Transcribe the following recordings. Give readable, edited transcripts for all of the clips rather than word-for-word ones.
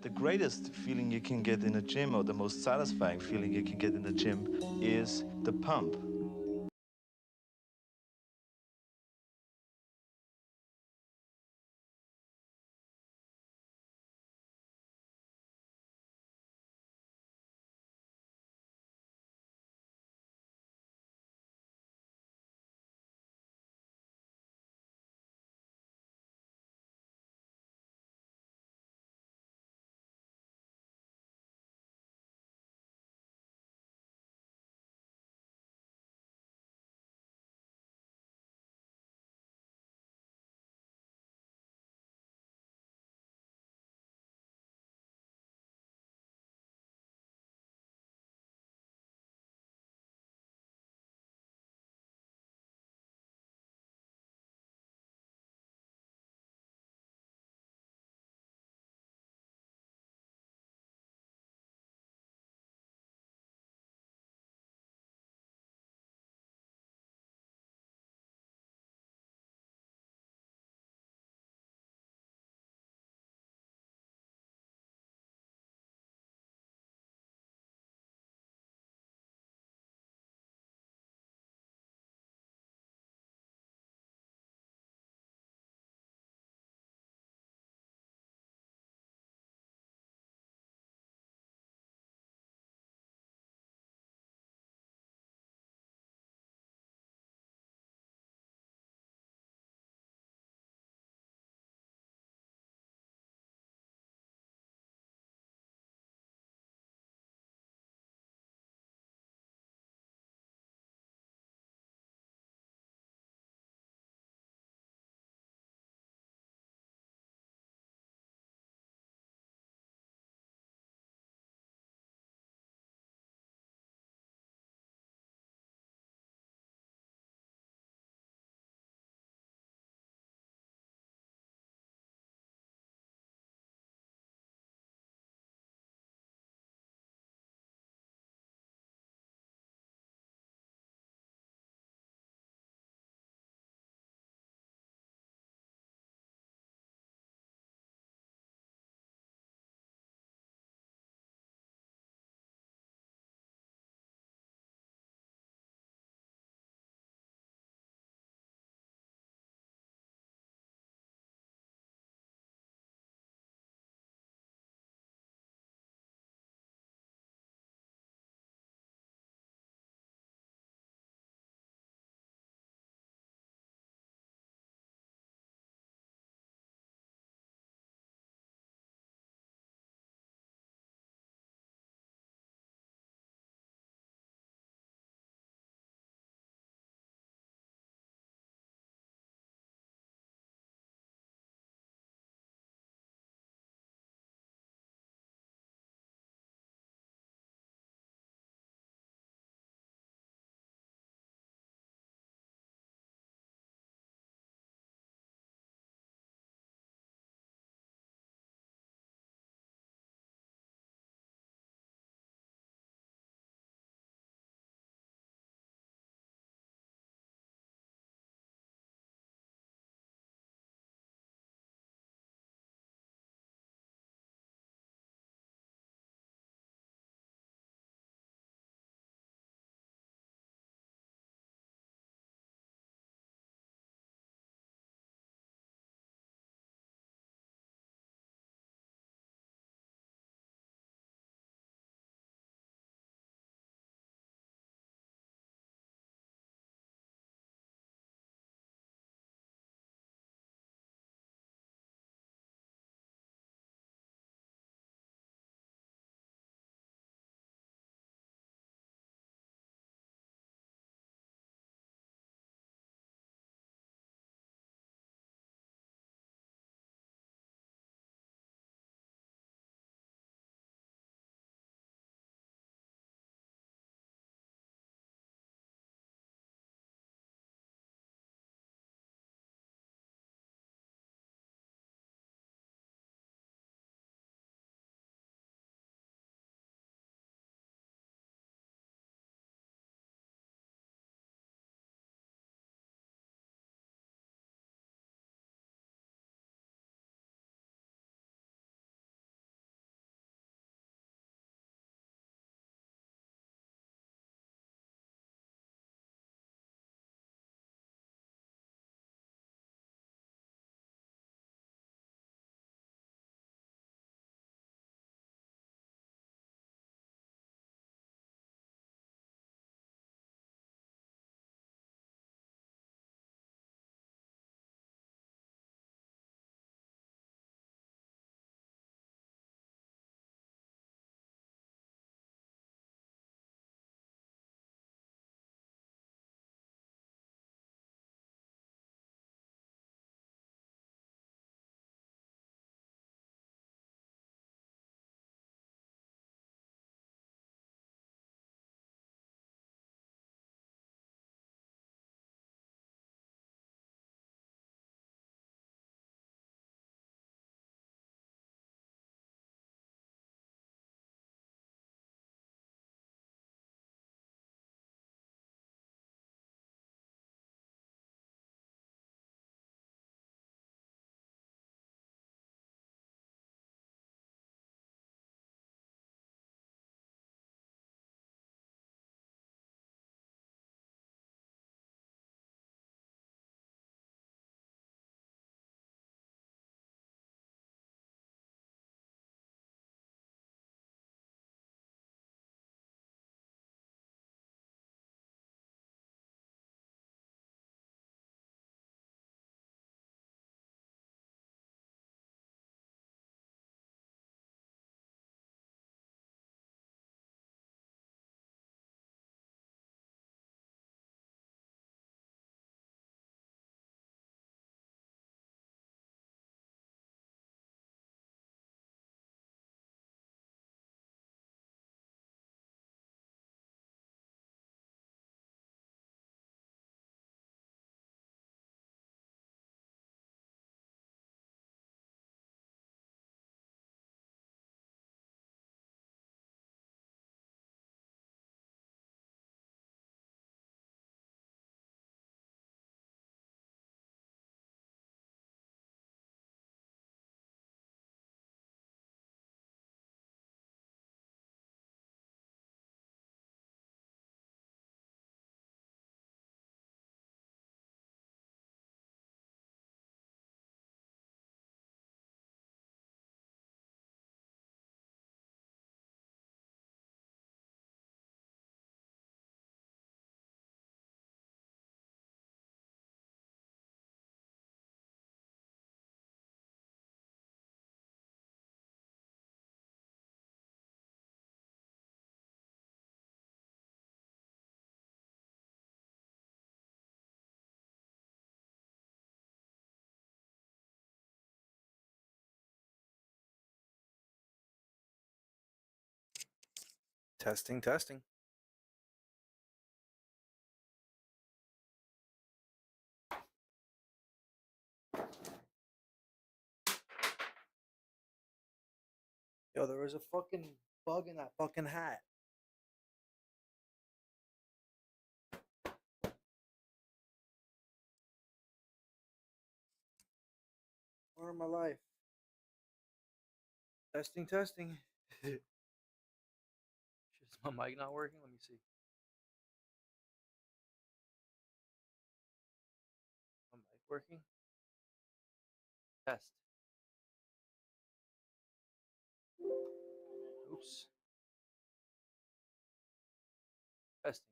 The greatest feeling you can get in a gym, or the most satisfying feeling you can get in the gym, is the pump. Testing, testing. Yo, there was a fucking bug in that fucking hat. Where in my life? Testing, testing. Shit, is my mic not working? Let me see. My mic working? Test. Oops. Testing.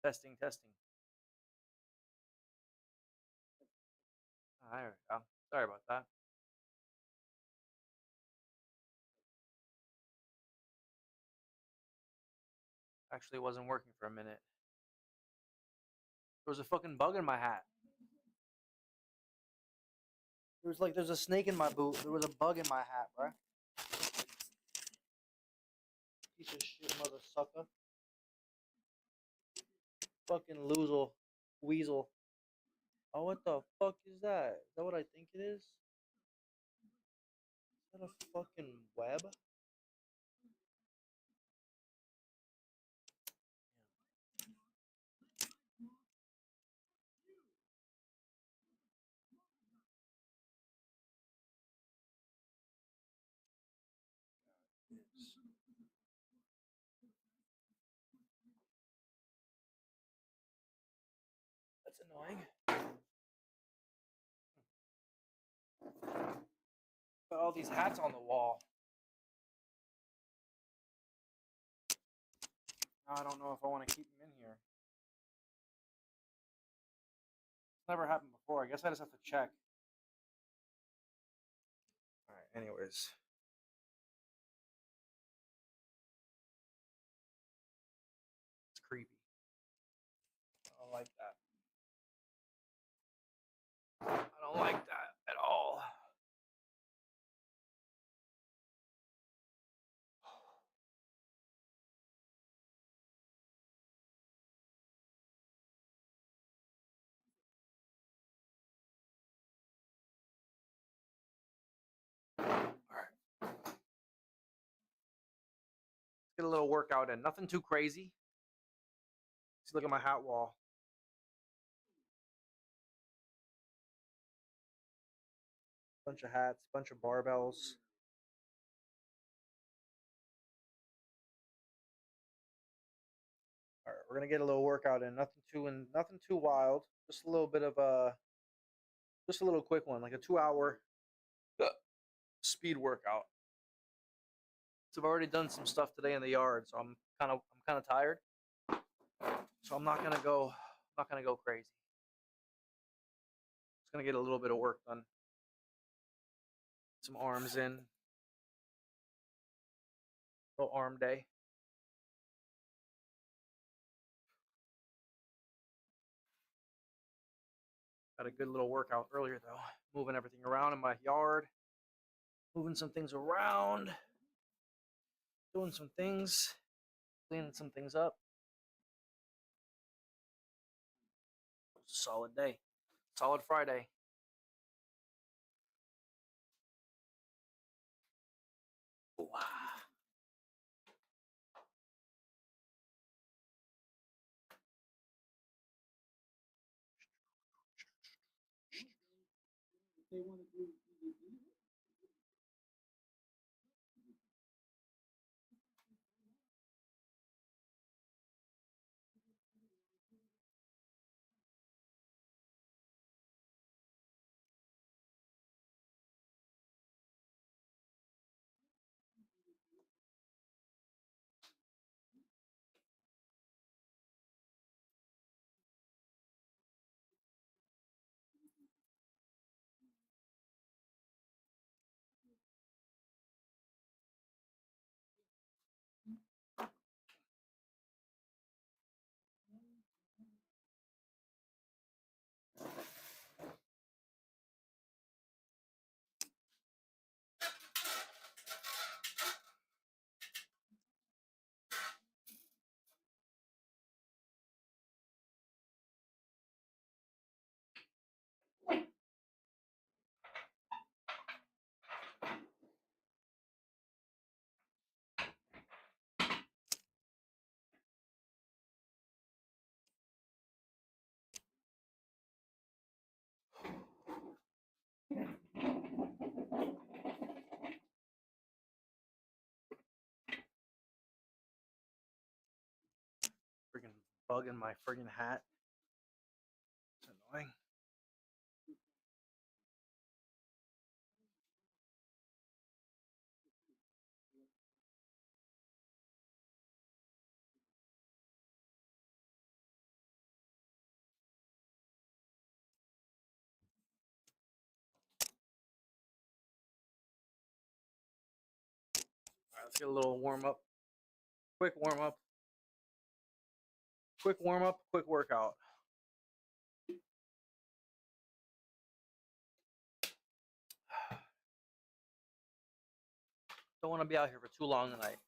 Testing, testing. There we go. Sorry about that. Actually, it wasn't working for a minute. There was a fucking bug in my hat. There's a snake in my boot. There was a bug in my hat, bro. Piece of shit, mother sucker. Fucking loozle. Weasel. Oh, what the fuck is that? Is that what I think it is? Is that a fucking web? That's annoying. Got all these hats on the wall. Now I don't know if I want to keep them in here. It's never happened before. I guess I just have to check. Alright, anyways. It's creepy. I don't like that. I don't like that at all. Alright. Let's get a little workout in. Nothing too crazy. Let's look at my hat wall. Bunch of hats, bunch of barbells. All right, we're gonna get a little workout in. Nothing too wild. Just a little bit of just a little quick one, like a 2 hour speed workout. So I've already done some stuff today in the yard, so I'm kind of tired. So I'm not gonna go crazy. Just gonna get a little bit of work done. Some arms in. Little arm day. Got a good little workout earlier though. Moving everything around in my yard. Moving some things around. Doing some things. Cleaning some things up. Solid day. Solid Friday. Wow. They want to do EVP? bug in my friggin' hat. It's annoying. All right, let's get a little warm up. Quick warm up. Quick warm up. Quick workout. Don't want to be out here for too long tonight.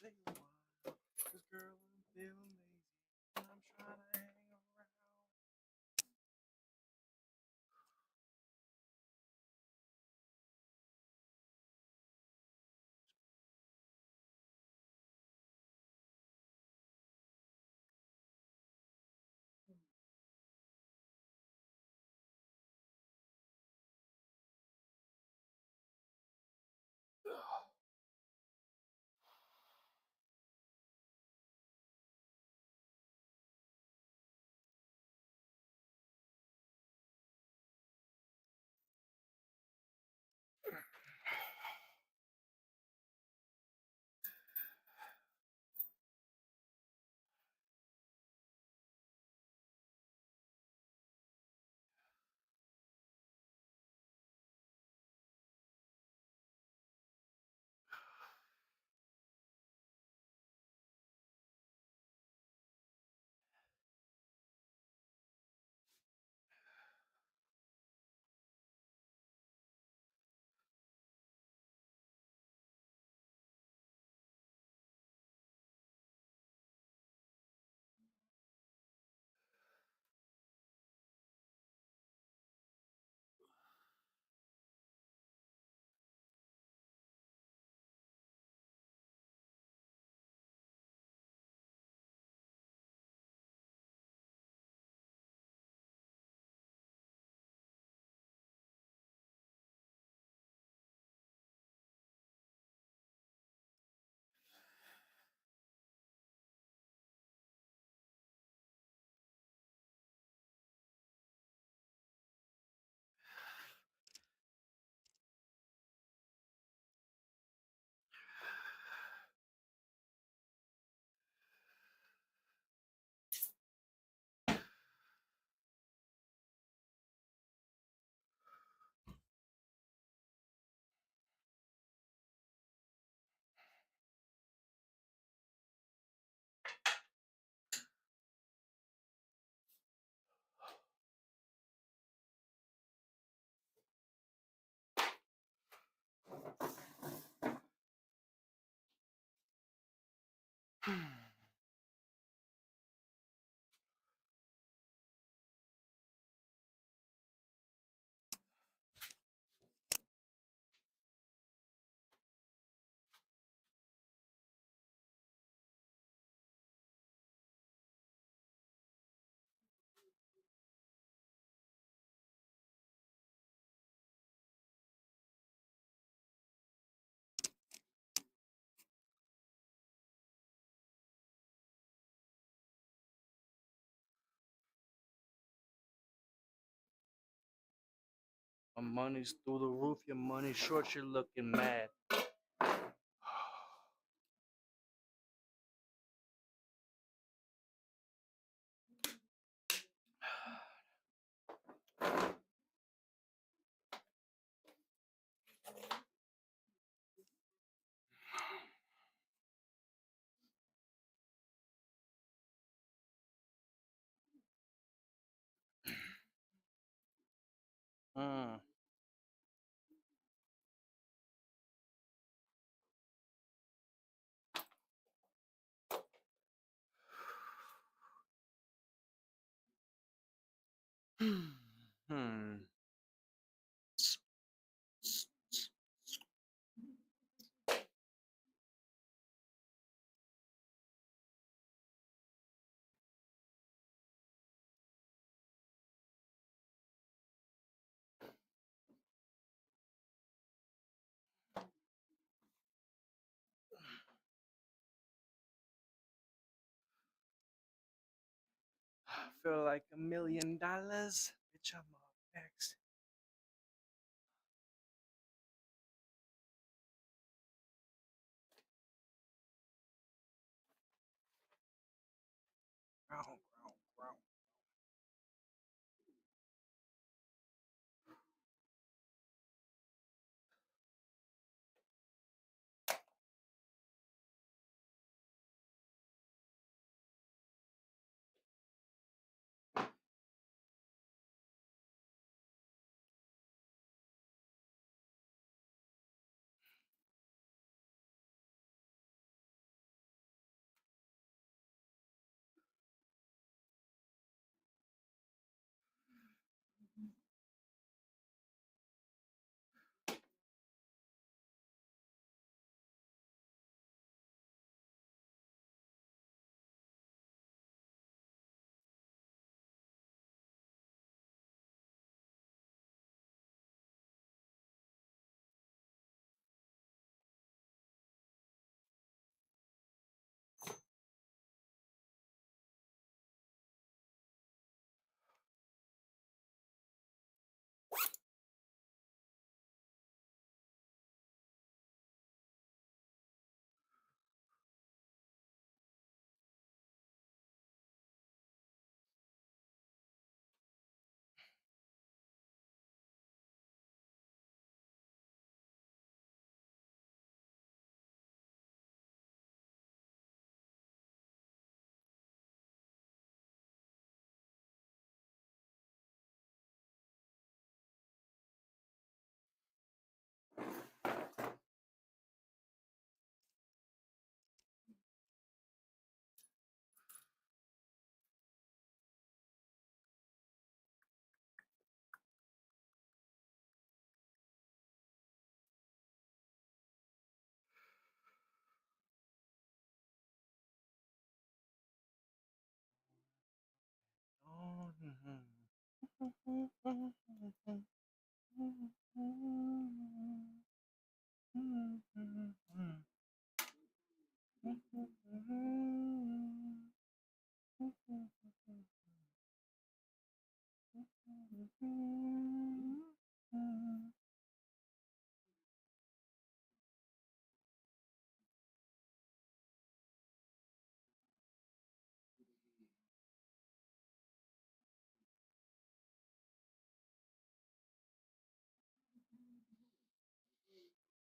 take a while. Cause girl, I'm feeling lazy. And I'm trying to hang around. My money's through the roof. Your money's short. You're looking mad. Mm. Hmm. I feel like $1,000,000. Bitch, I'm up next. Ground, ground, ground.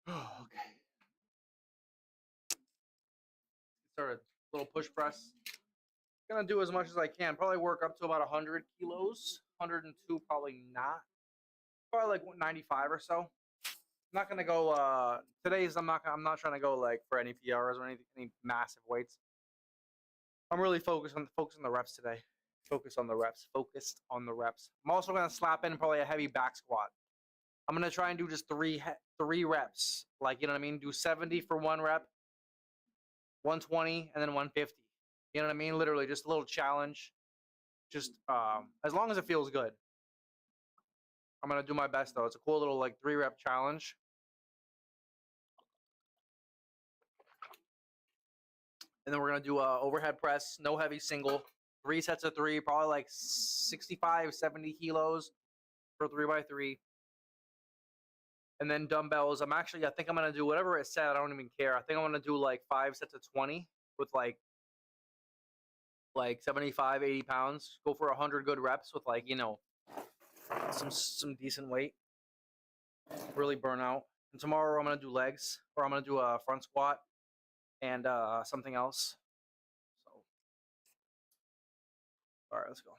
Okay. Start a little push press. Gonna do as much as I can. Probably work up to about 100 kilos. 102, probably not. Probably like 95 or so. I'm not gonna go. Today's I'm not trying to go like for any PRs or any massive weights. I'm really focused on the reps today. Focused on the reps. Focused on the reps. I'm also gonna slap in probably a heavy back squat. I'm gonna try and do just three reps. Like, you know what I mean? Do 70 for one rep, 120, and then 150. You know what I mean? Literally just a little challenge. Just as long as it feels good. I'm gonna do my best though. It's a cool little like 3-rep challenge. And then we're gonna do a overhead press, no heavy single, 3 sets of 3, probably like 65, 70 kilos for 3x3. And then dumbbells. I think I'm gonna do whatever it said. I don't even care. I think I'm gonna do like 5 sets of 20 with like 75, 80 pounds. Go for 100 good reps with like, you know, some decent weight. Really burn out. And tomorrow I'm gonna do legs, or I'm gonna do a front squat and something else. So, all right, let's go.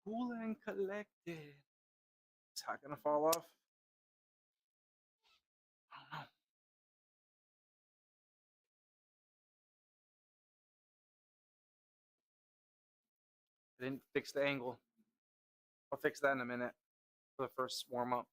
Cool and collected. Is that gonna fall off? I don't know. I didn't fix the angle. I'll fix that in a minute for the first warm up.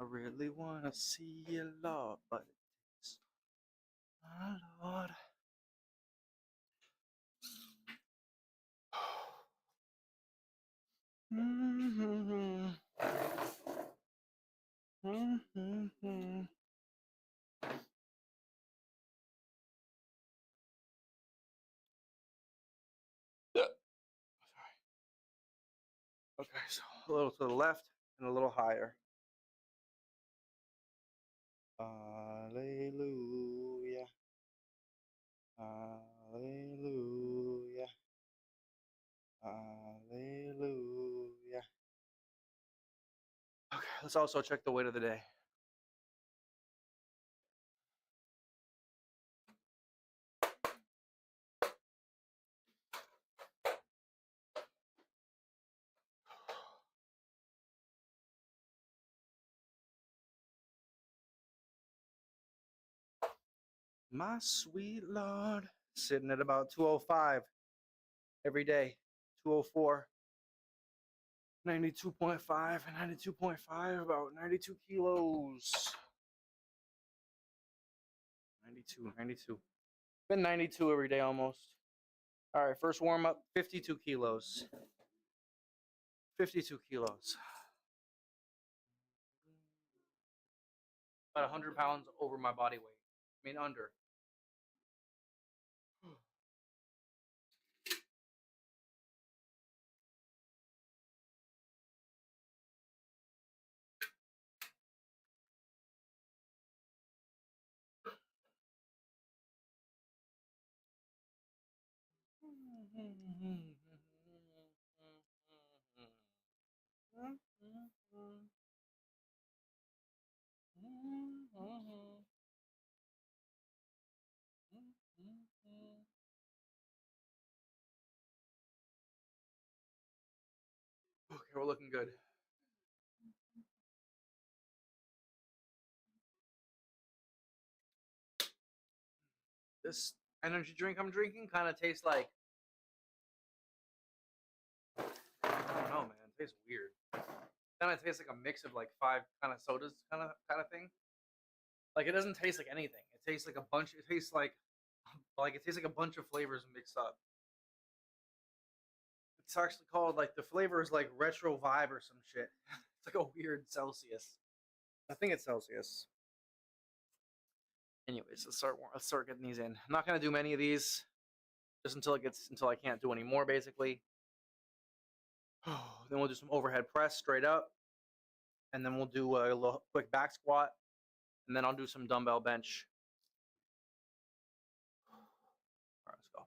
I really wanna see you, Lord, but it's my Lord. Okay, so a little to the left and a little higher. Hallelujah. Hallelujah. Hallelujah. Okay, let's also check the weight of the day. My sweet Lord, sitting at about 205 every day. 204, 92.5, 92.5, about 92 kilos. 92. Been 92 every day almost. All right, first warm up, 52 kilos. 52 kilos. About 100 pounds over my body weight. I mean, under. Okay, we're looking good. This energy drink I'm drinking kind of tastes like, I don't know, man. It tastes weird. Kind of tastes like a mix of like 5 kind of sodas, kind of thing. Like it doesn't taste like anything. It tastes like a bunch. It tastes like it tastes like a bunch of flavors mixed up. It's actually called like the flavor is like retro vibe or some shit. It's like a weird Celsius. I think it's Celsius. Anyways, let's start getting these in. I'm not gonna do many of these, just until I can't do any more, basically. Then we'll do some overhead press straight up, and then we'll do a little quick back squat, and then I'll do some dumbbell bench. All right, let's go.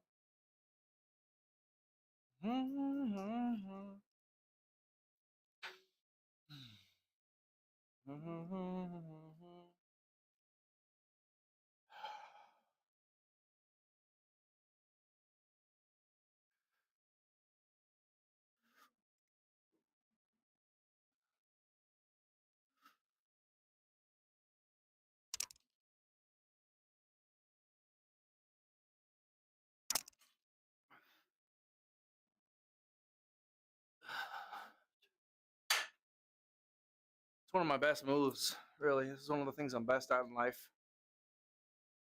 It's one of my best moves, really. This is one of the things I'm best at in life.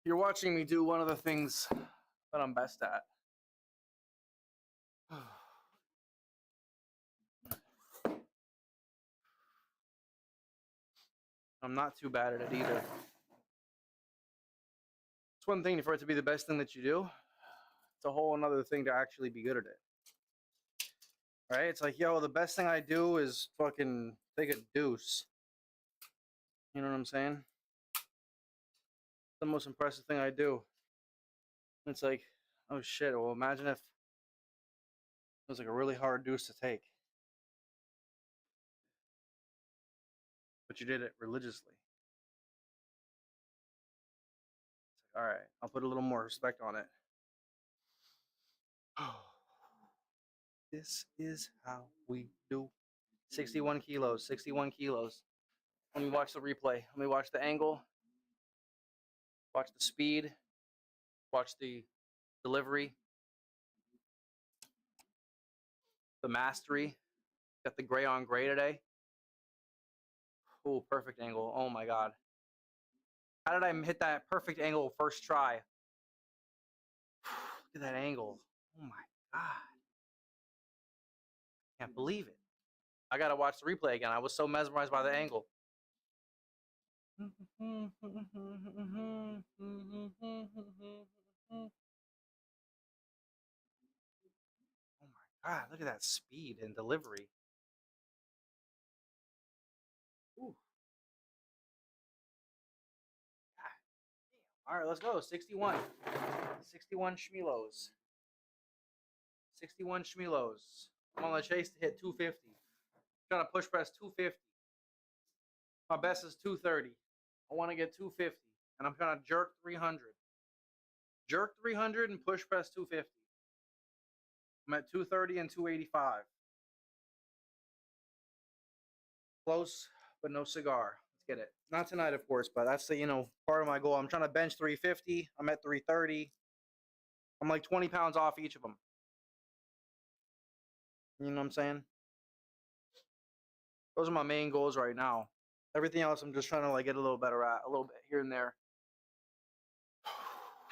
You're watching me do one of the things that I'm best at. I'm not too bad at it either. It's one thing for it to be the best thing that you do. It's a whole another thing to actually be good at it. Right? It's like, yo, the best thing I do is fucking take a deuce. You know what I'm saying? The most impressive thing I do. It's like, oh shit, well, imagine if it was like a really hard deuce to take. But you did it religiously. It's like, all right, I'll put a little more respect on it. This is how we do. 61 kilos, 61 kilos. Let me watch the replay. Let me watch the angle. Watch the speed. Watch the delivery. The mastery. Got the gray on gray today. Oh, perfect angle. Oh my God. How did I hit that perfect angle first try? Look at that angle. Oh my God. Can't believe it. I got to watch the replay again. I was so mesmerized by the angle. Oh my God. Look at that speed and delivery. Ooh. All right, let's go. 61. 61 Schmilos. 61 Schmilos. I'm on the chase to hit 250. I'm trying to push press 250. My best is 230. I want to get 250. And I'm trying to jerk 300. Jerk 300 and push press 250. I'm at 230 and 285. Close, but no cigar. Let's get it. Not tonight, of course, but that's the, part of my goal. I'm trying to bench 350. I'm at 330. I'm like 20 pounds off each of them. You know what I'm saying? Those are my main goals right now. Everything else, I'm just trying to get a little better at, a little bit here and there.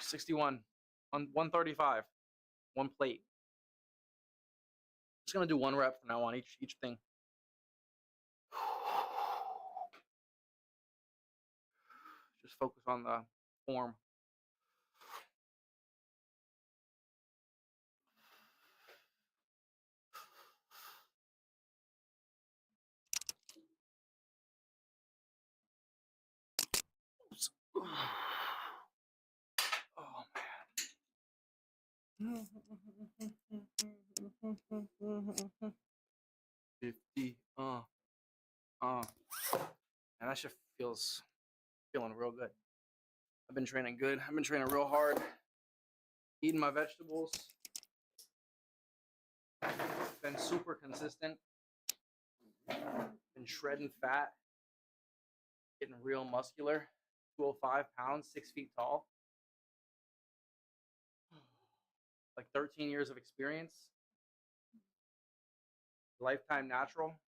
61 on 135, one plate. Just gonna do one rep from now on each thing. focus on the form. Oh man. 50. And that shit feeling real good. I've been training good. I've been training real hard. Eating my vegetables. Been super consistent. Been shredding fat. Getting real muscular. 205 pounds, 6 feet tall. Like 13 years of experience. Lifetime natural.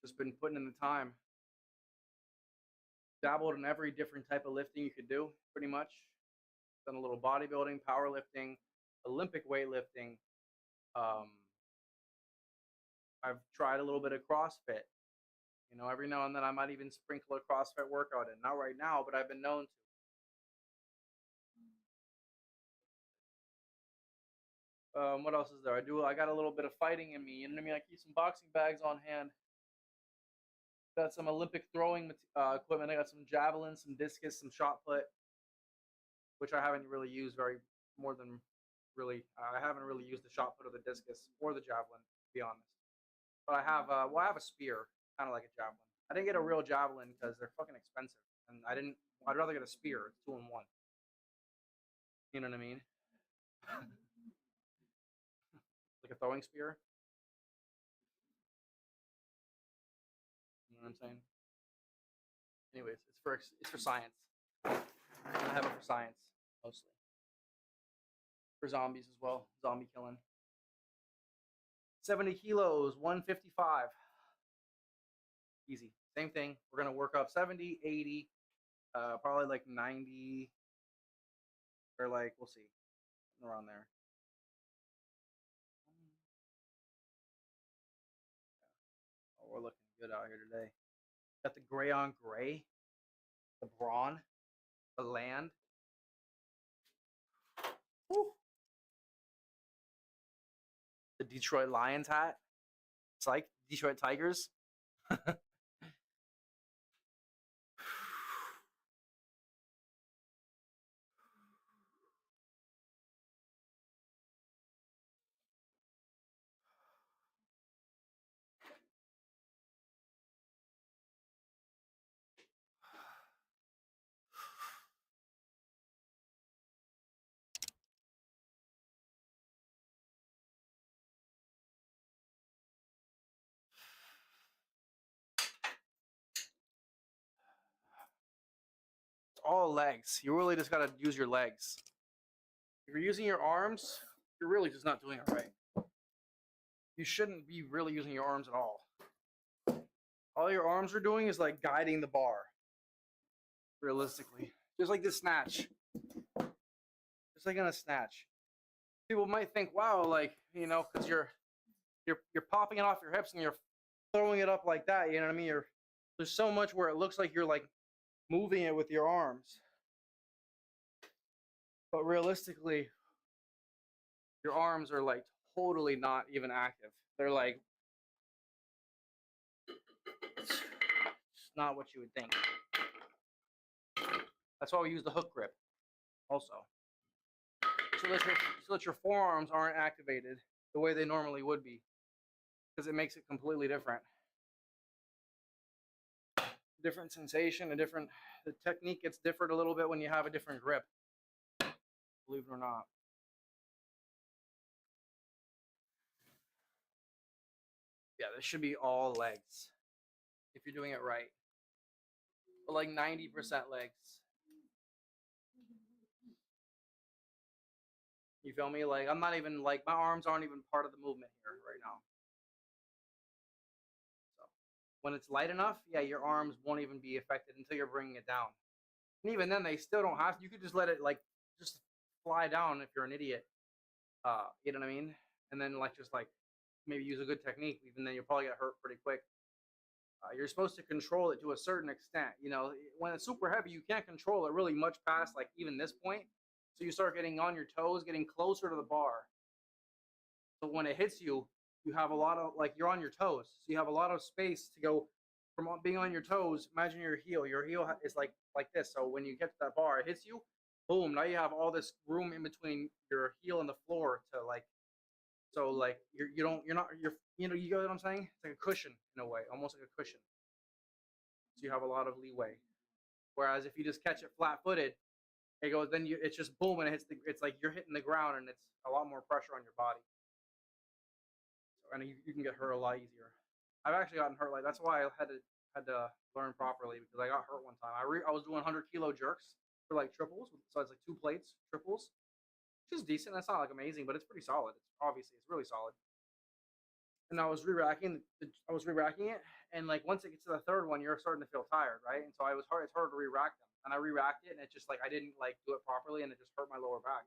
Just been putting in the time. Dabbled in every different type of lifting you could do, pretty much. Done a little bodybuilding, powerlifting, Olympic weightlifting. I've tried a little bit of CrossFit. You know, every now and then I might even sprinkle a CrossFit workout in. Not right now, but I've been known to. What else is there? I got a little bit of fighting in me. You know what I mean? I keep some boxing bags on hand. Got some Olympic throwing equipment. I got some javelin, some discus, some shot put, which I haven't really used I haven't really used the shot put or the discus or the javelin, to be honest. But I have I have a spear, kind of like a javelin. I didn't get a real javelin because they're fucking expensive, and I'd rather get a spear. It's 2-in-1. You know what I mean? Like a throwing spear. You know what I'm saying? Anyways, it's for science. I have it for science mostly. For zombies as well, zombie killing. 70 kilos, 155. Easy. Same thing. We're gonna work up 70, 80, probably like 90, or like we'll see, around there. Oh, we're looking good out here today. Got the gray on gray, the brawn, the land. Woo. The Detroit Lions hat. It's like Detroit Tigers. All legs. You really just gotta use your legs. If you're using your arms, you're really just not doing it right. You shouldn't be really using your arms at all. All your arms are doing is like guiding the bar. Realistically, just like this snatch. Just like in a snatch. People might think, wow, like, you know, because you're popping it off your hips and you're throwing it up like that. You know what I mean? There's so much where it looks like you're like moving it with your arms, but realistically, your arms are like totally not even active. They're like, it's not what you would think. That's why we use the hook grip also, so that your forearms aren't activated the way they normally would be, because it makes it completely different. Different sensation, the technique gets different a little bit when you have a different grip, believe it or not. Yeah, this should be all legs if you're doing it right, but like 90% legs. You feel me? Like, I'm not even, like, my arms aren't even part of the movement here right now. So when it's light enough, yeah, your arms won't even be affected until you're bringing it down. And even then, they still don't have to. You could just let it, like, just fly down if you're an idiot. You know what I mean? And then, like, just, like, maybe use a good technique. Even then, you'll probably get hurt pretty quick. You're supposed to control it to a certain extent. You know, when it's super heavy, you can't control it really much past like even this point. So you start getting on your toes, getting closer to the bar. So when it hits you, you have a lot of like you're on your toes. So you have a lot of space to go from being on your toes. Imagine your heel. Your heel is like this. So when you get to that bar, it hits you. Boom! Now you have all this room in between your heel and the floor to like. So like you're not you know you get what I'm saying? It's like a cushion in a way, almost like a cushion. So you have a lot of leeway. Whereas if you just catch it flat-footed, it goes then it's just boom and it hits it's like you're hitting the ground and it's a lot more pressure on your body. So, and you can get hurt a lot easier. I've actually gotten hurt like that's why I had to learn properly because I got hurt one time. I was doing 100-kilo jerks for like triples, so it's like 2 plates triples, which is decent. That's not like amazing, but it's pretty solid. It's really solid. And I was re-racking it, and like once it gets to the third one, you're starting to feel tired, right? And so it's hard to re-rack them, and I re-racked it, and it's just like I didn't like do it properly, and it just hurt my lower back.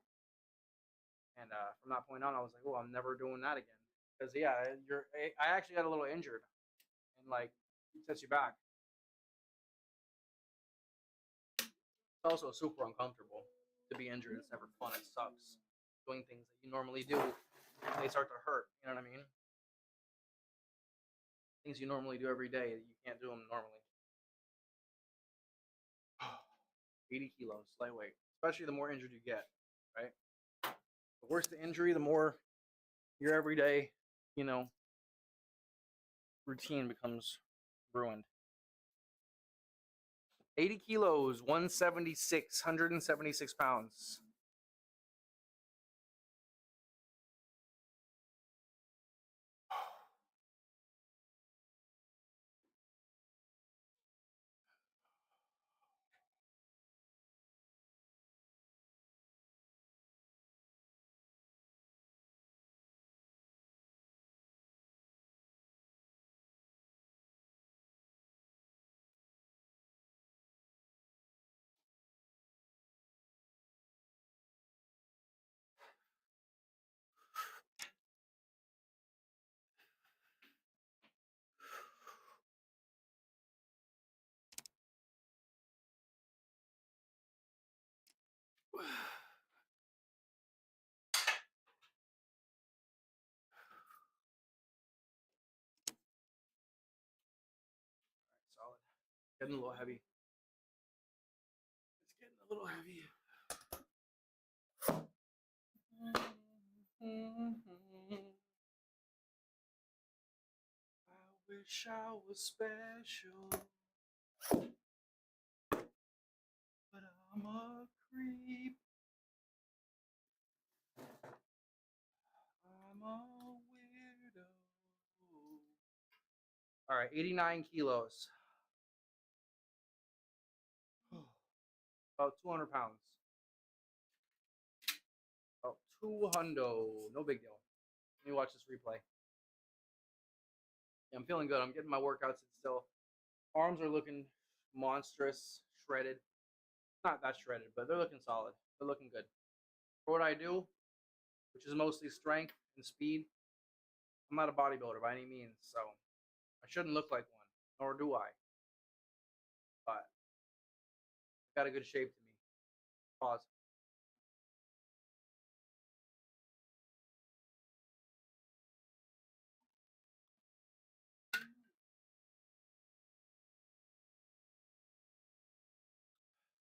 And from that point on, I was like, oh, I'm never doing that again, because yeah, I actually got a little injured, and like it sets you back. It's also super uncomfortable to be injured. It's never fun. It sucks doing things that you normally do. They start to hurt. You know what I mean? Things you normally do every day, you can't do them normally. 80 kilos, lightweight, especially the more injured you get, right? The worse the injury, the more your everyday, you know, routine becomes ruined. 80 kilos, 176 pounds. Solid. Getting a little heavy. It's getting a little heavy. I wish I was special, but I'm a creep. I'm a weirdo. All right, 89 kilos. About 200 pounds. About 200. No big deal. Let me watch this replay. Yeah, I'm feeling good. I'm getting my workouts in still. Arms are looking monstrous, shredded. Not that shredded, but they're looking solid. They're looking good. For what I do, which is mostly strength and speed, I'm not a bodybuilder by any means, so I shouldn't look like one, nor do I. But I've got a good shape to me. Pause.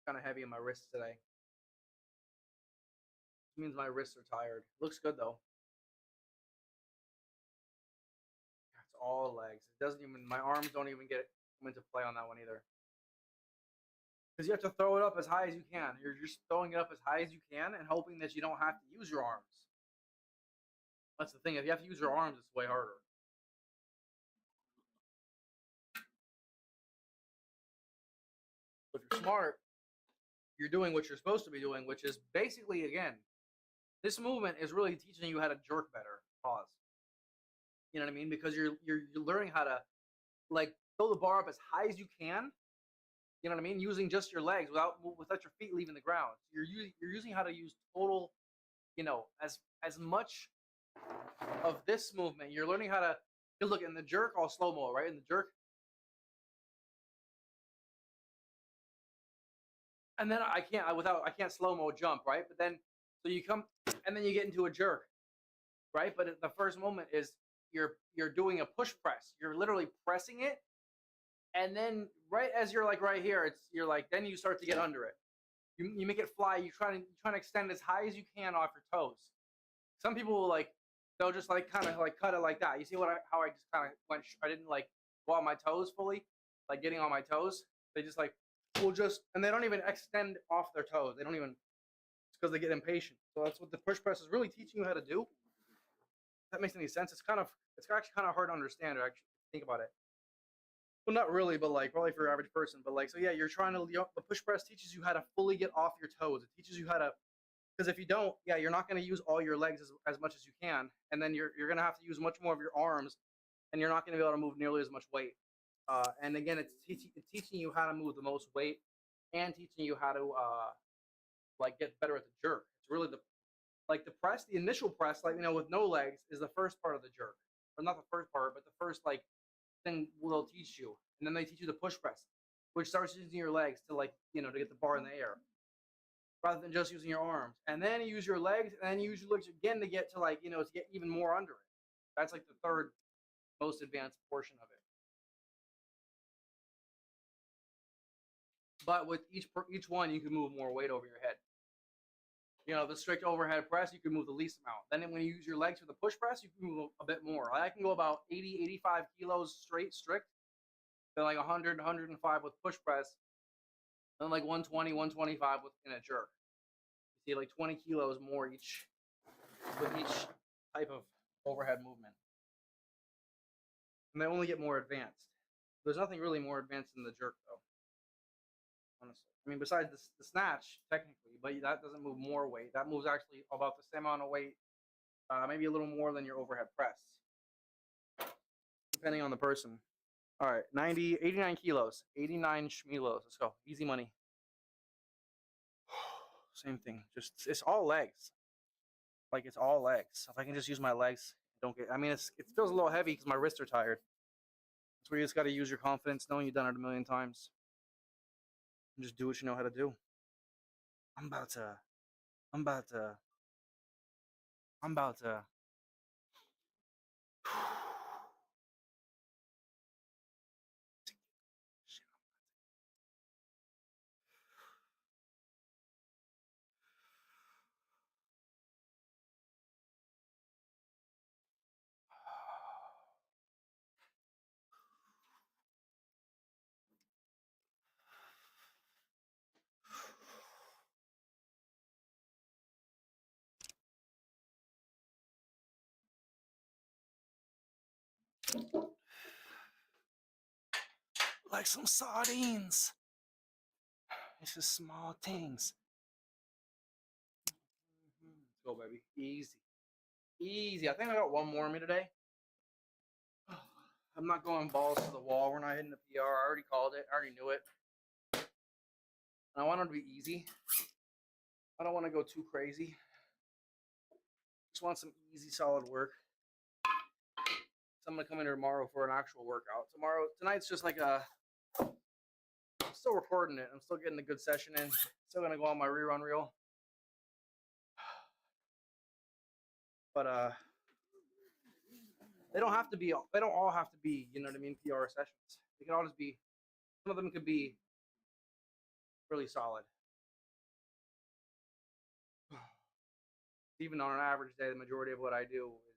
Kind of heavy on my wrists today. It means my wrists are tired. Looks good though. It's all legs. It doesn't even. My arms don't even come into play on that one either. Because you have to throw it up as high as you can. You're just throwing it up as high as you can and hoping that you don't have to use your arms. That's the thing. If you have to use your arms, it's way harder. If you're smart, you're doing what you're supposed to be doing, which is basically, again, this movement is really teaching you how to jerk better. Pause. You know what I mean? Because you're learning how to like throw the bar up as high as you can. You know what I mean? Using just your legs without your feet leaving the ground. You're using how to use total, you know, as much of this movement. You're learning how to look in the jerk all slow mo, right? In the jerk, and then I can't slow mo jump, right? But then so you come and then you get into a jerk, right? But the first moment is you're doing a push press. You're literally pressing it, and then right as you're like right here, you're like then you start to get under it. You make it fly. You try to extend as high as you can off your toes. Some people will like they'll just like kind of like cut it like that. You see how I just kind of went? I didn't like go on my toes fully, like getting on my toes. They just like will just and they don't even extend off their toes. They don't even because they get impatient. So that's what the push press is really teaching you how to do. If that makes any sense? It's actually kind of hard to understand or actually think about it. Well, not really, but like probably for your average person. But like so, yeah, you're trying to the push press teaches you how to fully get off your toes. It teaches you how to because if you don't, yeah, you're not going to use all your legs as much as you can, and then you're going to have to use much more of your arms, and you're not going to be able to move nearly as much weight. And again, it's teaching you how to move the most weight, and teaching you how to like get better at the jerk. It's really the press, the initial press, like with no legs, is the first part of the jerk, or not the first part, but the first like thing they'll teach you, and then they teach you the push press, which starts using your legs to like to get the bar in the air rather than just using your arms. And then you use your legs, and then you use your legs again to get to like, to get even more under it. That's like the third most advanced portion of it. But with each one, you can move more weight over your head. The strict overhead press, you can move the least amount. Then when you use your legs for the push press, you can move a bit more. I can go about 80, 85 kilos straight strict, then like 100, 105 with push press, then like 120, 125 in a jerk. You see like 20 kilos more each with each type of overhead movement. And they only get more advanced. There's nothing really more advanced than the jerk, though. Honestly, I mean, besides the snatch, technically, but that doesn't move more weight. That moves actually about the same amount of weight, maybe a little more than your overhead press, depending on the person. All right, 89 kilos, 89 schmilos. Let's go. Easy money. Same thing. Just it's all legs. Like it's all legs. If I can just use my legs, don't get. I mean, it feels a little heavy because my wrists are tired. That's where you just got to use your confidence, knowing you've done it a million times. And just do what you know how to do. I'm about to. Like some sardines. It's just small things. Let's go, baby. Easy. Easy. I think I got one more in me today. I'm not going balls to the wall. We're not hitting the PR. I already called it. I already knew it. And I want it to be easy. I don't want to go too crazy. Just want some easy, solid work. So I'm going to come in here tomorrow for an actual workout. Tonight's just like I'm still recording it. I'm still getting a good session in. Still going to go on my rerun reel. But they don't all have to be, you know what I mean, PR sessions. They can all just be, some of them could be really solid. Even on an average day, the majority of what I do is,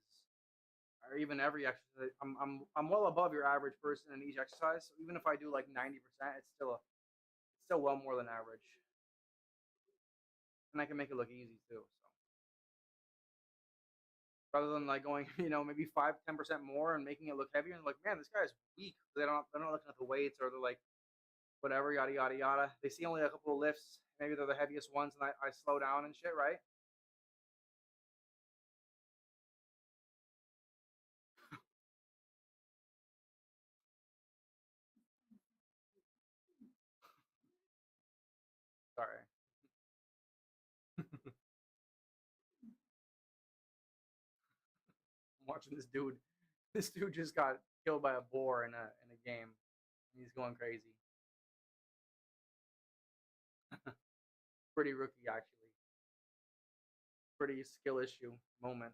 or even every exercise, I'm well above your average person in each exercise. So even if I do like 90%, it's still well more than average. And I can make it look easy too. So rather than like going, maybe 5-10% more and making it look heavier, and like, man, this guy's weak. They're not looking at the weights, or they're like, whatever, yada yada yada. They see only a couple of lifts, maybe they're the heaviest ones, and I slow down and shit, right? Sorry. I'm watching this dude. This dude just got killed by a boar in a game. He's going crazy. pretty rookie actually. Pretty skill issue moment.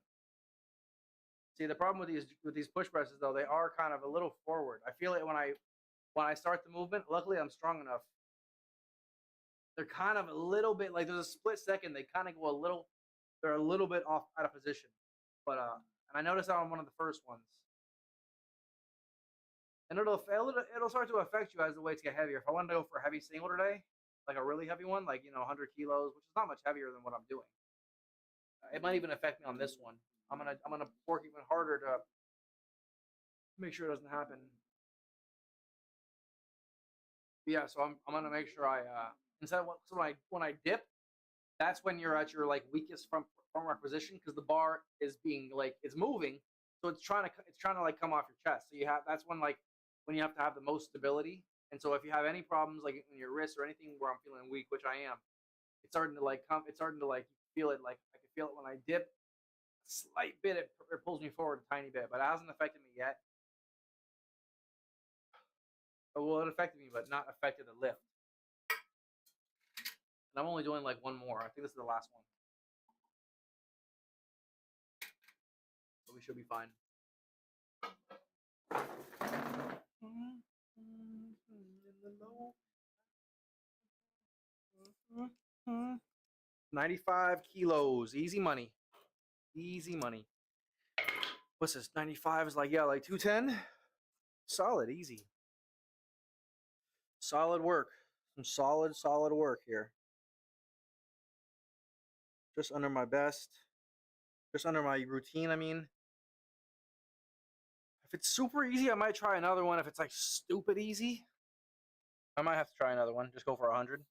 See, the problem with these push presses though, they are kind of a little forward. I feel it when I start the movement. Luckily, I'm strong enough. They're kind of a little bit like there's a split second. They kind of go a little. They're a little bit off out of position. But and I noticed that on one of the first ones. And it'll start to affect you as the weights get heavier. If I wanted to go for a heavy single today, like a really heavy one, like 100 kilos, which is not much heavier than what I'm doing, it might even affect me on this one. I'm gonna work even harder to make sure it doesn't happen. But yeah, so I'm gonna make sure I instead of so when I dip, that's when you're at your like weakest front rack position because the bar is being like it's moving, so it's trying to like come off your chest. So that's when you have to have the most stability. And so if you have any problems like in your wrist or anything where I'm feeling weak, which I am, it's starting to like come. It's starting to like feel it. Like I can feel it when I dip. A slight bit it pulls me forward a tiny bit, but it hasn't affected me yet. Well, it affected me, but not affected the lift. And I'm only doing like one more. I think this is the last one. But we should be fine. 95 kilos. Easy money. Easy money. What's this? 95 is like, yeah, like 210. Solid, easy. Solid work. Some solid work here. Just under my best. Just under my routine, I mean. If it's super easy, I might try another one. If it's like stupid easy, I might have to try another one. Just go for 100.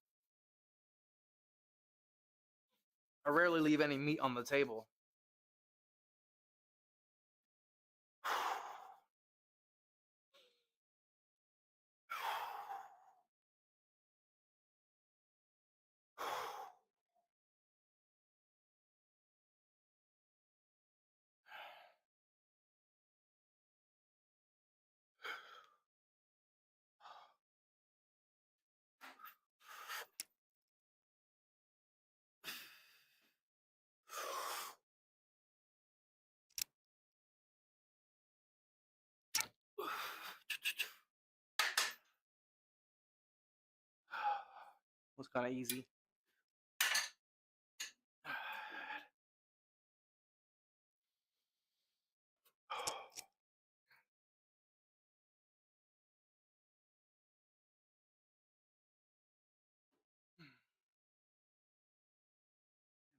I rarely leave any meat on the table. Was kind of easy.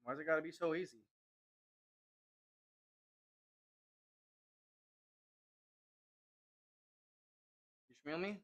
Why's it gotta be so easy? You smell me?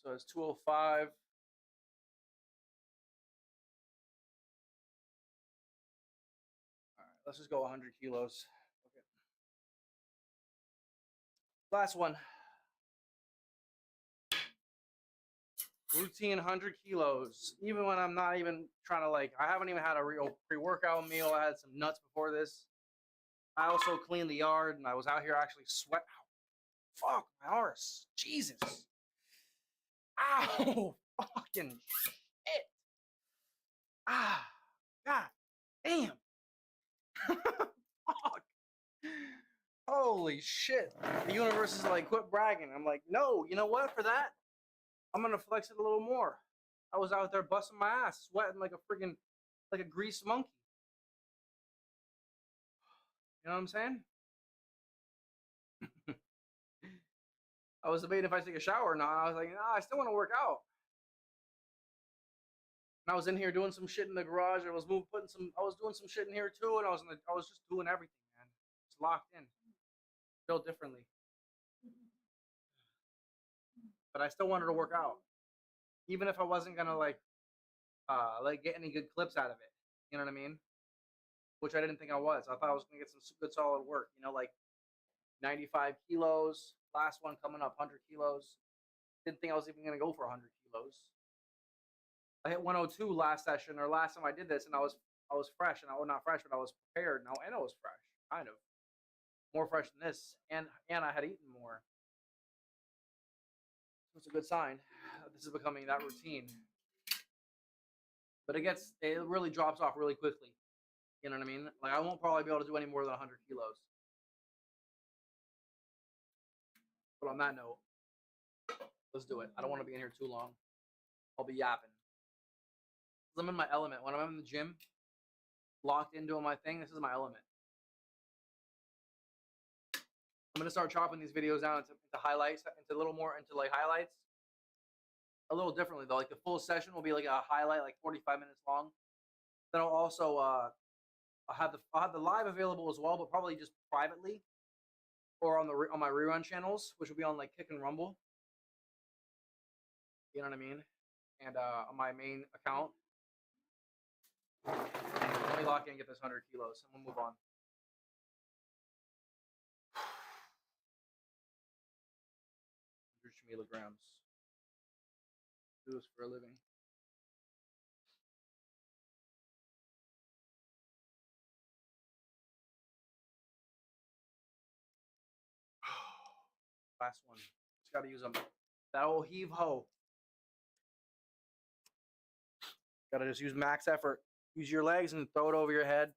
So it's 205. All right, let's just go 100 kilos. Okay. Last one. Routine 100 kilos. Even when I'm not even trying to like, I haven't even had a real pre-workout meal. I had some nuts before this. I also cleaned the yard and I was out here actually sweat. Ow, fuck my arse. Jesus. Ow. Fucking shit. Ah. God damn. Fuck. Holy shit. The universe is like, quit bragging. I'm like, no, you know what? For that, I'm gonna flex it a little more. I was out there busting my ass, sweating like a freaking like a greased monkey. You know what I'm saying? I was debating if I take a shower or not. I was like, nah, I still want to work out. And I was in here doing some shit in the garage. I was doing some shit in here too, and I was just doing everything, man. Just locked in. Built differently. But I still wanted to work out. Even if I wasn't gonna like get any good clips out of it. You know what I mean? Which I didn't think I was. I thought I was gonna get some good solid work, like 95 kilos. Last one coming up, 100 kilos. didn't think I was even gonna go for 100 kilos. I hit 102 last session or last time I did this, and I was fresh, and I was not fresh, but I was prepared now, and I was fresh, kind of more fresh than this, and I had eaten more. So it's a good sign. This is becoming that routine. But it really drops off really quickly. You know what I mean? Like I won't probably be able to do any more than 100 kilos. But on that note, let's do it. I don't want to be in here too long. I'll be yapping. I'm in my element. When I'm in the gym, locked into my thing, this is my element. I'm gonna start chopping these videos down into highlights, into a little more into like highlights. A little differently though. Like the full session will be like a highlight, like 45 minutes long. Then I'll also I'll have the live available as well, but probably just privately or on my rerun channels, which will be on like Kick and Rumble. You know what I mean? And on my main account. Let me lock in and get this 100 kilos, and we'll move on. Milligrams. Do this for a living. Last one. Just gotta use them. That old heave ho. Gotta just use max effort. Use your legs and throw it over your head.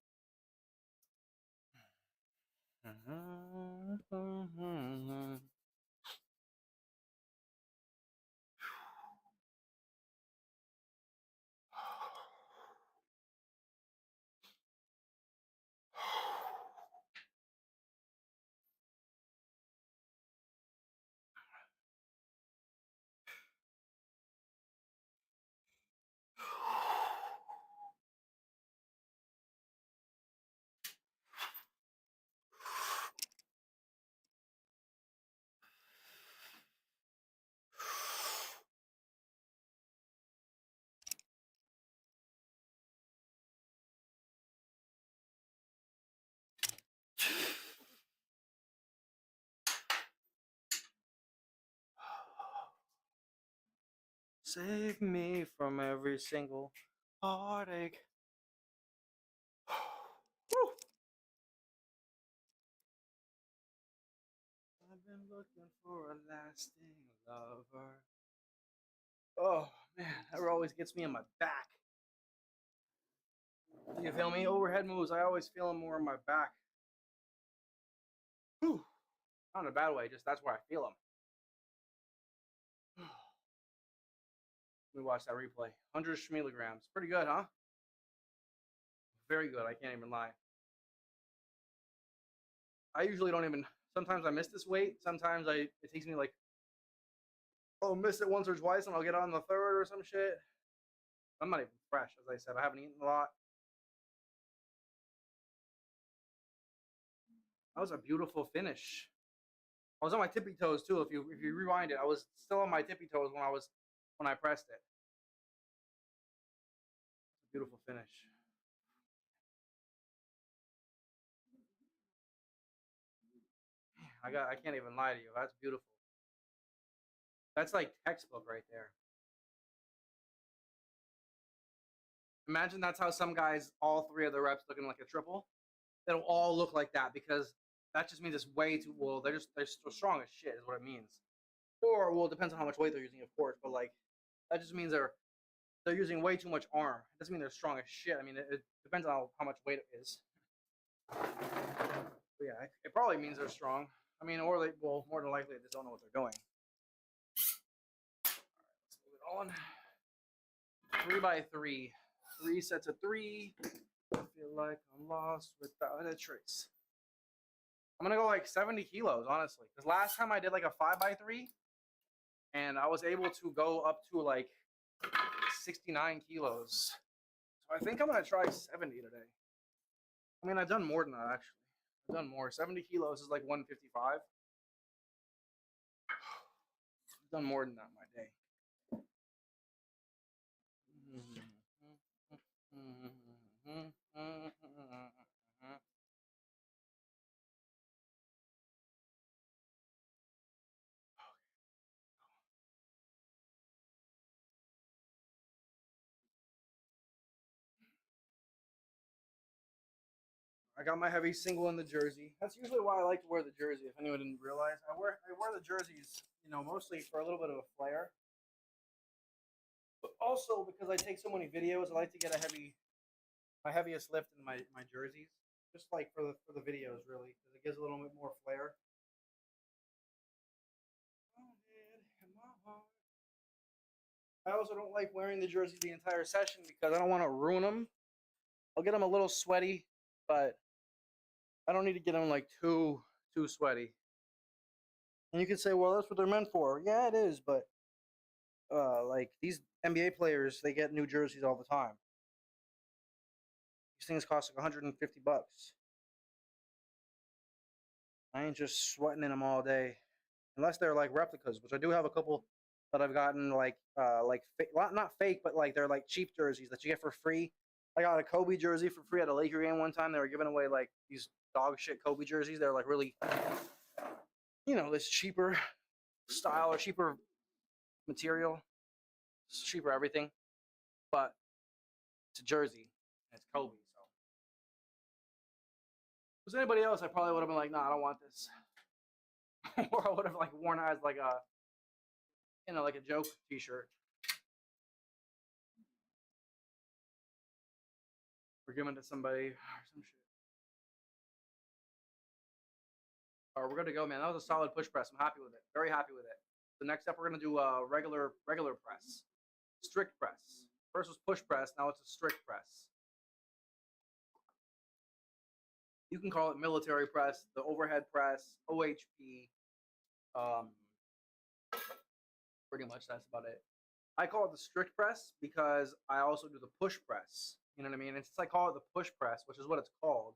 Save me from every single heartache. Woo. I've been looking for a lasting lover. Oh man, that always gets me in my back. You feel me? Overhead moves, I always feel them more in my back. Whew. Not in a bad way, just that's where I feel them. Let me watch that replay. 100 milligrams. Pretty good, huh? Very good. I can't even lie. I usually don't even. Sometimes I miss this weight. Sometimes it takes me like, I'll miss it once or twice, and I'll get on the third or some shit. I'm not even fresh, as I said. I haven't eaten a lot. That was a beautiful finish. I was on my tippy toes too. If you rewind it, I was still on my tippy toes when I pressed it. Beautiful finish. I can't even lie to you. That's beautiful. That's like textbook right there. Imagine that's how some guys, all three of the reps looking like a triple. It'll all look like that because that just means it's way too well. They're strong as shit is what it means. Or well, it depends on how much weight they're using, of course. But like that just means they're using way too much arm. It doesn't mean they're strong as shit. I mean, it depends on how much weight it is. But yeah, it probably means they're strong. I mean, or they, well, more than likely, they just don't know what they're doing. All right, let's move it on. 3 by 3. 3 sets of 3. I feel like I'm lost without a trace. I'm gonna go like 70 kilos, honestly. Because last time I did like a 5 by 3, and I was able to go up to like 69 kilos. So I think I'm gonna try 70 today. I mean, I've done more than that actually. I've done more. 70 kilos is like 155. I've done more than that in my day. I got my heavy single in the jersey. That's usually why I like to wear the jersey. If anyone didn't realize, I wear the jerseys, you know, mostly for a little bit of a flair, but also because I take so many videos. I like to get my heaviest lift in my jerseys, just like for the videos, really, because it gives a little bit more flair. I also don't like wearing the jersey the entire session because I don't want to ruin them. I'll get them a little sweaty, but I don't need to get them like too sweaty. And you can say, well, that's what they're meant for. Yeah, it is, but like these NBA players, they get new jerseys all the time. These things cost like $150. I ain't just sweating in them all day, unless they're like replicas, which I do have a couple that I've gotten like not fake, but like they're like cheap jerseys that you get for free. I got a Kobe jersey for free at a Laker game one time. They were giving away like these dog shit Kobe jerseys. They're like really, you know, this cheaper style or cheaper material, it's cheaper everything, but it's a jersey and it's Kobe. So, if it was anybody else, I probably would have been like, nah, I don't want this, or I would have like worn it as like a, you know, like a joke T-shirt, or given to somebody or some shit. All right, we're good to go, man. That was a solid push press. I'm happy with it. Very happy with it. The next step, we're gonna do a regular press, strict press. First was push press. Now it's a strict press. You can call it military press, the overhead press, OHP. Pretty much that's about it. I call it the strict press because I also do the push press. You know what I mean? And since I call it the push press, which is what it's called,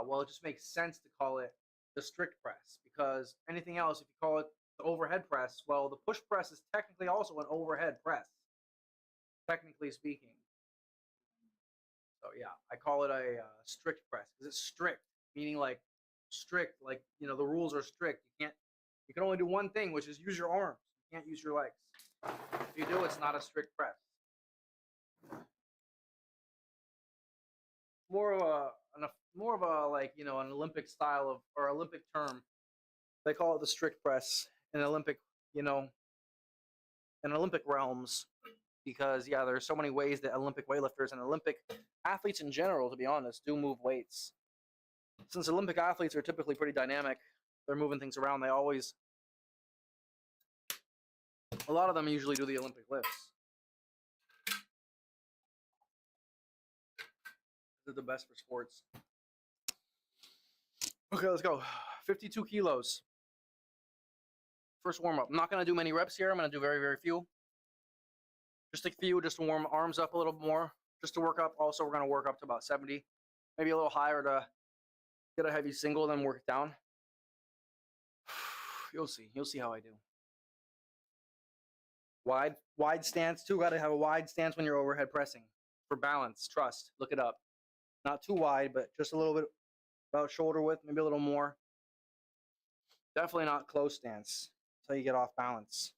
well, it just makes sense to call it the strict press, because anything else, if you call it the overhead press, well, the push press is technically also an overhead press, technically speaking. So yeah, I call it a strict press because it's strict, meaning like strict, like, you know, the rules are strict. You can only do one thing, which is use your arms. You can't use your legs. If you do, it's not a strict press. More of a like, you know, an Olympic style of, or Olympic term. They call it the strict press in Olympic, you know, in Olympic realms, because yeah, there's so many ways that Olympic weightlifters and Olympic athletes in general, to be honest, do move weights. Since Olympic athletes are typically pretty dynamic, they're moving things around. A lot of them usually do the Olympic lifts. They're the best for sports. Okay, let's go. 52 kilos. First warm up. I'm not going to do many reps here. I'm going to do very, very few. Just a few, just to warm arms up a little more, just to work up. Also, we're going to work up to about 70, maybe a little higher to get a heavy single, then work it down. You'll see. You'll see how I do. Wide stance too. Got to have a wide stance when you're overhead pressing for balance. Trust. Look it up. Not too wide, but just a little bit about shoulder width, maybe a little more. Definitely not close stance. That's how you get off balance.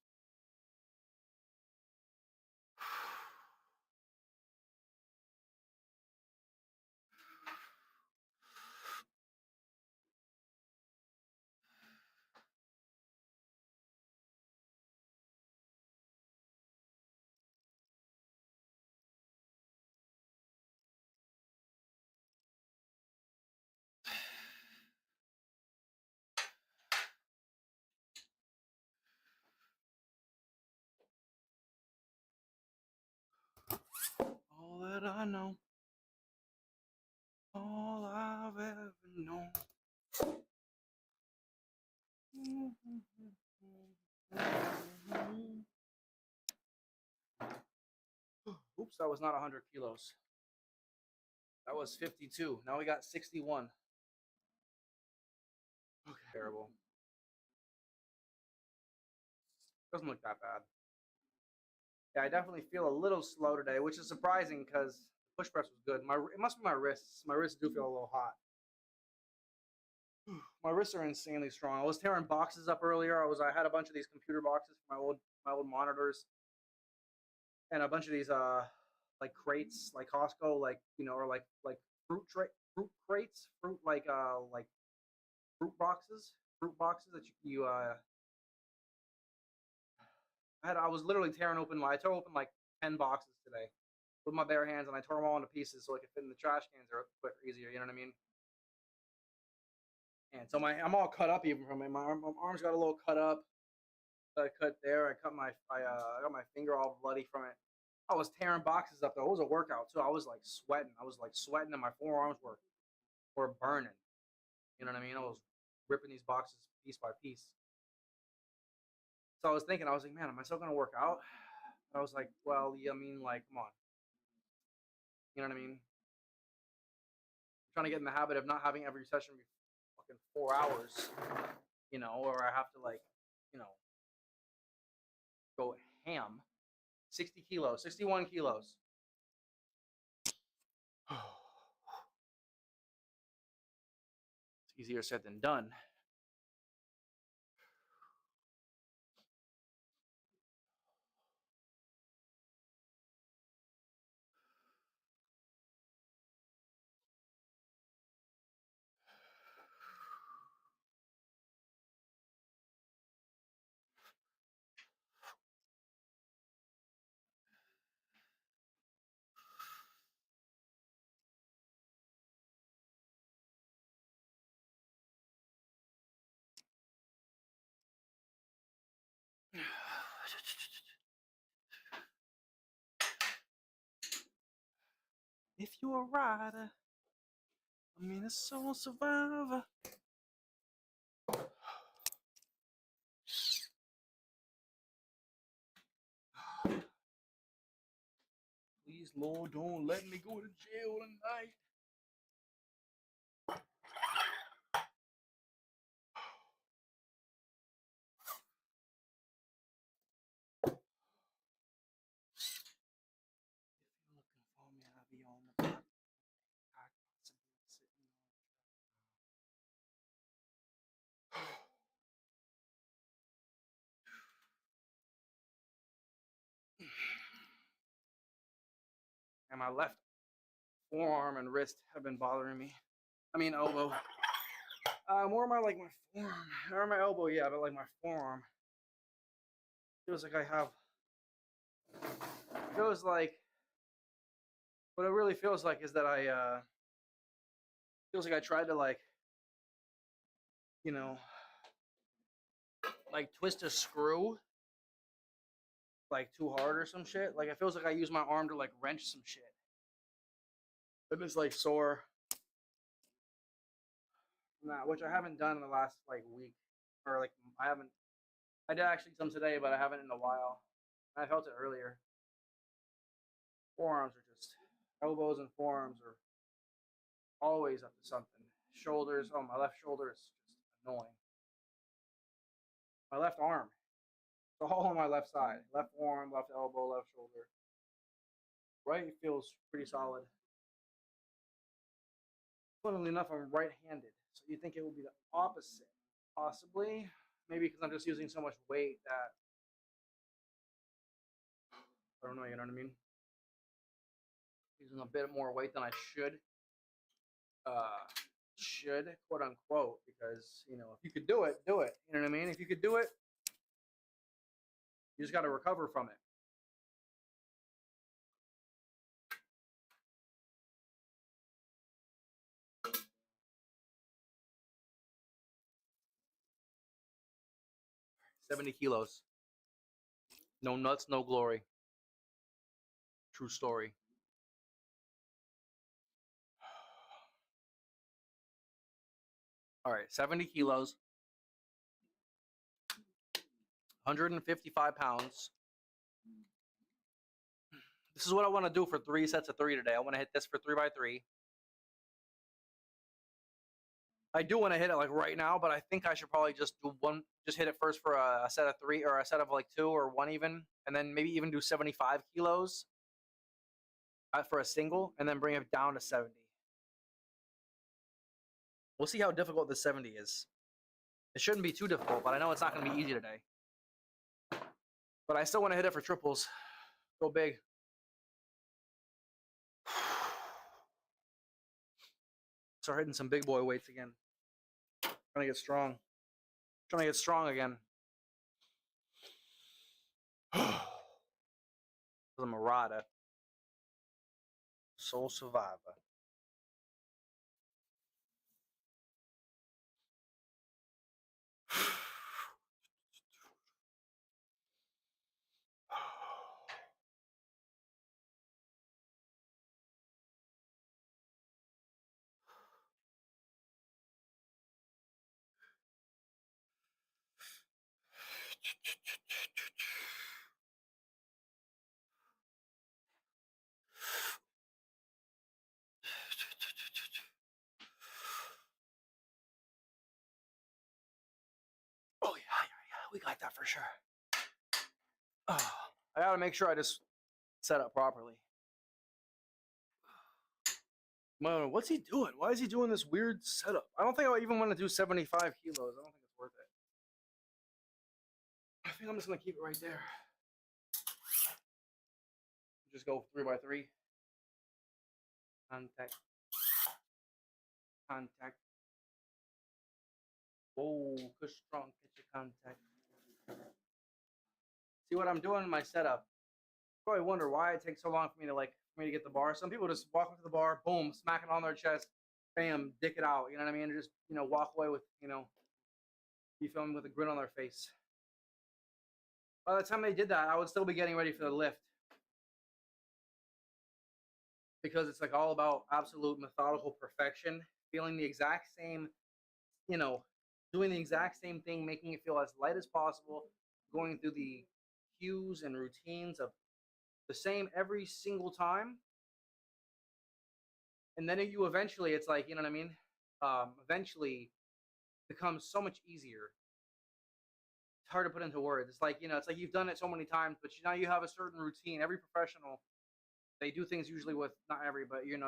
All that I know, all I've ever known. Oops, that was not 100 kilos. That was 52. Now we got 61. Okay. Terrible. Doesn't look that bad. Yeah, I definitely feel a little slow today, which is surprising because the push press was good. It must be my wrists. My wrists do feel a little hot. My wrists are insanely strong. I was tearing boxes up earlier. I had a bunch of these computer boxes for my old monitors, and a bunch of these like crates, like Costco, like, you know, or like fruit tray, fruit crates, like fruit boxes that I was literally tearing open. I tore open like 10 boxes today with my bare hands, and I tore them all into pieces so I could fit in the trash cans or quicker, easier. You know what I mean? And so I'm all cut up even from it. My arms got a little cut up. I cut there. I got my finger all bloody from it. I was tearing boxes up though. It was a workout too. I was like sweating. I was like sweating, and my forearms were burning. You know what I mean? I was ripping these boxes piece by piece. So I was thinking, I was like, man, am I still gonna work out? I was like, well, yeah, I mean, like, come on. You know what I mean? I'm trying to get in the habit of not having every session be fucking 4 hours, you know, or I have to like, you know, go ham. 60 kilos, 61 kilos. It's easier said than done. If you're a rider, I mean a soul survivor. Please, Lord, don't let me go to jail tonight. If you're looking for me, I'll be on the block. And my left forearm and wrist have been bothering me. I mean elbow. More my like my forearm or my elbow, yeah, but like my forearm feels like I have. Feels like what it really feels like is that I feels like I tried to like, you know, like twist a screw like too hard or some shit. Like it feels like I use my arm to like wrench some shit. And it's like sore. Nah, which I haven't done in the last like week. Or like I did actually some today, but I haven't in a while. I felt it earlier. Forearms are just elbows and forearms are always up to something. Shoulders, oh my left shoulder is just annoying. My left arm. It's all on my left side. Left forearm, left elbow, left shoulder. Right feels pretty solid. Funnily enough, I'm right-handed, so you think it would be the opposite. Possibly, maybe because I'm just using so much weight that I don't know. You know what I mean? Using a bit more weight than I uh, should quote unquote, because you know if you could do it, do it. You know what I mean? If you could do it, you just got to recover from it. $70 kilos. No nuts, no glory. True story. All right, 70 kilos, 155 pounds. This is what I want to do for 3 sets of 3 today. I want to hit this for 3x3. I do want to hit it like right now, but I think I should probably just do one. Just hit it first for a set of 3 or a set of like 2 or 1 even, and then maybe even do 75 kilos for a single, and then bring it down to 70. We'll see how difficult this 70 is. It shouldn't be too difficult, but I know it's not going to be easy today. But I still want to hit it for triples. Go big. Start hitting some big boy weights again. Trying to get strong. Trying to get strong again. I'm a marauder. Soul survivor. Oh yeah, we got that for sure. Oh, I gotta make sure I just set up properly. Man, what's he doing? Why is he doing this weird setup? I don't think I even want to do 75 kilos. I don't think it's worth it. I think I'm just gonna keep it right there. Just go 3x3. Contact. Contact. Whoa, good strong catch of contact. See what I'm doing in my setup. You probably wonder why it takes so long for me to get the bar. Some people just walk up to the bar, boom, smack it on their chest, bam, dick it out. You know what I mean? And just walk away with you feel me, with a grin on their face. By the time they did that, I would still be getting ready for the lift. Because it's like all about absolute methodical perfection, feeling the exact same, doing the exact same thing, making it feel as light as possible, going through the cues and routines of the same every single time. And then you eventually, it's like, you know what I mean? Eventually becomes so much easier. It's hard to put into words. It's like, it's like you've done it so many times, but now you have a certain routine. Every professional, they do things usually with, not every, but your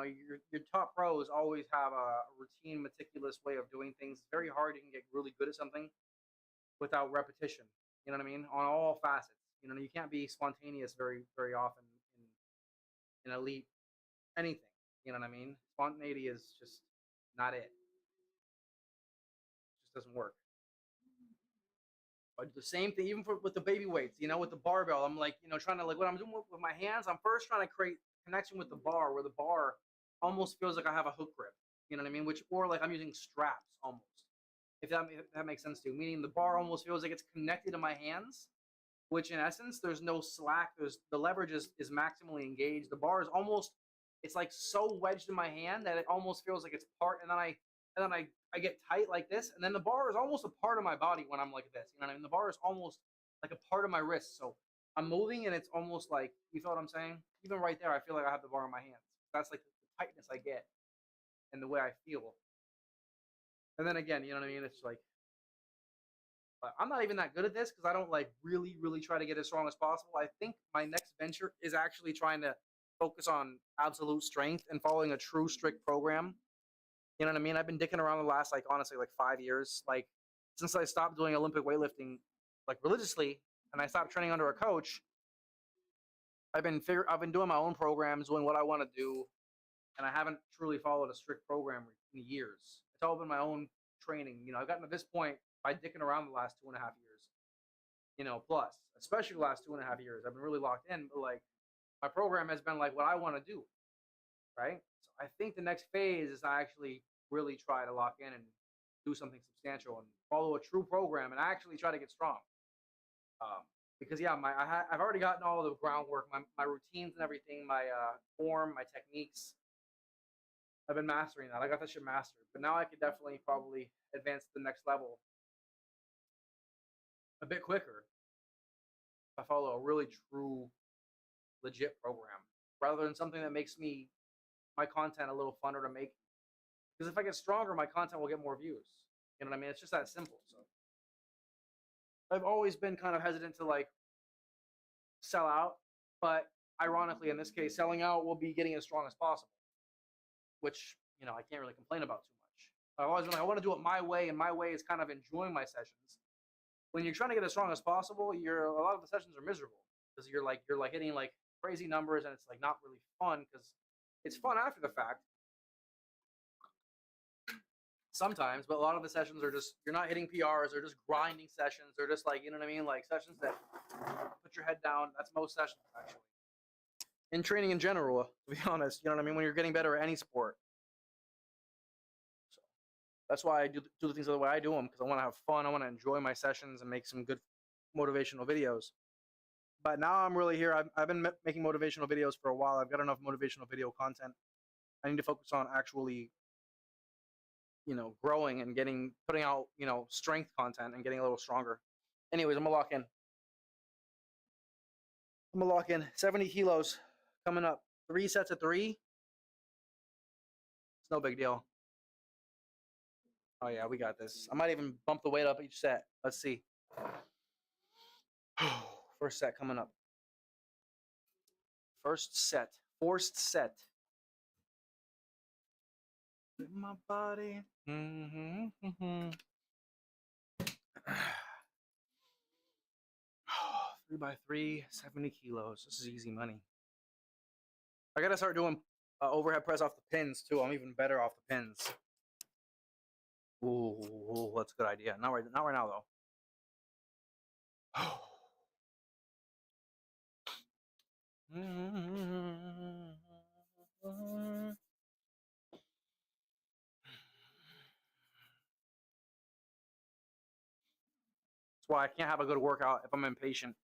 top pros always have a routine, meticulous way of doing things. It's very hard. You can get really good at something without repetition. You know what I mean? On all facets. You can't be spontaneous very, very often in elite anything. You know what I mean? Spontaneity is just not it. It just doesn't work. I do the same thing, even with the baby weights, with the barbell. I'm like, trying to, like, what I'm doing with my hands, I'm first trying to create connection with the bar, where the bar almost feels like I have a hook grip. You know what I mean? Or like I'm using straps almost. If that makes sense to you. Meaning the bar almost feels like it's connected to my hands, which in essence, there's no slack. The leverage is maximally engaged. The bar is almost, it's like so wedged in my hand that it almost feels like it's part, and then I get tight like this, and then the bar is almost a part of my body when I'm like this. You know what I mean? The bar is almost like a part of my wrist. So I'm moving, and it's almost like, you feel what I'm saying? Even right there, I feel like I have the bar in my hands. That's like the tightness I get and the way I feel. And then again, you know what I mean? It's like, I'm not even that good at this because I don't like really, really try to get as strong as possible. I think my next venture is actually trying to focus on absolute strength and following a true strict program. You know what I mean? I've been dicking around the last, like, honestly, like 5 years. Like, since I stopped doing Olympic weightlifting, like, religiously, and I stopped training under a coach, I've been doing my own programs, doing what I want to do, and I haven't truly followed a strict program in years. It's all been my own training. I've gotten to this point by dicking around the last 2.5 years. Plus, especially the last 2.5 years, I've been really locked in. But like, my program has been like what I want to do, right? So I think the next phase is I actually really try to lock in and do something substantial and follow a true program and actually try to get strong. Because yeah, I've already gotten all the groundwork, my routines and everything, my form, my techniques. I've been mastering that. I got that shit mastered, but now I could definitely probably advance to the next level a bit quicker if I follow a really true, legit program rather than something that makes my content a little funner to make. Because if I get stronger, my content will get more views. You know what I mean? It's just that simple. So I've always been kind of hesitant to like sell out, but ironically, in this case, selling out will be getting as strong as possible, which I can't really complain about too much. I've always been like, I want to do it my way, and my way is kind of enjoying my sessions. When you're trying to get as strong as possible, a lot of the sessions are miserable because you're like hitting like crazy numbers, and it's like not really fun because it's fun after the fact. sometimes, but a lot of the sessions are just, you're not hitting PRs, they're just grinding sessions. They're just like, you know what I mean? Like sessions that put your head down. That's most sessions, actually. In training in general, to be honest, you know what I mean? When you're getting better at any sport. So that's why I do the things the way I do them, because I want to have fun. I want to enjoy my sessions and make some good motivational videos. But now I'm really here. I've been making motivational videos for a while. I've got enough motivational video content. I need to focus on actually, you know, growing and putting out, you know, strength content and getting a little stronger. Anyways, I'm gonna lock in. 70 kilos coming up. 3 sets of 3. It's no big deal. Oh yeah, we got this. I might even bump the weight up each set. Let's see. First set coming up. First set. Forced set. In my body. 3x3, 70 kilos. This is easy money. I gotta start doing overhead press off the pins too. I'm even better off the pins. Ooh, that's a good idea. Not right now though. That's why I can't have a good workout if I'm impatient.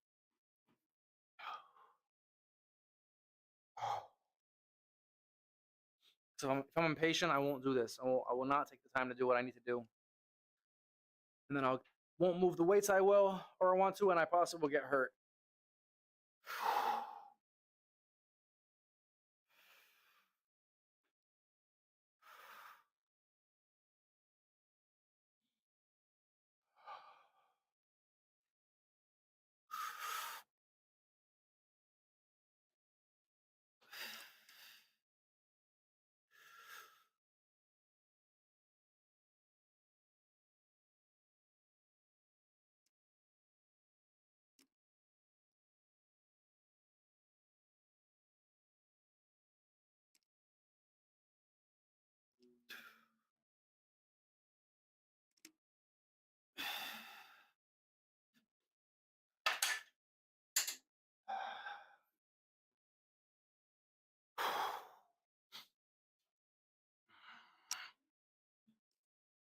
So if I'm impatient, I won't do this. I will not take the time to do what I need to do. And then I won't move the weights I will, or I want to, and I possibly will get hurt.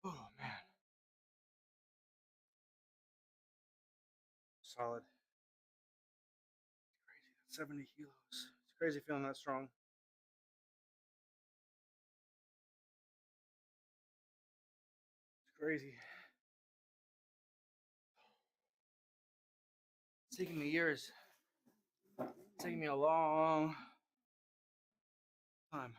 Oh man. Solid. Crazy. 70 kilos. It's crazy feeling that strong. It's crazy. It's taking me years. It's taking me a long time.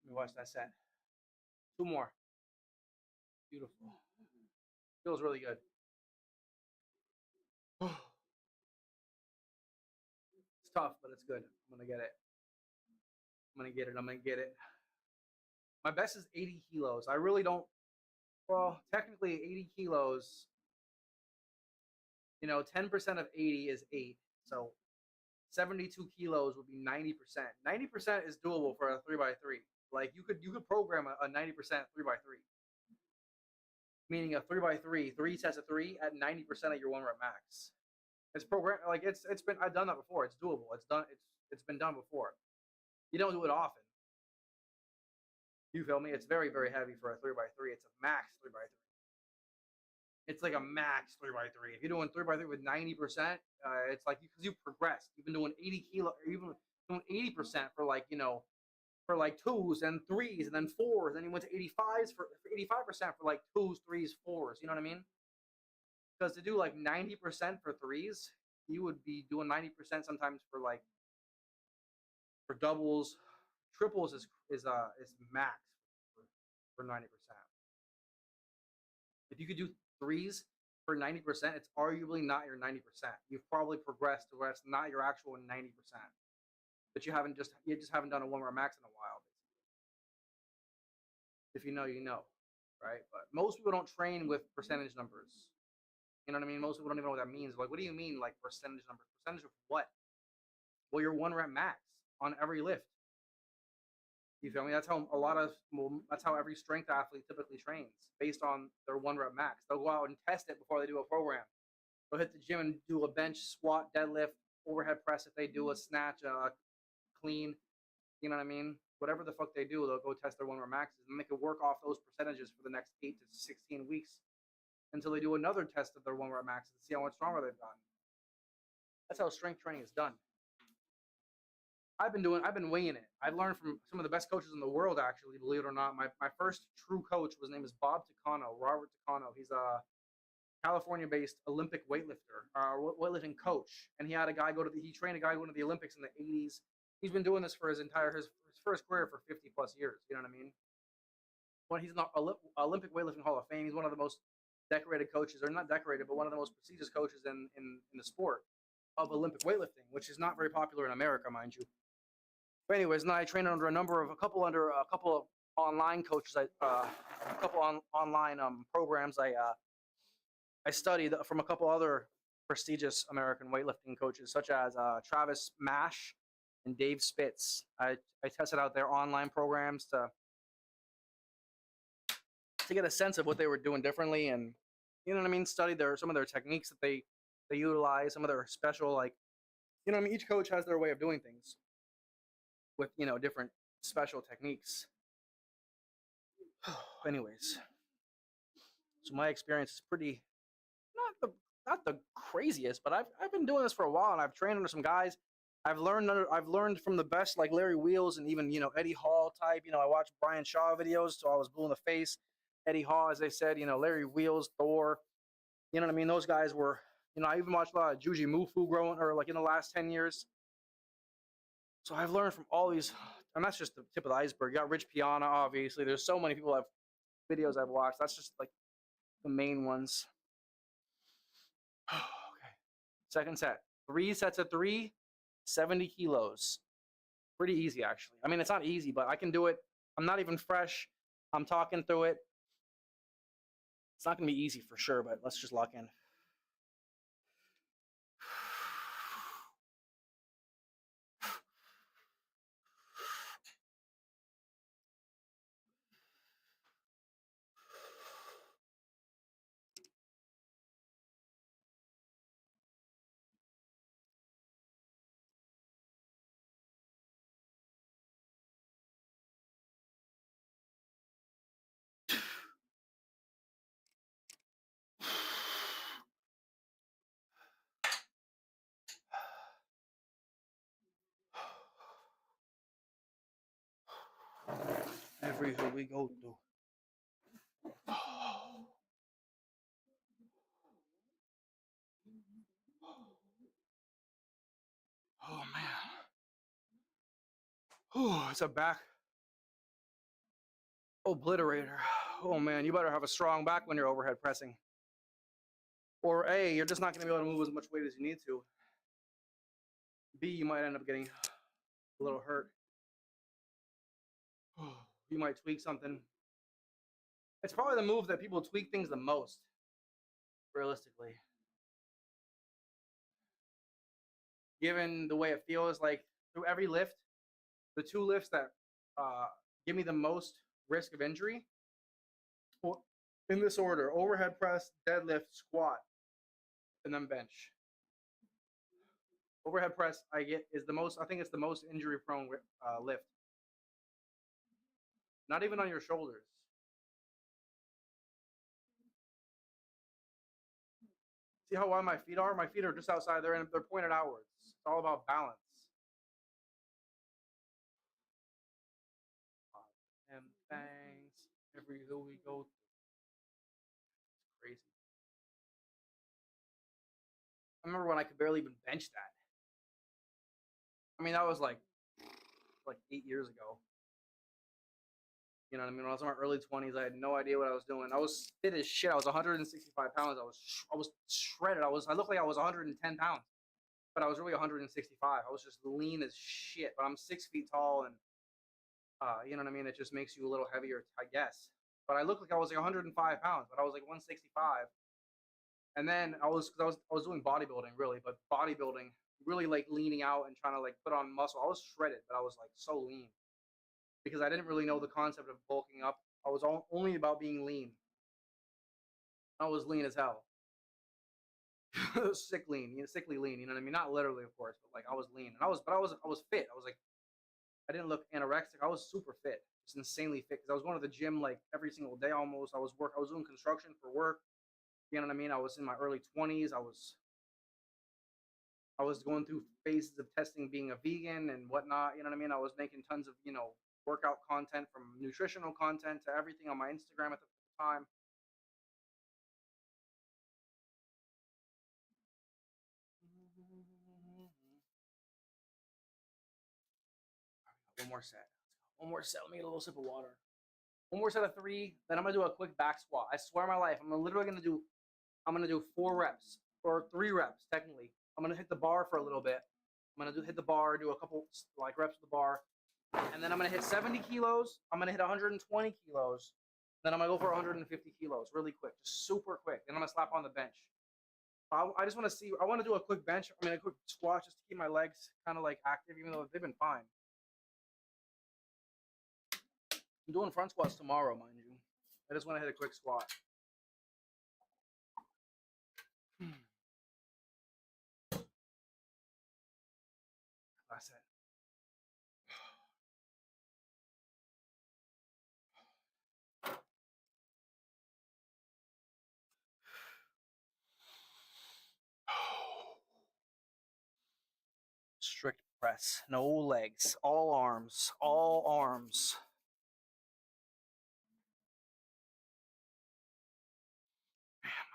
Let me watch that set. 2 more. Beautiful. Feels really good. It's tough, but it's good. I'm gonna get it. I'm gonna get it. I'm gonna get it. My best is 80 kilos. I really don't. Well, technically, 80 kilos. You know, 10% of 80 is 8. So 72 kilos would be 90%. 90% is doable for a 3x3. Like you could program a 90% 3x3. Meaning a 3x3, 3 sets of 3 at 90% of your 1 rep max. It's program like it's been, I've done that before. It's doable. It's been done before. You don't do it often. You feel me? It's very, very heavy for a 3x3. It's a max 3x3. It's like a max 3x3. If you're doing 3x3 with 90%, it's like because you've progressed. You've been doing 80 kilo, or even doing 80% for like, you know, for like 2s and 3s and then 4s. Then you went to 85s for 85% for like 2s, 3s, 4s. You know what I mean? Because to do like 90% for 3s, you would be doing 90% sometimes for like for doubles. Triples is max for 90%. If you could do 3s for 90%, it's arguably not your 90%. You've probably progressed to where it's not your actual 90%. But you just haven't done a 1 rep max in a while. If you know, you know, right? But most people don't train with percentage numbers. You know what I mean? Most people don't even know what that means. Like, what do you mean, like percentage numbers? Percentage of what? Well, your 1 rep max on every lift. You feel me? That's how every strength athlete typically trains, based on their 1 rep max. They'll go out and test it before they do a program. They'll hit the gym and do a bench, squat, deadlift, overhead press if they do a snatch, clean. You know what I mean? Whatever the fuck they do, they'll go test their 1 rep maxes, and they can work off those percentages for the next 8 to 16 weeks until they do another test of their 1 rep maxes to see how much stronger they've gotten. That's how strength training is done. I've been winging it. I've learned from some of the best coaches in the world, actually, believe it or not. My first true coach, his name is Bob Takano, Robert Takano. He's a California-based Olympic weightlifter, weightlifting coach, and he trained a guy going to the Olympics in the 80s. He's been doing this for his first career for 50 plus years. You know what I mean? When he's in the Olympic weightlifting Hall of Fame, he's one of the most decorated coaches, or not decorated, but one of the most prestigious coaches in the sport of Olympic weightlifting, which is not very popular in America, mind you. But anyways, now I train under a couple of online coaches, a couple online programs. I studied from a couple other prestigious American weightlifting coaches, such as Travis Mash and Dave Spitz. I tested out their online programs to get a sense of what they were doing differently, and you know what I mean. Studied some of their techniques that they utilize, some of their special, like, you know what I mean. Each coach has their way of doing things with, you know, different special techniques. Anyways, so my experience is pretty not the craziest, but I've been doing this for a while, and I've trained under some guys. I've learned from the best, like Larry Wheels and even, you know, Eddie Hall type. You know, I watched Brian Shaw videos, so I was blue in the face. Eddie Hall, as they said, you know, Larry Wheels, Thor. You know what I mean? Those guys were, you know, I even watched a lot of Juji Mufu in the last 10 years. So I've learned from all these, and that's just the tip of the iceberg. You got Rich Piana, obviously. There's so many people videos I've watched. That's just like the main ones. Okay. Second set. 3 sets of 3, 70 kilos. Pretty easy, actually. I mean, it's not easy, but I can do it. I'm not even fresh. I'm talking through it. It's not going to be easy for sure, but let's just lock in. Every hill we go through. Oh man. Oh, it's a back obliterator. Oh man, you better have a strong back when you're overhead pressing. Or A, you're just not going to be able to move as much weight as you need to. B, you might end up getting a little hurt. You might tweak something. It's probably the move that people tweak things the most, realistically. Given the way it feels, like through every lift, the 2 lifts that give me the most risk of injury, in this order: overhead press, deadlift, squat, and then bench. Overhead press I think it's the most injury prone lift. Not even on your shoulders. See how wide my feet are? My feet are just outside there, and they're pointed outwards. It's all about balance. And bangs every hill we go through. It's crazy. I remember when I could barely even bench that. I mean, that was like 8 years ago. You know what I mean? When I was in my early 20s, I had no idea what I was doing. I was fit as shit. I was 165 pounds. I was shredded. I looked like I was 110 pounds, but I was really 165. I was just lean as shit. But I'm 6 feet tall, and you know what I mean? It just makes you a little heavier, I guess. But I looked like I was like 105 pounds, but I was like 165. And then I was doing bodybuilding really, but bodybuilding really like leaning out and trying to like put on muscle. I was shredded, but I was like so lean because I didn't really know the concept of bulking up. I was only about being lean. I was lean as hell. Sickly lean. You know what I mean? Not literally, of course, but like I was lean, and I was fit. I was like, I didn't look anorexic. I was super fit, just insanely fit because I was going to the gym like every single day almost. I was doing construction for work. You know what I mean? I was in my early 20s. I was going through phases of testing being a vegan and whatnot. You know what I mean? I was making tons of workout content, from nutritional content to everything on my Instagram at the time. One more set. One more set. Let me get a little sip of water. One more set of 3. Then I'm gonna do a quick back squat. I swear my life, literally gonna do. I'm gonna do 4 reps or 3 reps technically. I'm gonna hit the bar for a little bit. I'm gonna hit the bar, do a couple like reps with the bar, and then I'm gonna hit 70 kilos. I'm gonna hit 120 kilos. Then I'm gonna go for 150 kilos really quick, just super quick. Then I'm gonna slap on the bench. I just want to see. I want to do a quick bench. A quick squat just to keep my legs kind of like active, even though they've been fine. I'm doing front squats tomorrow, mind you. I just want to hit a quick squat. That's it. Strict press, no legs, all arms, all arms.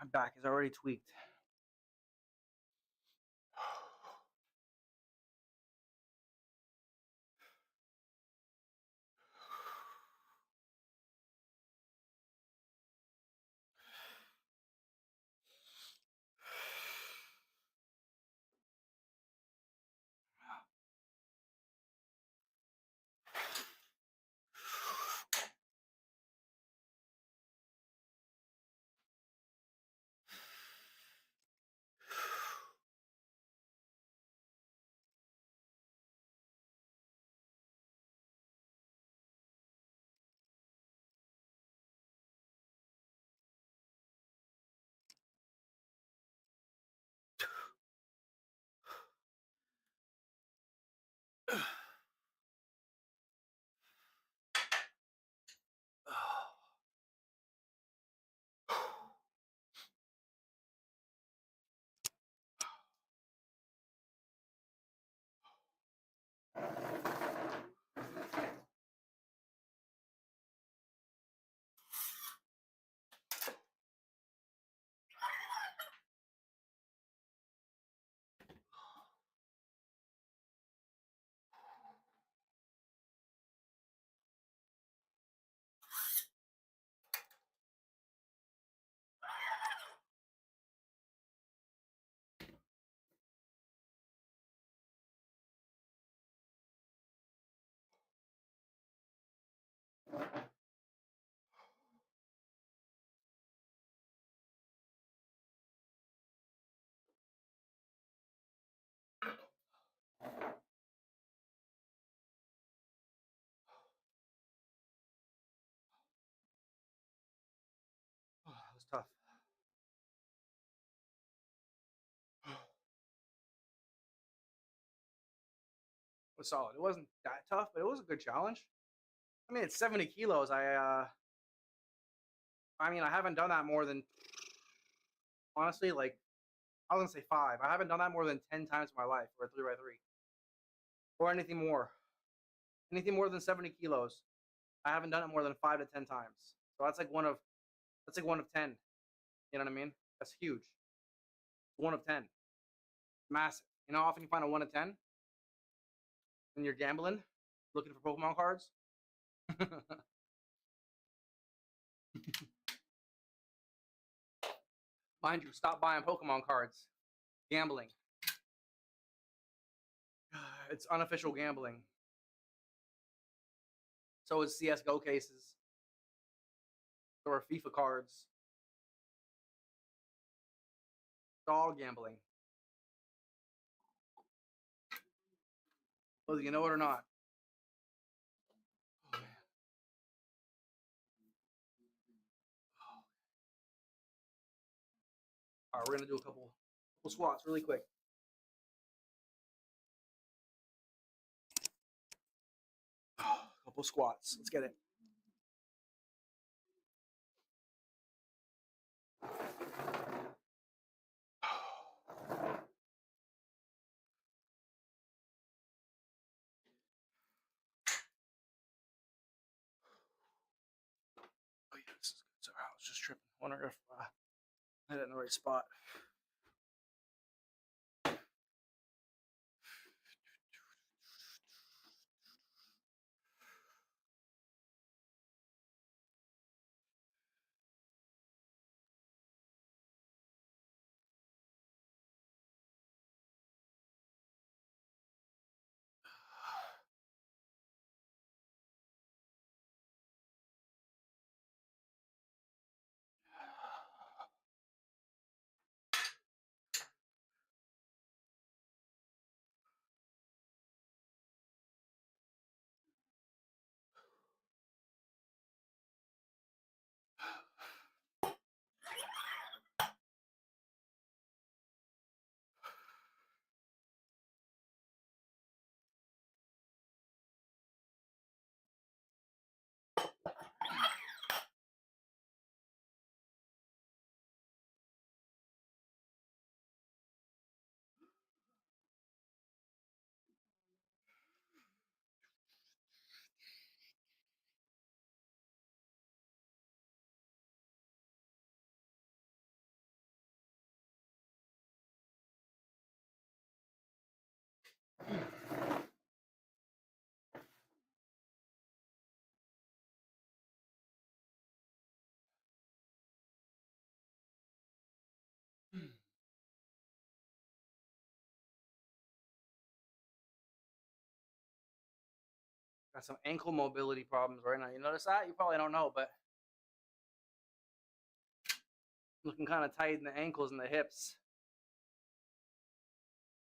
My back is already tweaked. It was tough. It was solid. It wasn't that tough, but it was a good challenge. It's 70 kilos. I haven't done that more than, honestly, like, I was gonna say 5. I haven't done that more than 10 times in my life, or a 3x3, or anything more. Anything more than 70 kilos. I haven't done it more than 5 to 10 times. So that's like one of 10. You know what I mean? That's huge. 1 of 10. Massive. You know how often you find a 1 of 10 when you're gambling, looking for Pokemon cards? Mind you, stop buying Pokemon cards. Gambling. It's unofficial gambling. So is CSGO cases. So are FIFA cards. It's all gambling. Whether you know it or not. Oh, man. All right, we're gonna do a couple squats really quick. Couple squats. Let's get it. Oh yeah, this is good. Sorry, I was just tripping. Wonder if I had it in the right spot. Got some ankle mobility problems right now. You notice that? You probably don't know, but looking kind of tight in the ankles and the hips.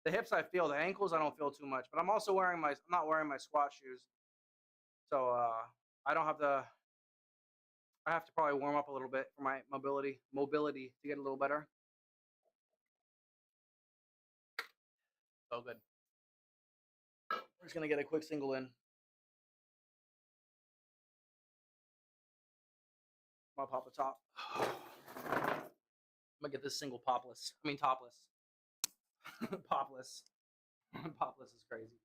The hips I feel, the ankles I don't feel too much. But I'm also I'm not wearing my squat shoes, so I don't have the. I have to probably warm up a little bit for my mobility to get a little better. So good. We're just gonna get a quick single in. I'll pop a top. I'm gonna get this single topless. Popless. Popless is crazy.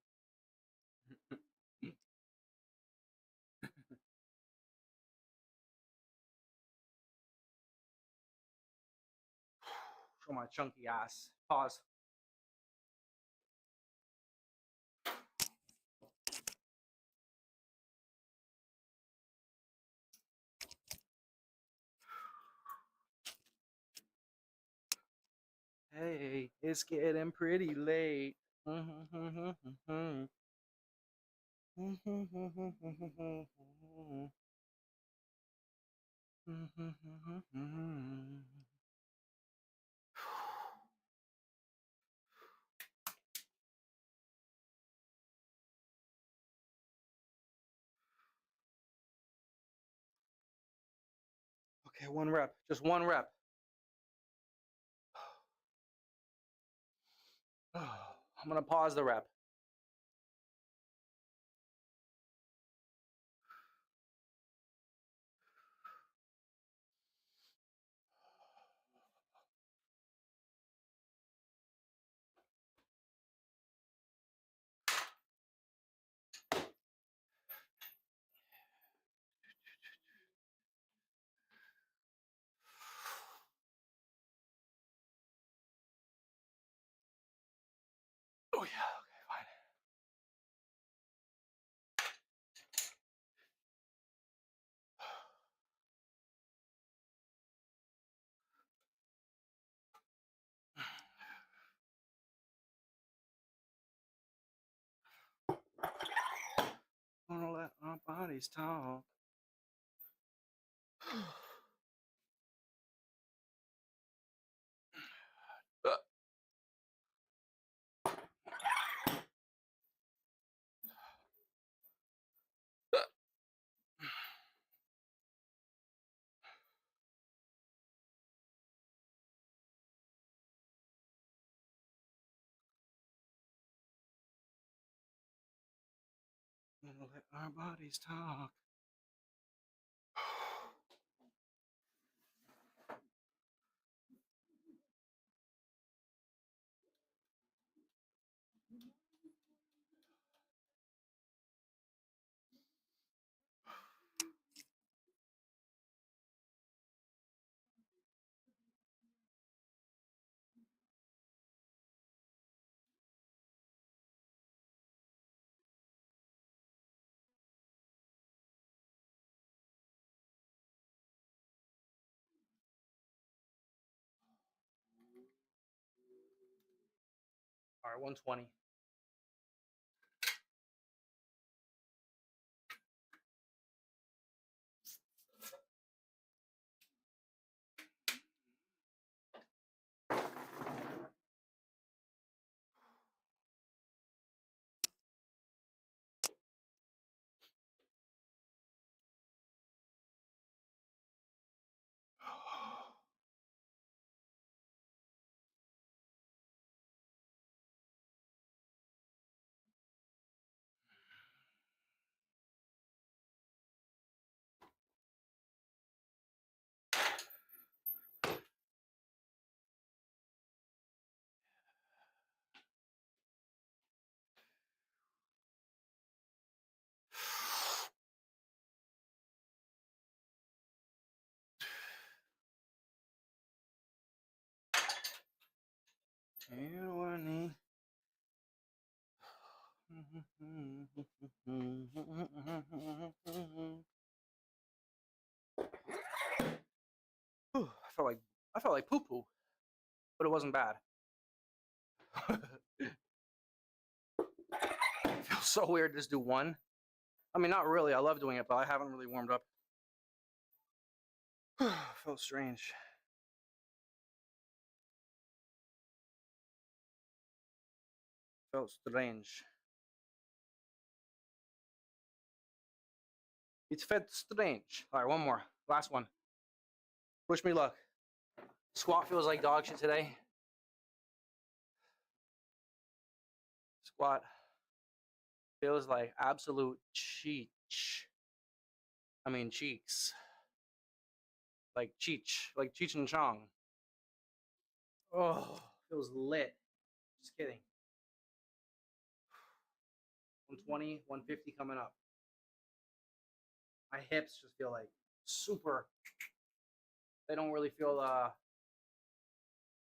Show my chunky ass. Pause. Hey, it's getting pretty late. Okay, one rep. Just one rep. I'm gonna pause the rep. Oh yeah, okay, let our bodies talk. Let our bodies talk. All right, 120. I felt like poo poo, but it wasn't bad. It feels so weird to just do one. I mean, not really. I love doing it, but I haven't really warmed up. Felt strange. Felt strange. It felt strange. All right, one more. Last one. Wish me luck. Squat feels like dog shit today. Squat feels like absolute cheech. I mean cheeks. Like Cheech. Like Cheech and Chong. Oh, feels lit. Just kidding. 120, 150 coming up. My hips just feel like super. They don't really feel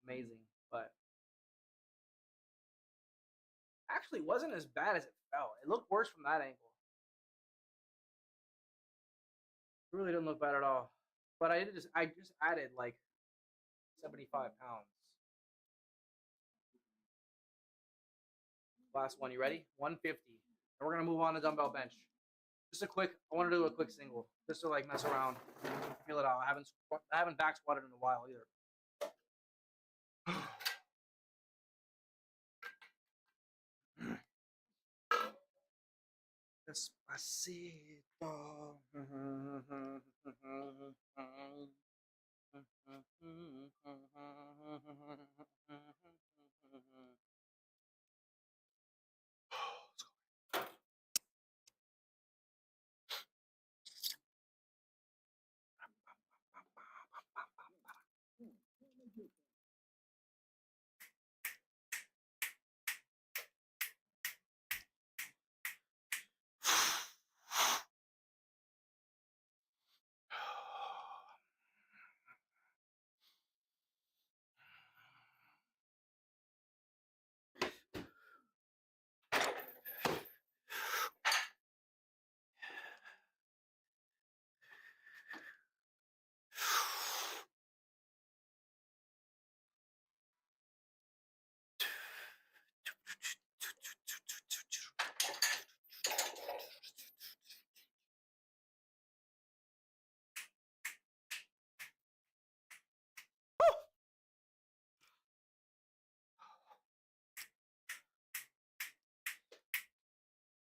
amazing, but actually wasn't as bad as it felt. It looked worse from that angle. It really didn't look bad at all. But I just added like 75 pounds. Last one, you ready? 150. And we're gonna move on to dumbbell bench. Just a quick, I want to do a quick single, just to like mess around, feel it out. I haven't back squatted in a while either. Despacito.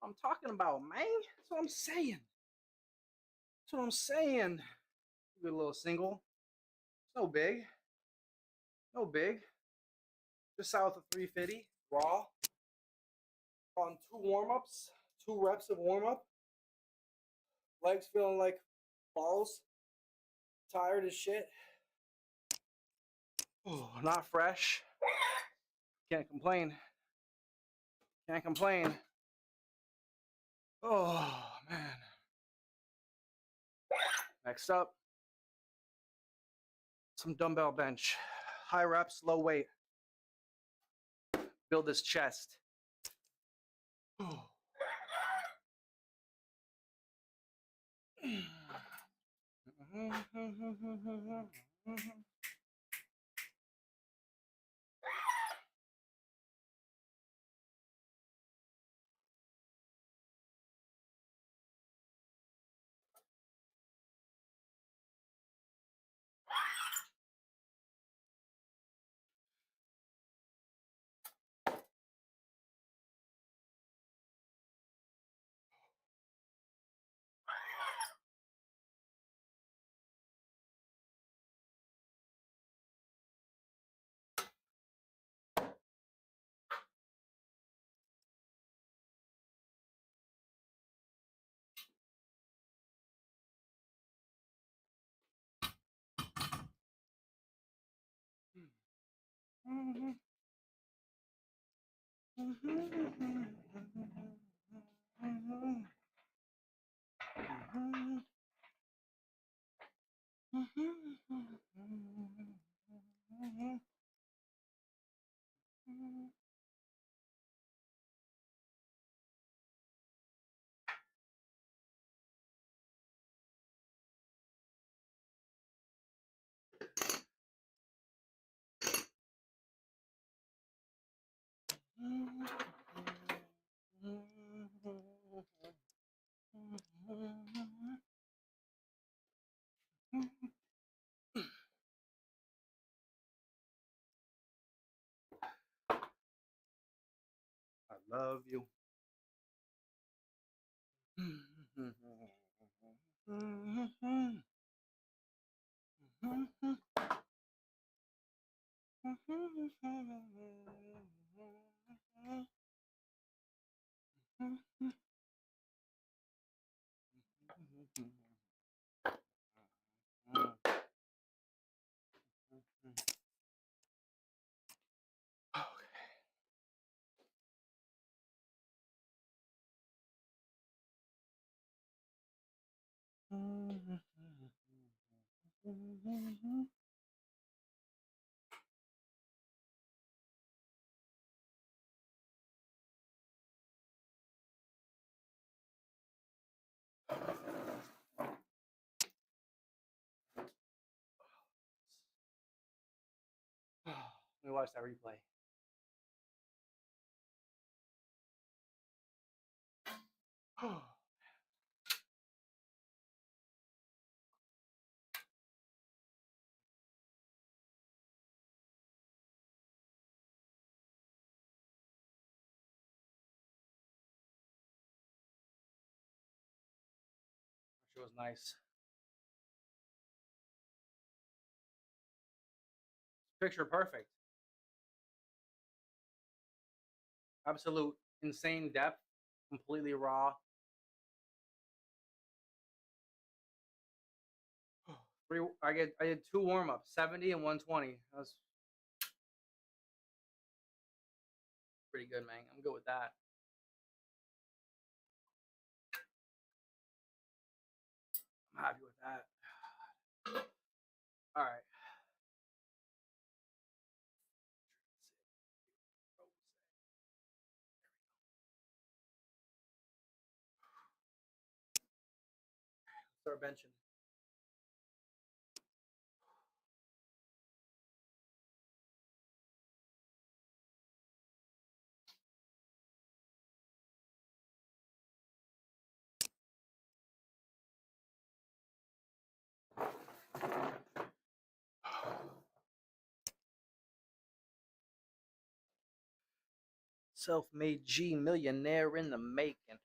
I'm talking about, man. That's what I'm saying. That's what I'm saying. Good little single. It's no big. No big. Just south of 350. Raw. On 2 warm-ups. 2 reps of warm-up. Legs feeling like balls. Tired as shit. Oh, not fresh. Can't complain. Can't complain. Oh, man. Next up, some dumbbell bench. High reps, low weight. Build this chest. Oh. I love you. Let me watch that replay. It was nice. Picture perfect. Absolute insane depth. Completely raw. I did 2 warm-ups, 70 and 120. That was pretty good, man. I'm good with that. I'm happy with that. All right. Start benching. Self-made G millionaire in the making.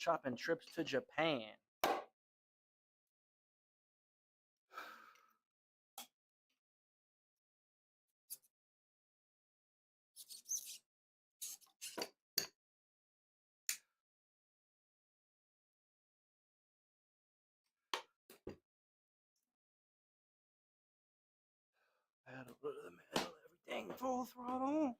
Chopping trips to Japan. Pedal to the metal, everything full throttle.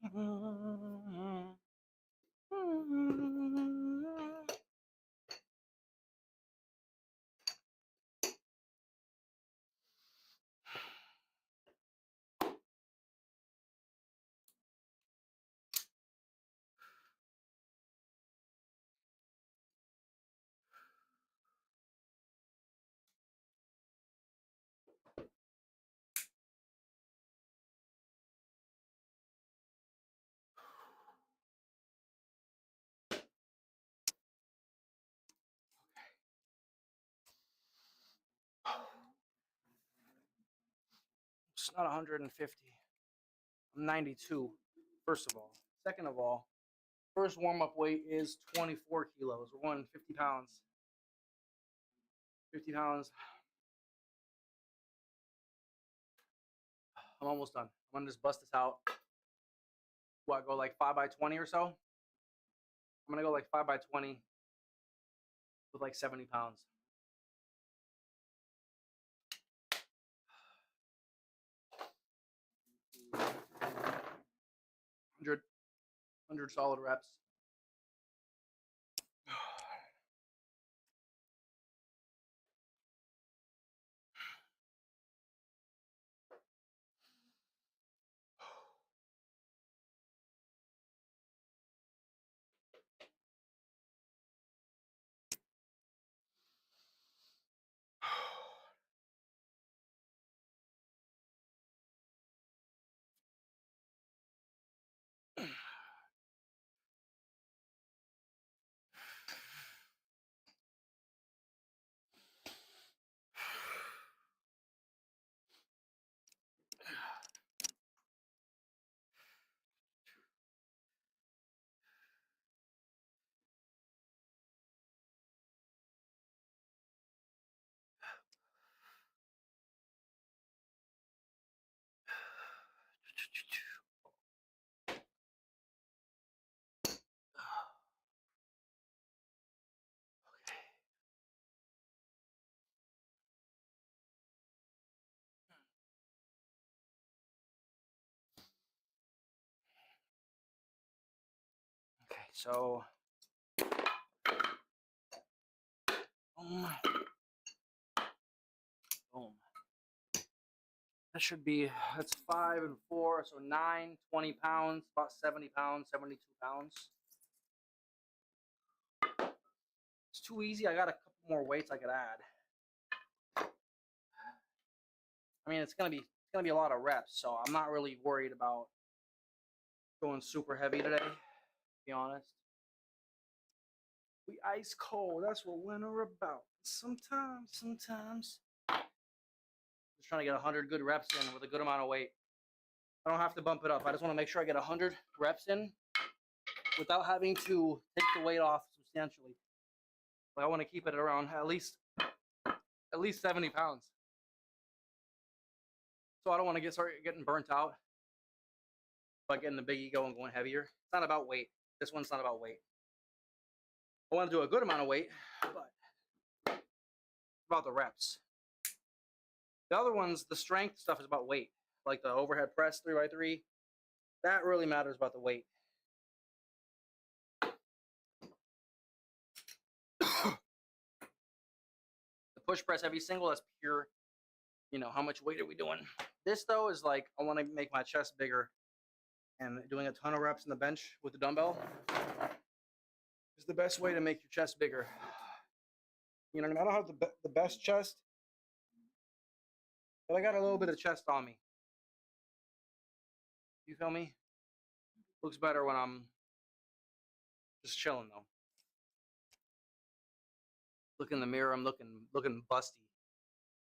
It's not 150. I'm 92, first of all. Second of all, first warm-up weight is 24 kilos. We're going 50 pounds. 50 pounds. I'm almost done. I'm gonna just bust this out. What, go like 5 by 20 or so? I'm gonna go like 5 by 20 with like 70 pounds. 100 solid reps. Okay, so boom, boom. That should be, that's 5 and 4, so 9, 20 pounds, about 70 pounds, 72 pounds. It's too easy. I got a couple more weights I could add. I mean, it's gonna be a lot of reps, so I'm not really worried about going super heavy today, to be honest. We ice cold. That's what winter about. Sometimes. Just trying to get 100 good reps in with a good amount of weight. I don't have to bump it up. I just want to make sure I get 100 reps in without having to take the weight off substantially. But I want to keep it around at least 70 pounds. So I don't want to start getting burnt out by getting the big ego and going heavier. It's not about weight. This one's not about weight. I want to do a good amount of weight, but it's about the reps. The other ones, the strength stuff is about weight. Like the overhead press 3x3. That really matters about the weight. The push press heavy single, that's pure, you know, how much weight are we doing? This though is like, I want to make my chest bigger, and doing a ton of reps in the bench with the dumbbell is the best way to make your chest bigger. You know what I mean? I don't have the best chest, but I got a little bit of chest on me. You feel me? Looks better when I'm just chilling though. Look in the mirror, I'm looking busty.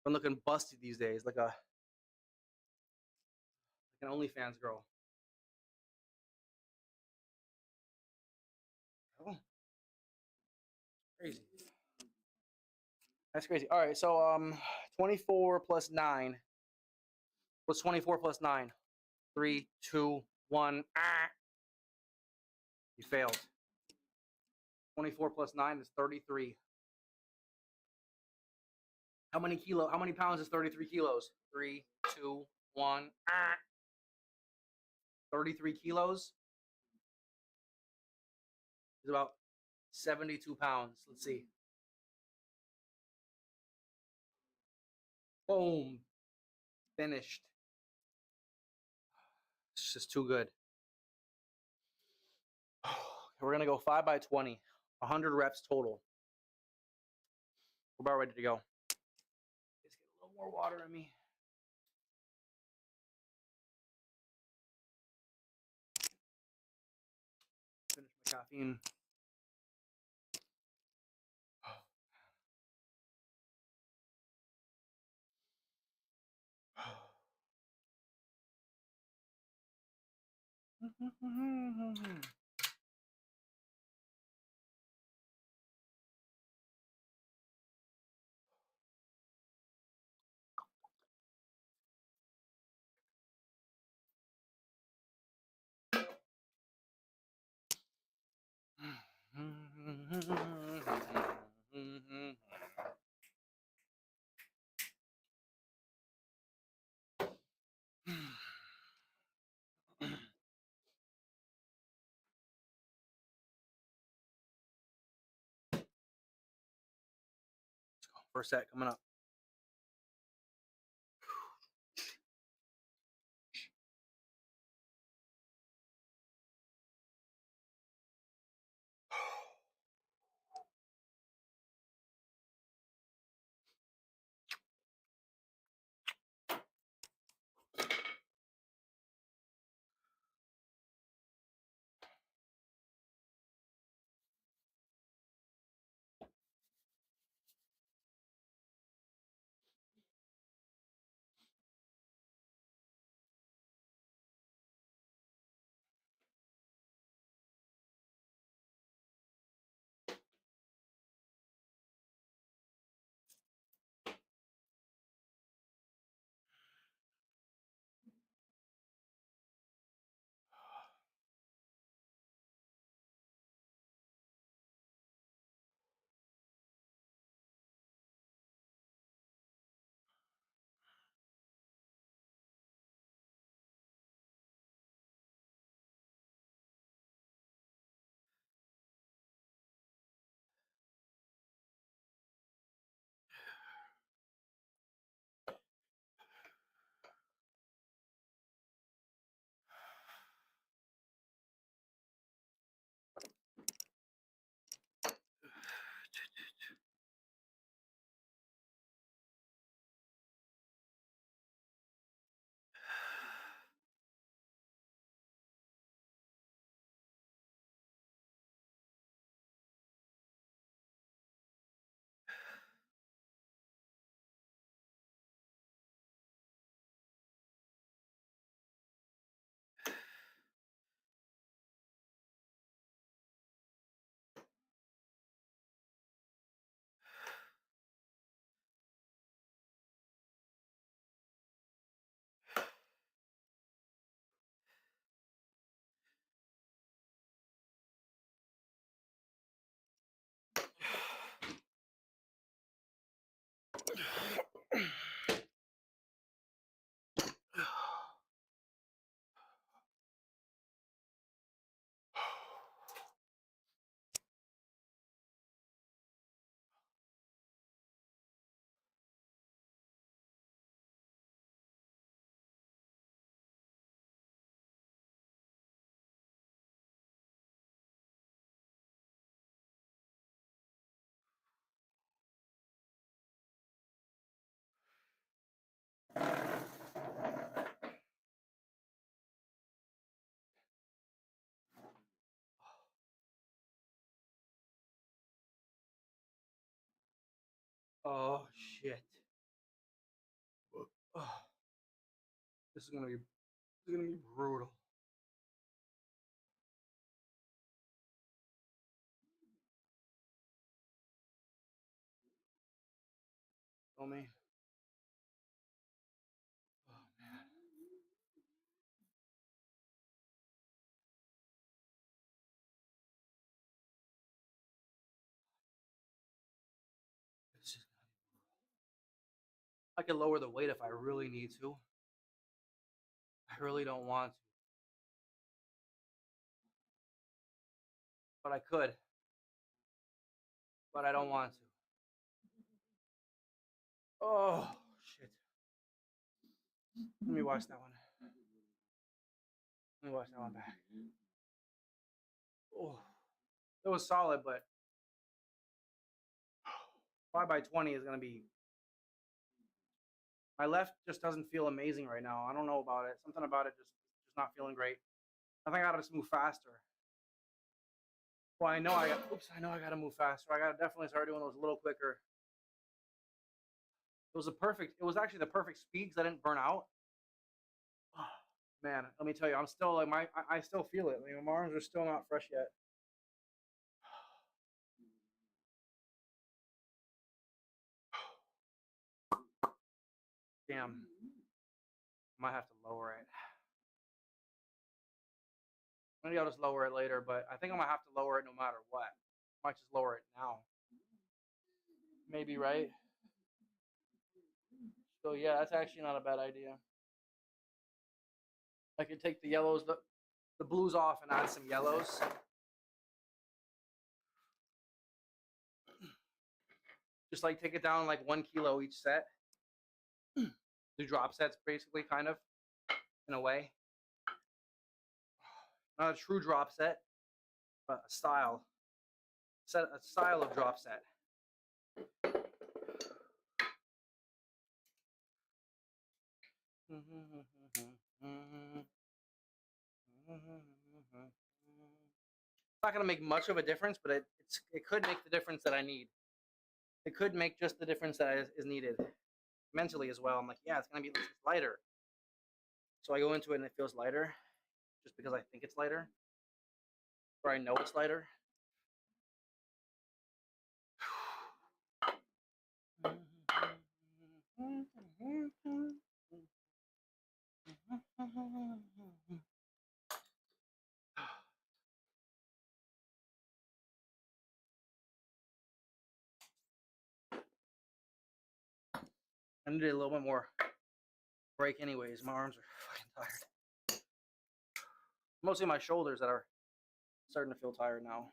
I'm looking busty these days, like an OnlyFans girl. Oh, That's crazy. All right, so 24 plus 9. What's 24 plus 9? 3, 2, 1. Ah! You failed. 24 plus 9 is 33. How many pounds is 33 kilos? 3, 2, 1. Ah! 33 kilos is about 72 pounds. Let's see. Boom. Finished. It's just too good. We're going to go 5 by 20. 100 reps total. We're about ready to go. Just get a little more water in me. Finish my caffeine. First set coming up. Oh shit. Oh, this is gonna be brutal. Feel me? Oh man. This is gonna be brutal. I can lower the weight if I really need to. I really don't want to, but I could. But I don't want to. Oh shit. Let me watch that one. Let me watch that one back. Oh, it was solid, but 5 by 20 is gonna be. My left just doesn't feel amazing right now. I don't know about it. Something about it just not feeling great. I think I gotta just move faster. Well, I know I got. Oops, I know I gotta move faster. I gotta definitely start doing those a little quicker. It was a perfect. It was actually the perfect speed because I didn't burn out. Oh, man, let me tell you, I'm still like I still feel it. Like, my arms are still not fresh yet. Damn, might have to lower it. Maybe I'll just lower it later, but I think I'm gonna have to lower it no matter what. Might just lower it now. Maybe, right? So yeah, that's actually not a bad idea. I could take the yellows, the blues off and add some yellows. Just like take it down like 1 kilo each set. Do drop sets basically, kind of, in a way. Not a true drop set, but a style. A style of drop set. It's not gonna make much of a difference, but it could make the difference that I need. It could make just the difference that is needed mentally as well. I'm like, yeah, it's gonna be lighter. So I go into it and it feels lighter, just because I think it's lighter, or I know it's lighter. I needed a little bit more break anyways. My arms are fucking tired. Mostly my shoulders that are starting to feel tired now.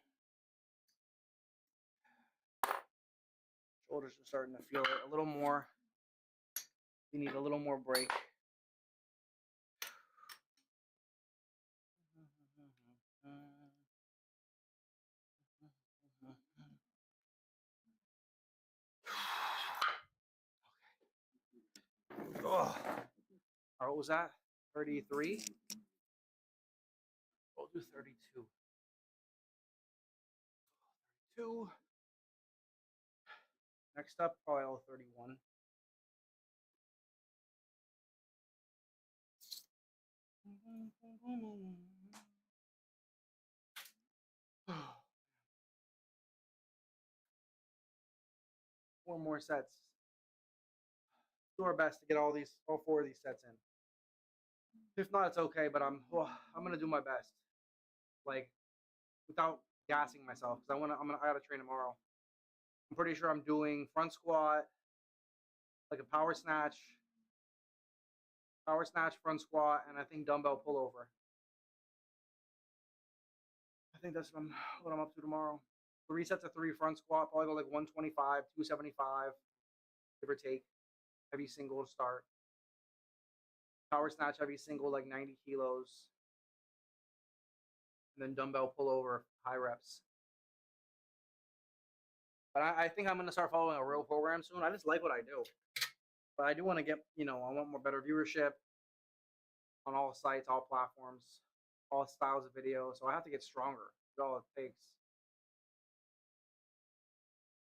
Shoulders are starting to feel it a little more. You need a little more break. Oh. All right, what was that? 33? We'll do 32. 32. Next up, probably all 31. Four more sets. Do our best to get all 4 of these sets in. If not, it's okay, but I'm gonna do my best, like, without gassing myself, because I gotta train tomorrow. I'm pretty sure I'm doing front squat, like a power snatch, front squat, and I think dumbbell pullover. I think that's what I'm up to tomorrow. 3 sets of 3 front squat, probably go like 125, 275, give or take. Heavy single to start. Power snatch heavy single like 90 kilos. And then dumbbell pullover, high reps. But I think I'm going to start following a real program soon. I just like what I do. But I do want to get, I want more better viewership on all sites, all platforms, all styles of video. So I have to get stronger. That's all it takes.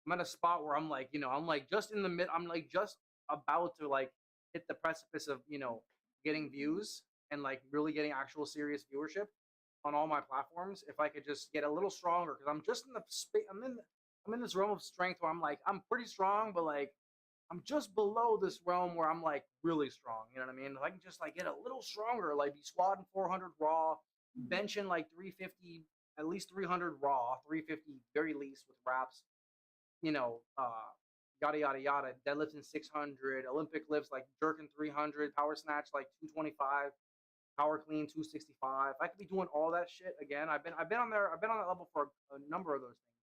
I'm at a spot where I'm like, I'm like just in the mid. I'm like just about to like hit the precipice of, getting views and like really getting actual serious viewership on all my platforms. If I could just get a little stronger, because I'm just in the space. I'm in this realm of strength where I'm like, I'm pretty strong, but like I'm just below this realm where I'm like really strong. You know what I mean? If I can just like get a little stronger, like be squatting 400 raw, benching like 350, at least 300 raw, 350 very least with wraps. You know, yada yada yada. Deadlifting 600, Olympic lifts like jerking 300, power snatch like 225, power clean 265. I could be doing all that shit again. I've been on there. I've been on that level for a number of those things.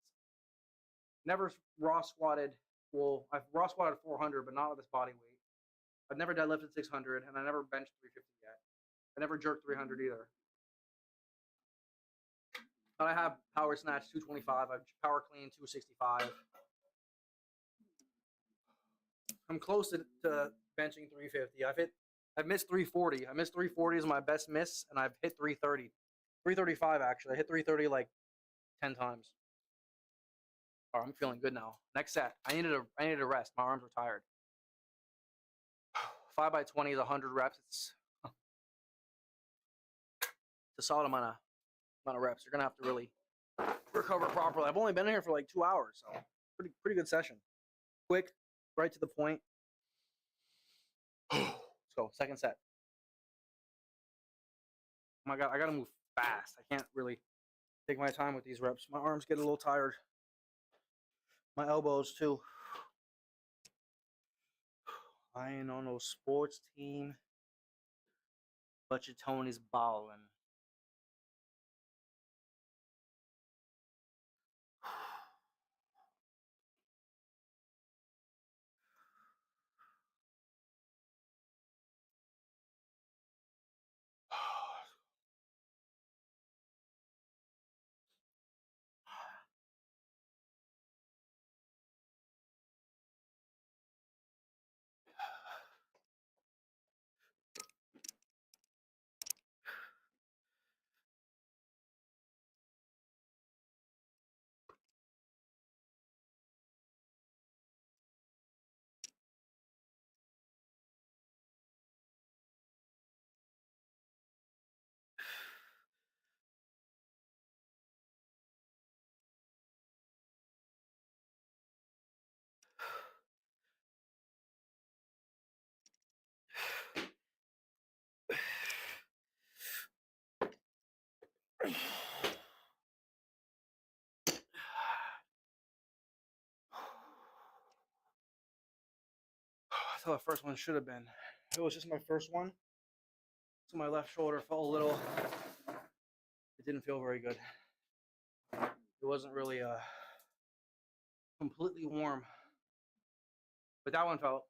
Never raw squatted. Well, I've raw squatted 400, but not with this body weight. I've never deadlifted 600, and I never benched 350 yet. I never jerked 300 either. But I have power snatch 225. I've power clean 265. I'm close to benching 350. I've missed 340. I missed 340 is my best miss, and I've hit 330. 335 actually. I hit 330 like 10 times. All right, I'm feeling good now. Next set. I needed a rest. My arms were tired. 5 by 20 is 100 reps. It's a solid amount of reps. You're gonna have to really recover properly. I've only been here for like 2 hours, so pretty good session. Quick, right to the point. Let's go. Second set. Oh my God, I gotta move fast. I can't really take my time with these reps. My arms get a little tired. My elbows too. I ain't on no sports team, but your Tony's balling. That's how the first one should have been. It was just my first one, so my left shoulder felt a little. It didn't feel very good. It wasn't really completely warm, but that one felt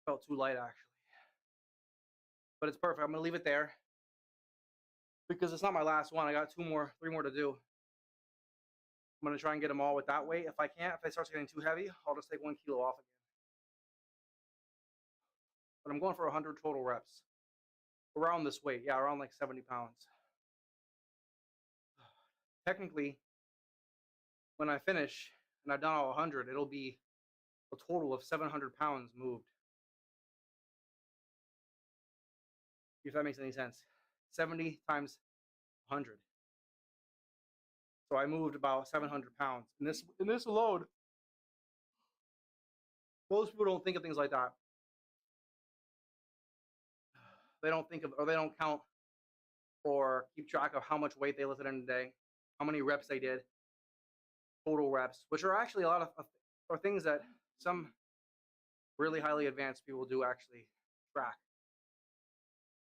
too light actually. But it's perfect. I'm gonna leave it there because it's not my last one. I got 3 more to do. I'm gonna try and get them all with that weight. If it starts getting too heavy, I'll just take 1 kilo off again. But I'm going for 100 total reps. Around this weight, yeah, around like 70 pounds. Technically, when I finish and I've done all 100, it'll be a total of 700 pounds moved. If that makes any sense. 70 times 100. So I moved about 700 pounds. In this alone, most people don't think of things like that. They don't think of, or they don't count or keep track of how much weight they lifted in a day, how many reps they did, total reps, which are actually a lot of are things that some really highly advanced people do actually track.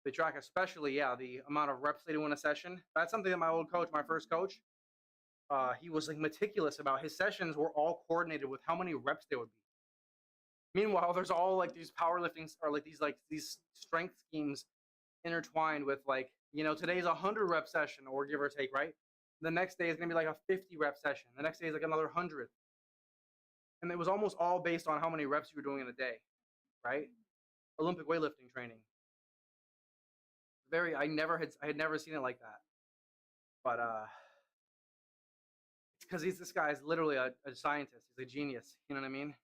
They track especially, yeah, the amount of reps they do in a session. That's something that my old coach, my first coach, he was like meticulous about. His sessions were all coordinated with how many reps they would be. Meanwhile, there's all like these powerlifting or like these strength schemes intertwined with like, you know, today's a 100 rep session or give or take, right? The next day is gonna be like a 50 rep session. The next day is like another 100. And it was almost all based on how many reps you were doing in a day, right? Olympic weightlifting training. I had never seen it like that. But because this guy is literally a scientist. He's a genius. You know what I mean?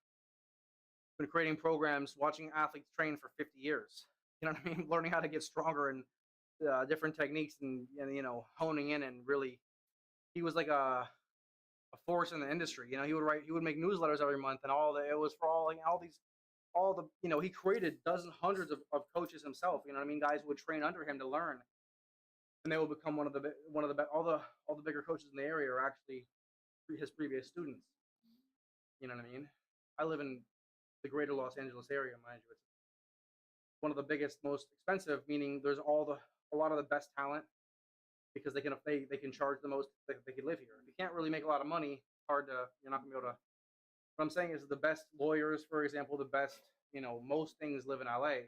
Been creating programs, watching athletes train for 50 years. You know what I mean? Learning how to get stronger and different techniques and you know, honing in and really, he was like a force in the industry. You know, he would make newsletters every month, and it was for all the, you know, he created dozens, hundreds of coaches himself. You know what I mean? Guys would train under him to learn, and they will become one of the all the bigger coaches in the area are actually his previous students. You know what I mean? I live in the greater Los Angeles area, mind you. It's one of the biggest, most expensive, meaning there's a lot of the best talent because they can charge the most. They can live here. If you can't really make a lot of money, you're not gonna be able to. What I'm saying is the best lawyers, for example, the best, you know, most things live in LA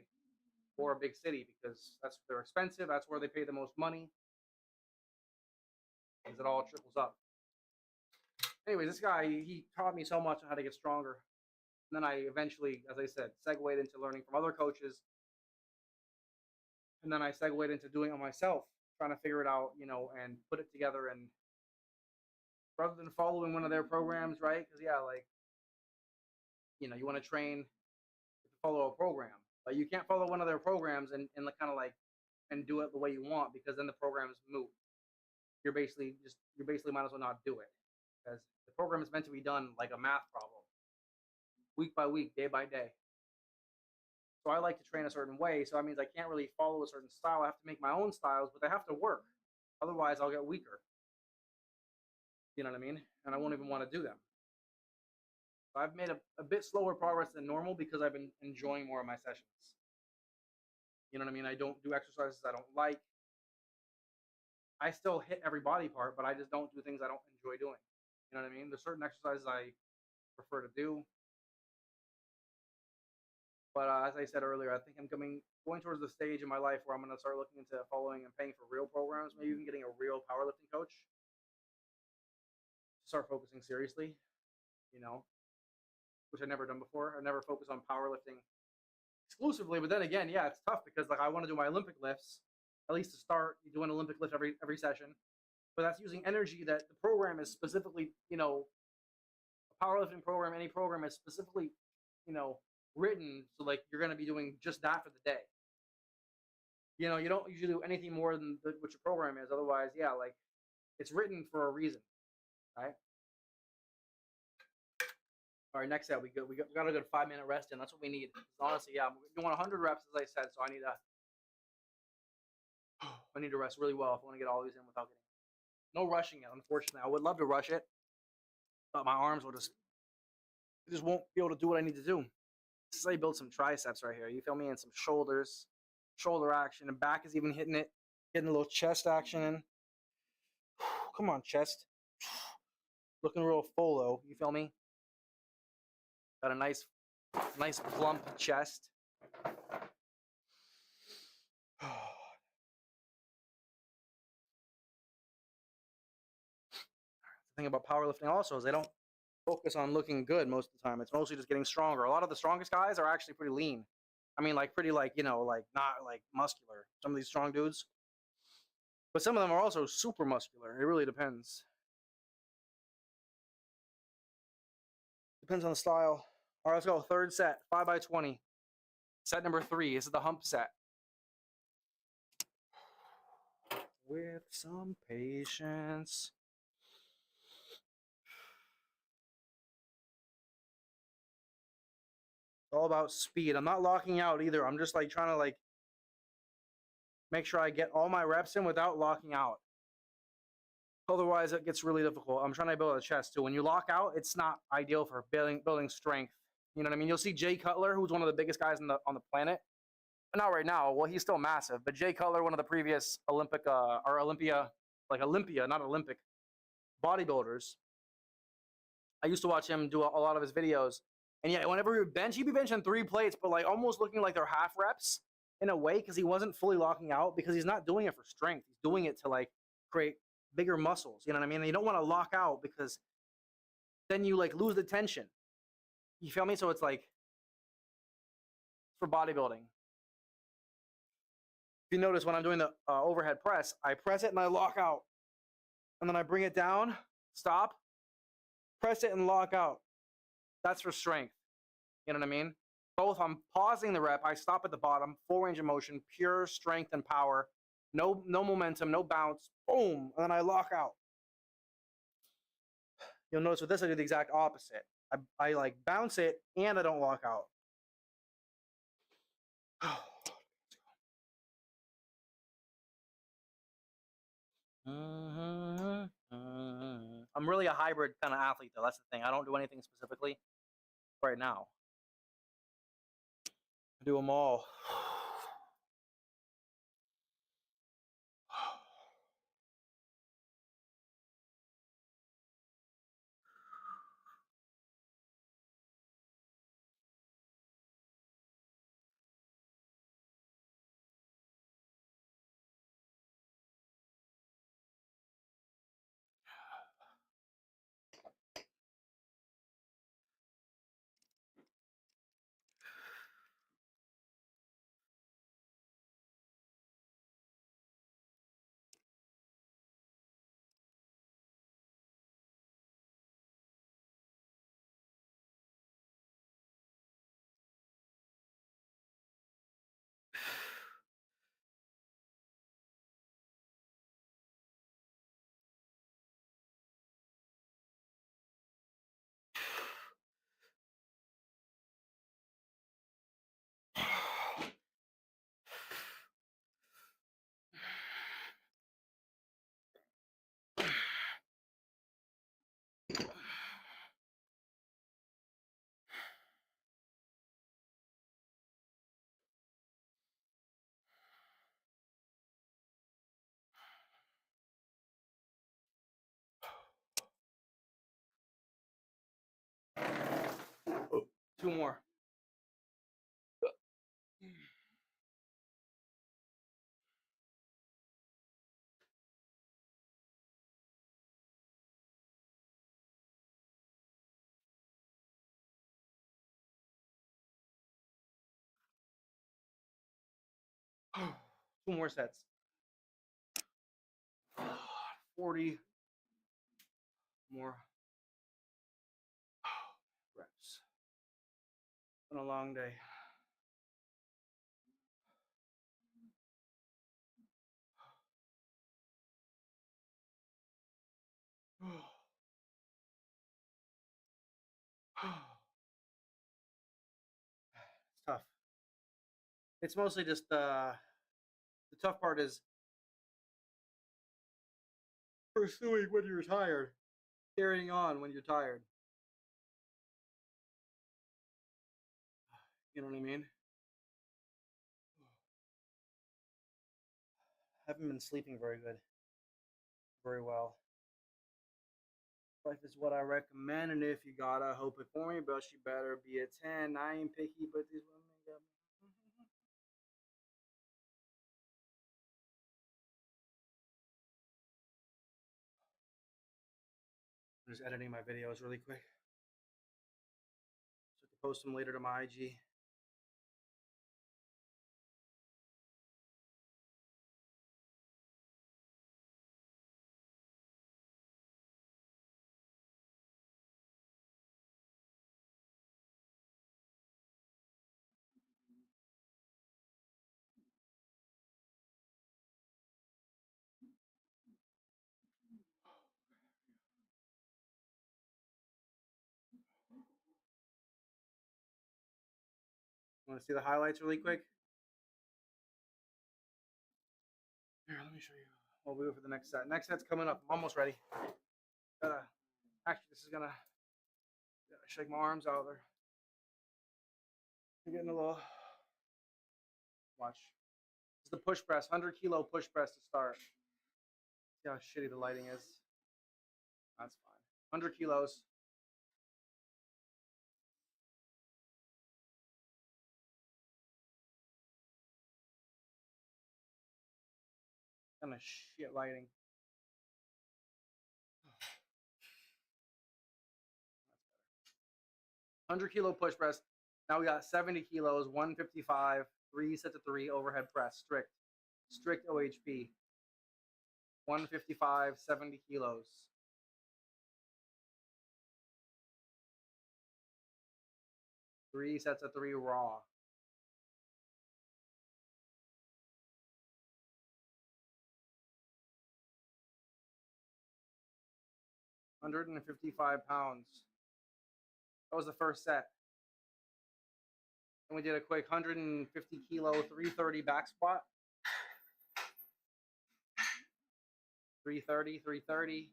or a big city because they're expensive. That's where they pay the most money. Because it all triples up. Anyways, this guy, he taught me so much on how to get stronger. And then I eventually, as I said, segued into learning from other coaches. And then I segued into doing it myself, trying to figure it out, you know, and put it together. And rather than following one of their programs, right? Because, yeah, like, you know, you want to train to follow a program. But you can't follow one of their programs and kind of like, and do it the way you want because then the program is moot. You basically might as well not do it because the program is meant to be done like a math problem, week by week, day by day. So I like to train a certain way. So that means I can't really follow a certain style. I have to make my own styles, but they have to work. Otherwise, I'll get weaker. You know what I mean? And I won't even want to do them. So I've made a bit slower progress than normal because I've been enjoying more of my sessions. You know what I mean? I don't do exercises I don't like. I still hit every body part, but I just don't do things I don't enjoy doing. You know what I mean? There's certain exercises I prefer to do. But as I said earlier, I think I'm going towards the stage in my life where I'm going to start looking into following and paying for real programs, maybe even getting a real powerlifting coach. Start focusing seriously, you know, which I've never done before. I never focused on powerlifting exclusively, but then again, yeah, it's tough because like I want to do my Olympic lifts, at least to start. You do an Olympic lift every session, but that's using energy that the program is specifically, you know, a powerlifting program, any program is specifically, you know, written so like you're going to be doing just that for the day. You know, you don't usually do anything more than what your program is. Otherwise, yeah, like it's written for a reason, right? All right, next set, we got a good 5-minute rest in. That's what we need. Honestly, yeah, I'm doing 100 reps as I said, so I need to rest really well if I want to get all these in without getting no rushing it. Unfortunately, I would love to rush it, but my arms will just won't be able to do what I need to do. This is how you build some triceps right here. You feel me? And some shoulders, shoulder action, and back is even hitting it, getting a little chest action in. Come on, chest. Looking real full though. You feel me? Got a nice plump chest. The thing about powerlifting also is they don't focus on looking good most of the time. It's mostly just getting stronger. A lot of the strongest guys are actually pretty lean. I mean, like pretty like, you know, like not like muscular. Some of these strong dudes. But some of them are also super muscular. It really depends. Depends on the style. All right, let's go. Third set, 5x20. Set number 3. This is the hump set. With some patience. It's all about speed. I'm not locking out either. I'm just like trying to like make sure I get all my reps in without locking out. Otherwise, it gets really difficult. I'm trying to build a chest too. When you lock out, it's not ideal for building strength. You know what I mean? You'll see Jay Cutler, who's one of the biggest guys on the planet. Not right now. Well, he's still massive. But Jay Cutler, one of the previous Olympia, not Olympic, bodybuilders. I used to watch him do a lot of his videos. And yeah, whenever he would bench, he'd be benching 3 plates, but like almost looking like they're half reps in a way because he wasn't fully locking out because he's not doing it for strength. He's doing it to like create bigger muscles. You know what I mean? And you don't want to lock out because then you like lose the tension. You feel me? So it's like for bodybuilding. If you notice when I'm doing the overhead press, I press it and I lock out. And then I bring it down, stop, press it and lock out. That's for strength. You know what I mean? Both, I'm pausing the rep, I stop at the bottom, full range of motion, pure strength and power. No momentum, no bounce, boom, and then I lock out. You'll notice with this, I do the exact opposite. I like bounce it and I don't lock out. I'm really a hybrid kind of athlete, though. That's the thing. I don't do anything specifically right now. I do them all. Two more. Two more sets. 40 more reps. Been a long day. It's tough. It's mostly just the tough part is pursuing when you're tired, carrying on when you're tired. You know what I mean? Haven't been sleeping very good, very well. Life is what I recommend, and if you gotta hope it for me, but you better be a 10. I ain't picky, but these women got me. I'm just editing my videos really quick so I can post them later to my IG. Want to see the highlights really quick? Here, let me show you what we'll do for the next set. Next set's coming up. I'm almost ready. Actually, this is gonna shake my arms out there. I'm getting a little. Watch. This is the push press, 100-kilo push press to start. See how shitty the lighting is. That's fine. 100 kilos. Kind of shit lighting. 100-kilo push press. Now we got 70 kilos, 155, 3 sets of 3 overhead press, strict OHP. 155, 70 kilos. 3 sets of 3 raw. 155 pounds. That was the first set. And we did a quick 150 kilo 330 back squat. 330, 330.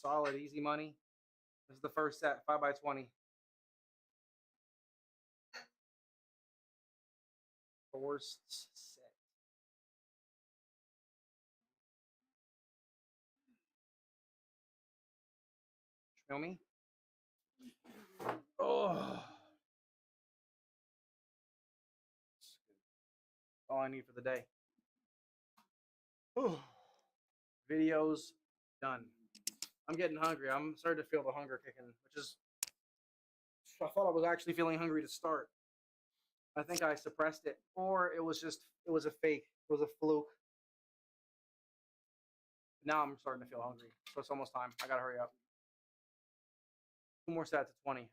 Solid, easy money. This is the first set, 5 by 20. First set. Feel me? Oh. All I need for the day. Oh. Videos done. I'm getting hungry. I'm starting to feel the hunger kicking, which is, I thought I was actually feeling hungry to start. I think I suppressed it, or it was a fake. It was a fluke. Now I'm starting to feel hungry, so it's almost time. I gotta hurry up. 2 more sets at 20.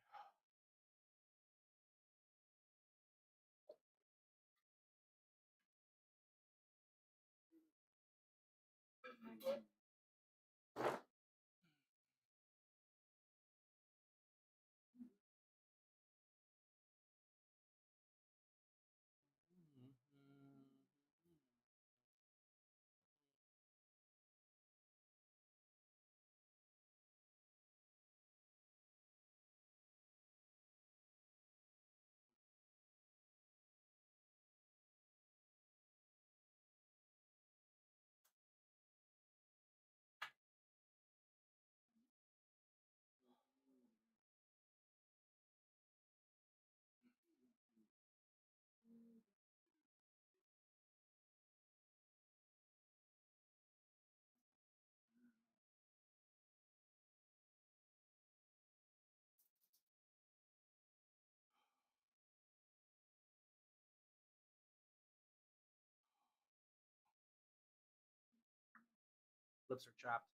Lips are chapped.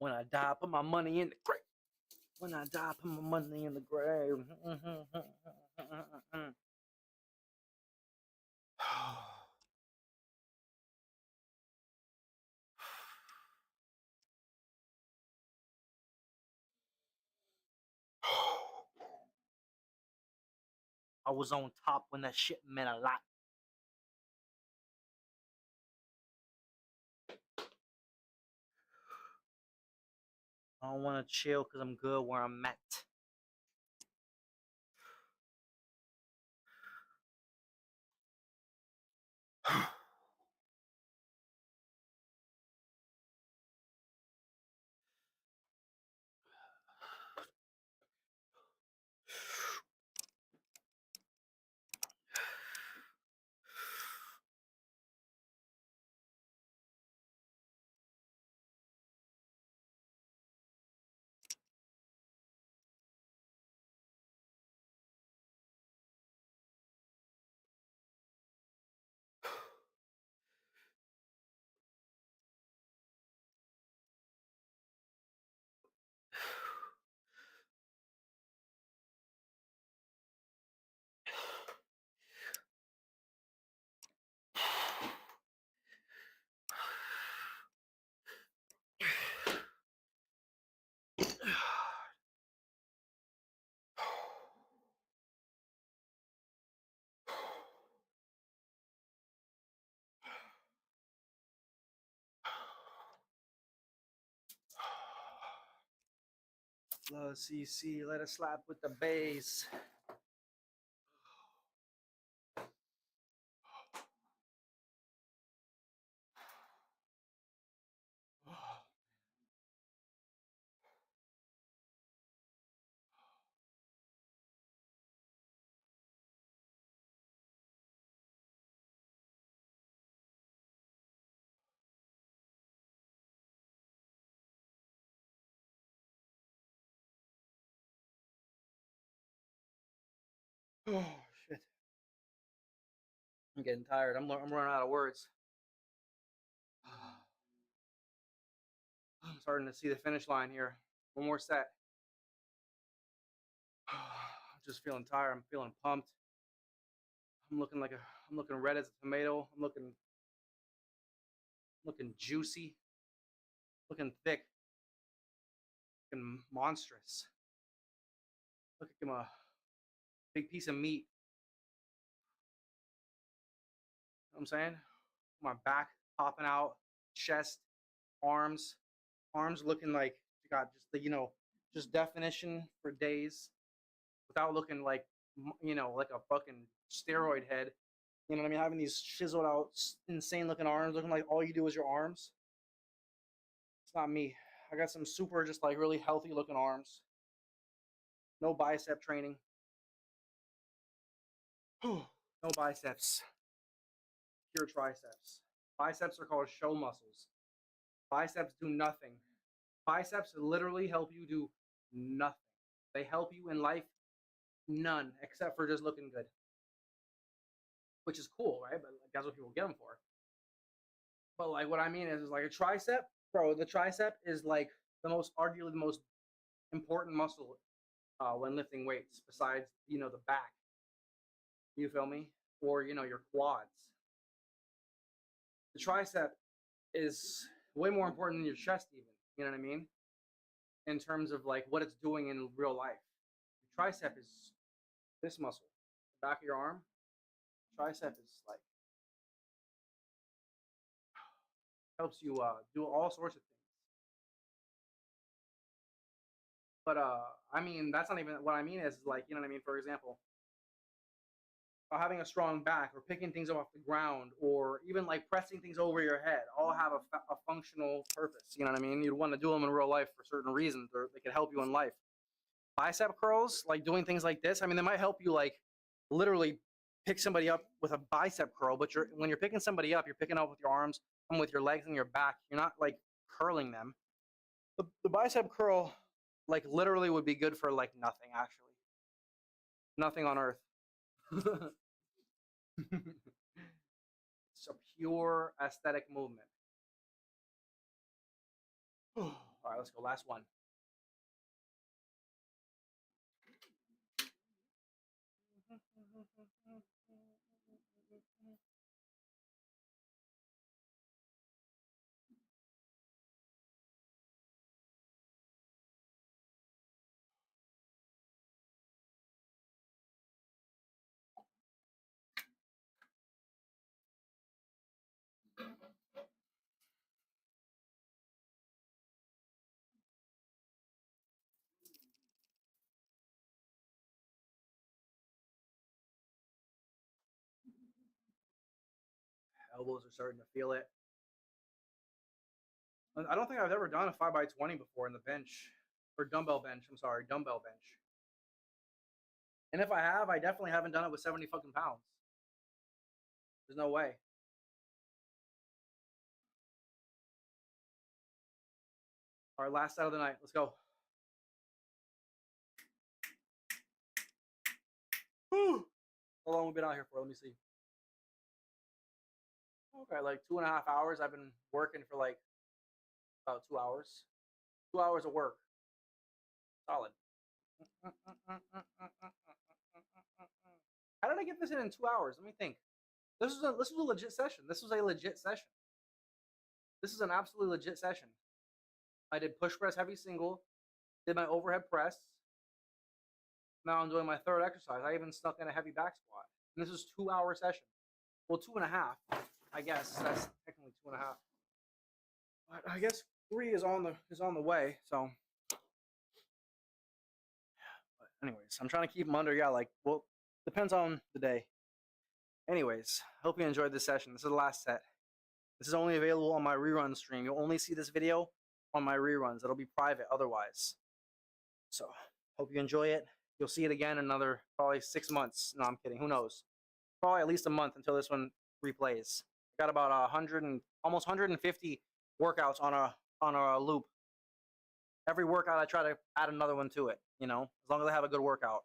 When I die, I put my money in the grave. When I die, I put my money in the grave. I was on top when that shit meant a lot. I don't want to chill because I'm good where I'm at. Plus CC, let us slap with the bass. Oh shit! I'm getting tired. I'm running out of words. I'm starting to see the finish line here. One more set. I'm just feeling tired. I'm feeling pumped. I'm looking red as a tomato. Looking juicy, looking thick, looking monstrous. Look at him, a big piece of meat. You know what I'm saying? My back popping out, chest, arms, arms looking like you got just the, just definition for days without looking like, like a fucking steroid head. You know what I mean? Having these chiseled out, insane looking arms, looking like all you do is your arms. It's not me. I got some super, just like really healthy looking arms. No bicep training. No biceps. Pure triceps. Biceps are called show muscles. Biceps do nothing. Biceps literally help you do nothing. They help you in life none, except for just looking good. Which is cool, right? But like, that's what people get them for. But like what I mean is like a tricep, bro, the tricep is like arguably the most important muscle when lifting weights, besides, the back. You feel me? Or, your quads. The tricep is way more important than your chest even. You know what I mean? In terms of like what it's doing in real life. The tricep is this muscle, the back of your arm. Tricep is like helps you do all sorts of things. But I mean, that's not even what I mean is like, you know what I mean? For example, having a strong back or picking things up off the ground or even like pressing things over your head all have a functional purpose. You know what I mean? You'd want to do them in real life for certain reasons, or they could help you in life. Bicep curls, like doing things like this, I mean, they might help you like literally pick somebody up with a bicep curl, but when you're picking somebody up, you're picking up with your arms and with your legs and your back. You're not like curling them. The bicep curl like literally would be good for like nothing, actually. Nothing on earth. It's a pure aesthetic movement. All right, let's go. Last one. Elbows are starting to feel it. I don't think I've ever done a 5x20 before in the bench, or dumbbell bench. I'm sorry, dumbbell bench. And if I have, I definitely haven't done it with 70 fucking pounds. There's no way. All right, last set of the night. Let's go. Whew. How long have we been out here for? Let me see. Okay, like 2.5 hours. I've been working for like about 2 hours. 2 hours of work. Solid. How did I get this in 2 hours? Let me think. This was a legit session. This was a legit session. This is an absolutely legit session. I did push press heavy single, did my overhead press. Now I'm doing my third exercise. I even snuck in a heavy back squat. And this is 2 hour session. Well, 2.5, I guess. That's technically 2.5. But I guess 3 is on the way. So, but anyways, I'm trying to keep them under. Yeah, like, well, depends on the day. Anyways, hope you enjoyed this session. This is the last set. This is only available on my rerun stream. You'll only see this video on my reruns. It'll be private otherwise. So, hope you enjoy it. You'll see it again in another probably 6 months. No, I'm kidding. Who knows? Probably at least a month until this one replays. I got about 100 and almost 150 workouts on a loop. Every workout I try to add another one to it, as long as I have a good workout.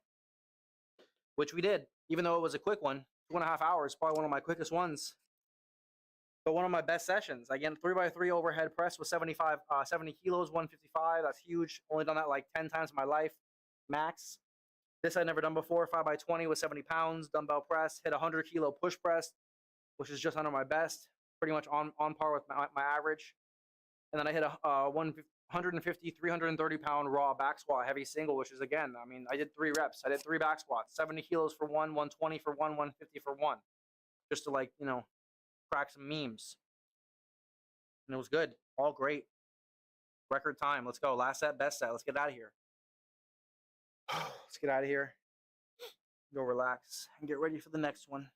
which we did, even though it was a quick one. 2.5 hours, probably one of my quickest ones, but one of my best sessions. Again, 3x3 overhead press with 70 kilos, 155. That's huge. Only done that like 10 times in my life, max. This I'd never done before. 5x20 with 70 pounds, dumbbell press. Hit 100-kilo push press, which is just under my best, pretty much on par with my average. And then I hit a 150, 330-pound raw back squat, heavy single, which is, again, I mean, I did 3 reps. I did 3 back squats, 70 kilos for one, 120 for one, 150 for one, just to, like, you know, crack some memes. And it was good. All great. Record time. Let's go. Last set, best set. Let's get out of here. Let's get out of here. Go relax and get ready for the next one.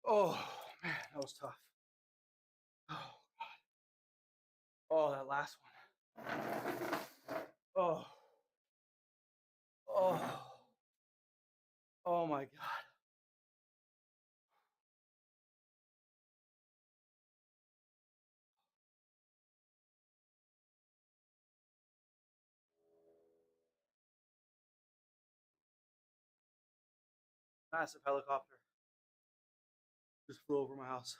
Oh, man, that was tough. Oh, God. Oh, that last one. Oh. Oh. Oh, my God. Massive helicopter just flew over my house.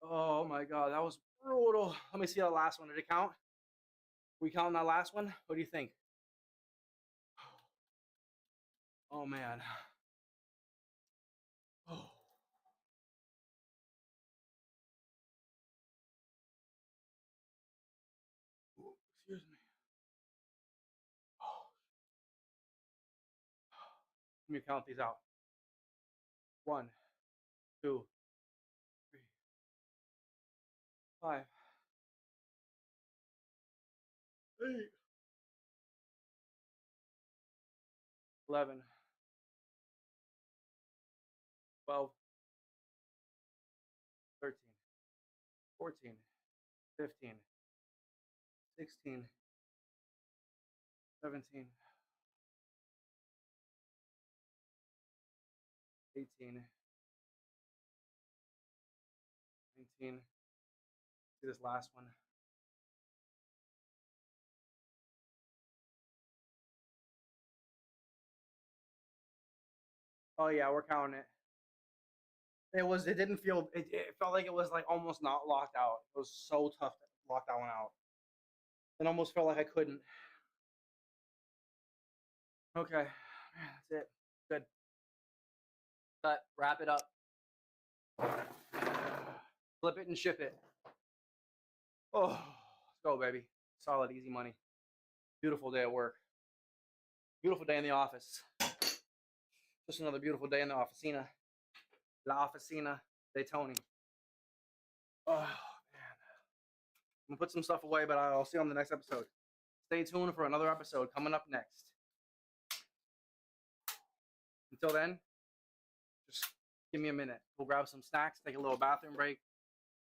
Oh, my God. That was brutal. Let me see that last one. Did it count? We counting that last one? What do you think? Oh, man. Oh. Excuse me. Let me count these out. 1, 2, 3, 5, 8, 11, 12, 13, 14, 15, 16, 17, 18, 19. See this last one. Oh, yeah, we're counting it. It didn't feel, it felt like it was like almost not locked out. It was so tough to lock that one out. It almost felt like I couldn't. Okay, man, that's it. Good. Cut, wrap it up. Flip it and ship it. Oh, let's go, baby. Solid, easy money. Beautiful day at work. Beautiful day in the office. Just another beautiful day in the officina. La Oficina Daytona. Oh, man. I'm going to put some stuff away, but I'll see you on the next episode. Stay tuned for another episode coming up next. Until then, just give me a minute. We'll grab some snacks, take a little bathroom break.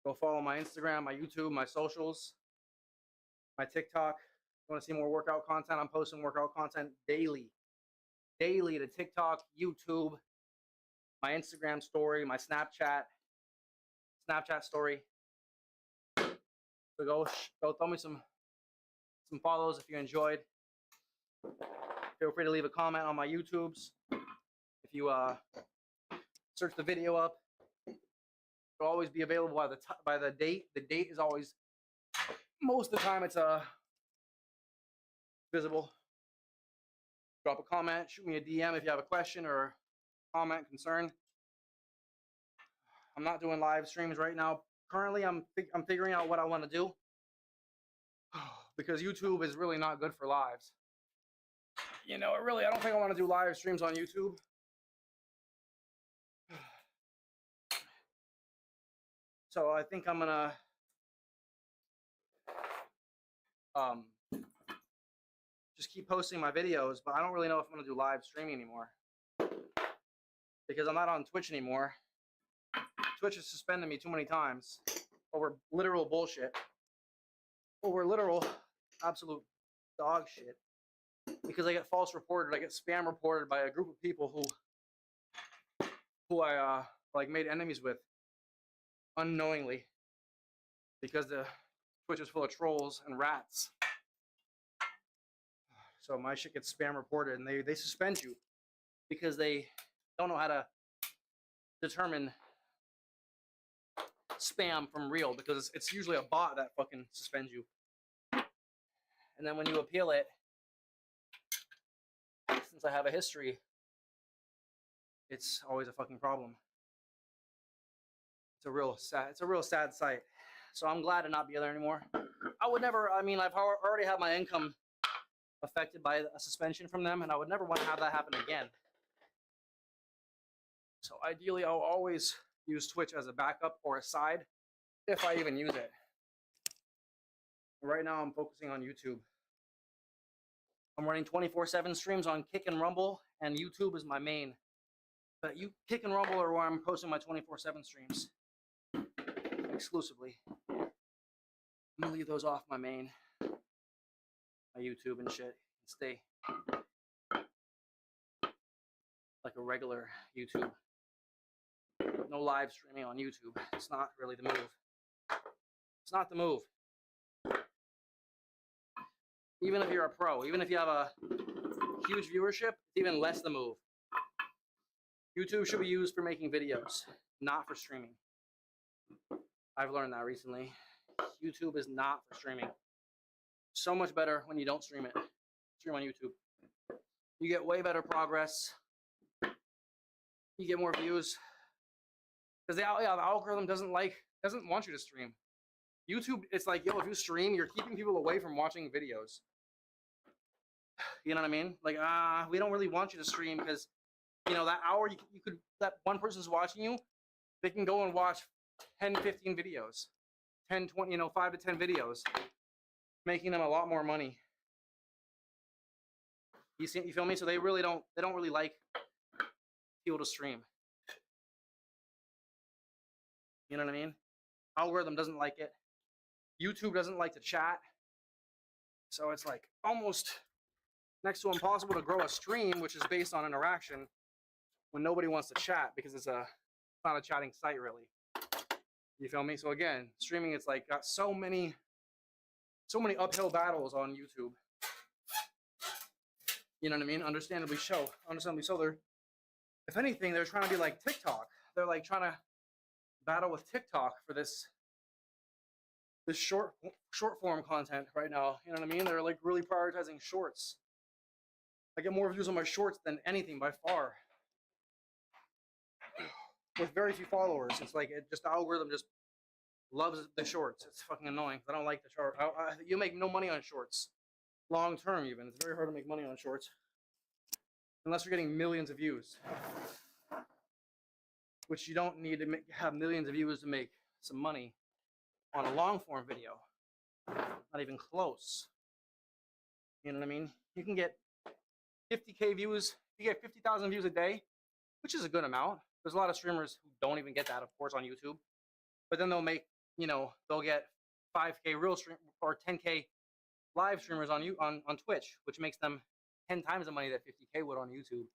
Go follow my Instagram, my YouTube, my socials, my TikTok. If you want to see more workout content, I'm posting workout content daily. Daily to TikTok, YouTube, my Instagram story, my Snapchat story. So go throw me some follows if you enjoyed. Feel free to leave a comment on my YouTubes. If you search the video up, it'll always be available by the date. The date is always, most of the time, it's visible. Drop a comment, shoot me a DM if you have a question or comment, concern. I'm not doing live streams right now. Currently, I'm figuring out what I want to do because YouTube is really not good for lives. You know, I don't think I want to do live streams on YouTube. So I think I'm gonna just keep posting my videos, but I don't really know if I'm gonna do live streaming anymore because I'm not on Twitch anymore. Twitch has suspended me too many times over literal bullshit, over literal absolute dog shit, because I get false reported, I get spam reported by a group of people who I like made enemies with unknowingly, because the Twitch is full of trolls and rats. So my shit gets spam reported, and they suspend you because they don't know how to determine spam from real, because it's usually a bot that fucking suspends you. And then when you appeal it, since I have a history, it's always a fucking problem. It's a real sad sight. So I'm glad to not be there anymore. I would never, I mean, I've already had my income affected by a suspension from them, and I would never want to have that happen again. So ideally, I'll always use Twitch as a backup or a side, if I even use it. Right now, I'm focusing on YouTube. I'm running 24/7 streams on Kick and Rumble, and YouTube is my main. But Kick and Rumble are where I'm posting my 24/7 streams exclusively. I'm gonna leave those off my main, my YouTube and shit, and stay like a regular YouTube. No live streaming on YouTube. It's not really the move. It's not the move. Even if you're a pro, even if you have a huge viewership, it's even less the move. YouTube should be used for making videos, not for streaming. I've learned that recently. YouTube is not for streaming. So much better when you don't stream it. Stream on YouTube. You get way better progress. You get more views. Because the algorithm doesn't want you to stream. YouTube, it's like, yo, if you stream, you're keeping people away from watching videos. You know what I mean? Like, we don't really want you to stream because, you know, that hour you could, that one person's watching you, they can go and watch 10, 15 videos, 10, 20, you know, 5 to 10 videos, making them a lot more money. You feel me? So they don't really like people to stream. You know what I mean? Algorithm doesn't like it. YouTube doesn't like to chat. So it's like almost next to impossible to grow a stream, which is based on interaction, when nobody wants to chat, because it's not a chatting site really. You feel me? So again, streaming, it's like got so many uphill battles on YouTube. You know what I mean? Understandably so. If anything, they're trying to be like TikTok. They're like trying to battle with TikTok for this short form content right now. You know what I mean? They're like really prioritizing shorts. I get more views on my shorts than anything by far, with very few followers. It's like the algorithm just loves the shorts. It's fucking annoying. I don't like the short. You make no money on shorts, long term even. It's very hard to make money on shorts unless you're getting millions of views, which you don't need to have millions of views to make some money on a long form video. Not even close. You know what I mean? You can get 50K views. You get 50,000 views a day, which is a good amount. There's a lot of streamers who don't even get that, of course, on YouTube. But then they'll make, you know, they'll get 5K real stream or 10K live streamers on Twitch, which makes them 10 times the money that 50K would on YouTube.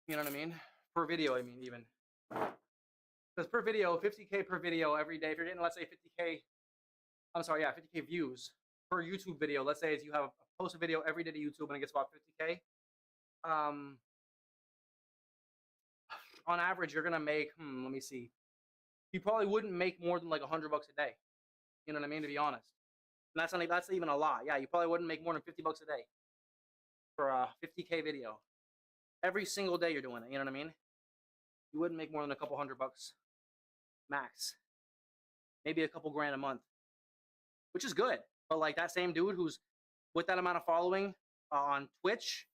You know what I mean? Per video, I mean, even. Because per video, 50K per video every day. If you're getting, let's say, 50K views, per YouTube video, let's say you have post a video every day to YouTube and it gets about 50K, on average, you're gonna make, let me see, you probably wouldn't make more than like $100 a day. You know what I mean? To be honest, and that's even a lot. Yeah, you probably wouldn't make more than $50 a day for a 50K video. Every single day you're doing it. You know what I mean? You wouldn't make more than a couple $100 max. Maybe a couple grand a month, which is good. But like that same dude who's with that amount of following on Twitch,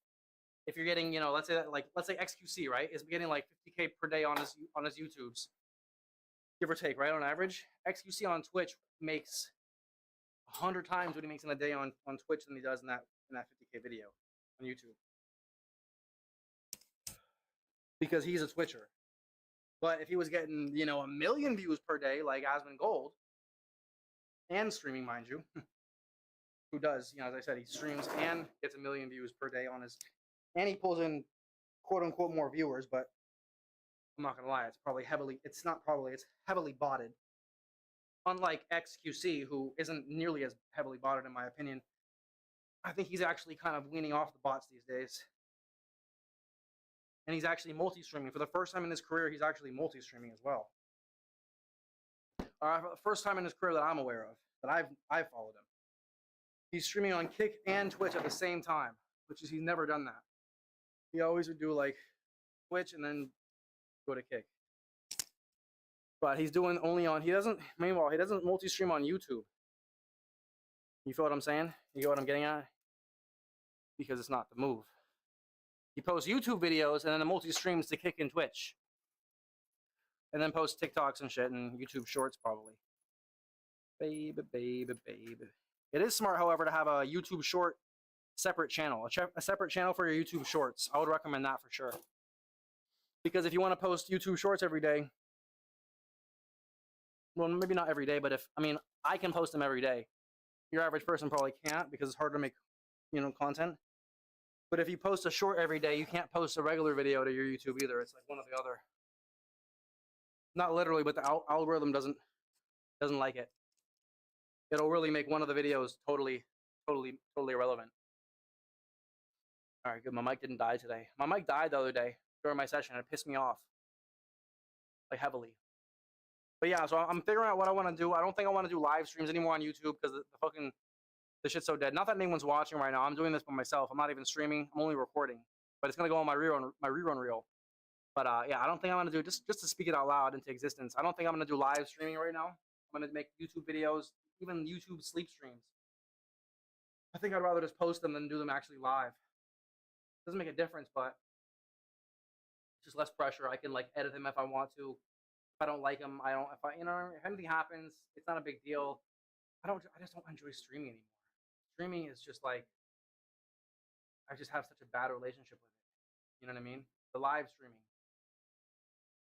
if you're getting, let's say XQC, right, is getting like 50K per day on his YouTubes, give or take, right, on average. XQC on Twitch makes 100 times what he makes in a day on Twitch than he does in that 50K video on YouTube, because he's a Twitcher. But if he was getting, 1 million views per day like Asmon Gold, and streaming, mind you, who does, as I said, he streams and gets 1 million views per day on his, and he pulls in quote unquote more viewers, but I'm not gonna lie, it's heavily botted. Unlike XQC, who isn't nearly as heavily botted in my opinion. I think he's actually kind of weaning off the bots these days. And he's actually multi-streaming. For the first time in his career, he's actually multi-streaming as well. For the first time in his career that I'm aware of, that I've followed him. He's streaming on Kick and Twitch at the same time, which is, he's never done that. He always would do like Twitch and then go to Kick. But he's doing he doesn't multi-stream on YouTube. You feel what I'm saying? You get what I'm getting at? Because it's not the move. He posts YouTube videos and then the multi-streams to Kick and Twitch. And then posts TikToks and shit and YouTube Shorts probably. Baby. It is smart, however, to have a YouTube Short separate channel. A separate channel for your YouTube Shorts. I would recommend that for sure. Because if you want to post YouTube Shorts every day, well, maybe not every day, but I can post them every day. Your average person probably can't because it's hard to make, content. But if you post a short every day, you can't post a regular video to your YouTube either. It's like one or the other. Not literally, but the algorithm doesn't like it. It'll really make one of the videos totally irrelevant. All right, good. My mic didn't die today. My mic died the other day during my session. It pissed me off, like heavily. But yeah, so I'm figuring out what I want to do. I don't think I want to do live streams anymore on YouTube because the shit's so dead. Not that anyone's watching right now. I'm doing this by myself. I'm not even streaming. I'm only recording. But it's gonna go on my rerun reel. But yeah, I don't think I'm gonna do it just to speak it out loud into existence. I don't think I'm gonna do live streaming right now. I'm gonna make YouTube videos, even YouTube sleep streams. I think I'd rather just post them than do them actually live. Doesn't make a difference, but it's just less pressure. I can like edit them if I want to. If I don't like them, I don't. If anything happens, it's not a big deal. I just don't enjoy streaming anymore. Streaming is just like, I just have such a bad relationship with it. You know what I mean? The live streaming.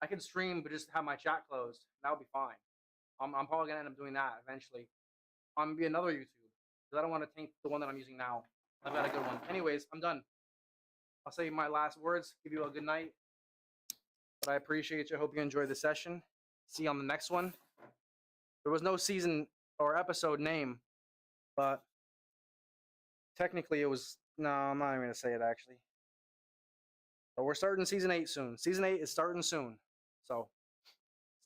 I can stream, but just have my chat closed. That would be fine. I'm probably gonna end up doing that eventually. I'm gonna be another YouTube because I don't want to taint the one that I'm using now. I've got a good one. Anyways, I'm done. I'll say my last words. Give you a good night. But I appreciate you. Hope you enjoyed the session. See you on the next one. There was no season or episode name, but technically it was. No, I'm not even gonna say it actually. But we're starting season 8 soon. Season 8 is starting soon. So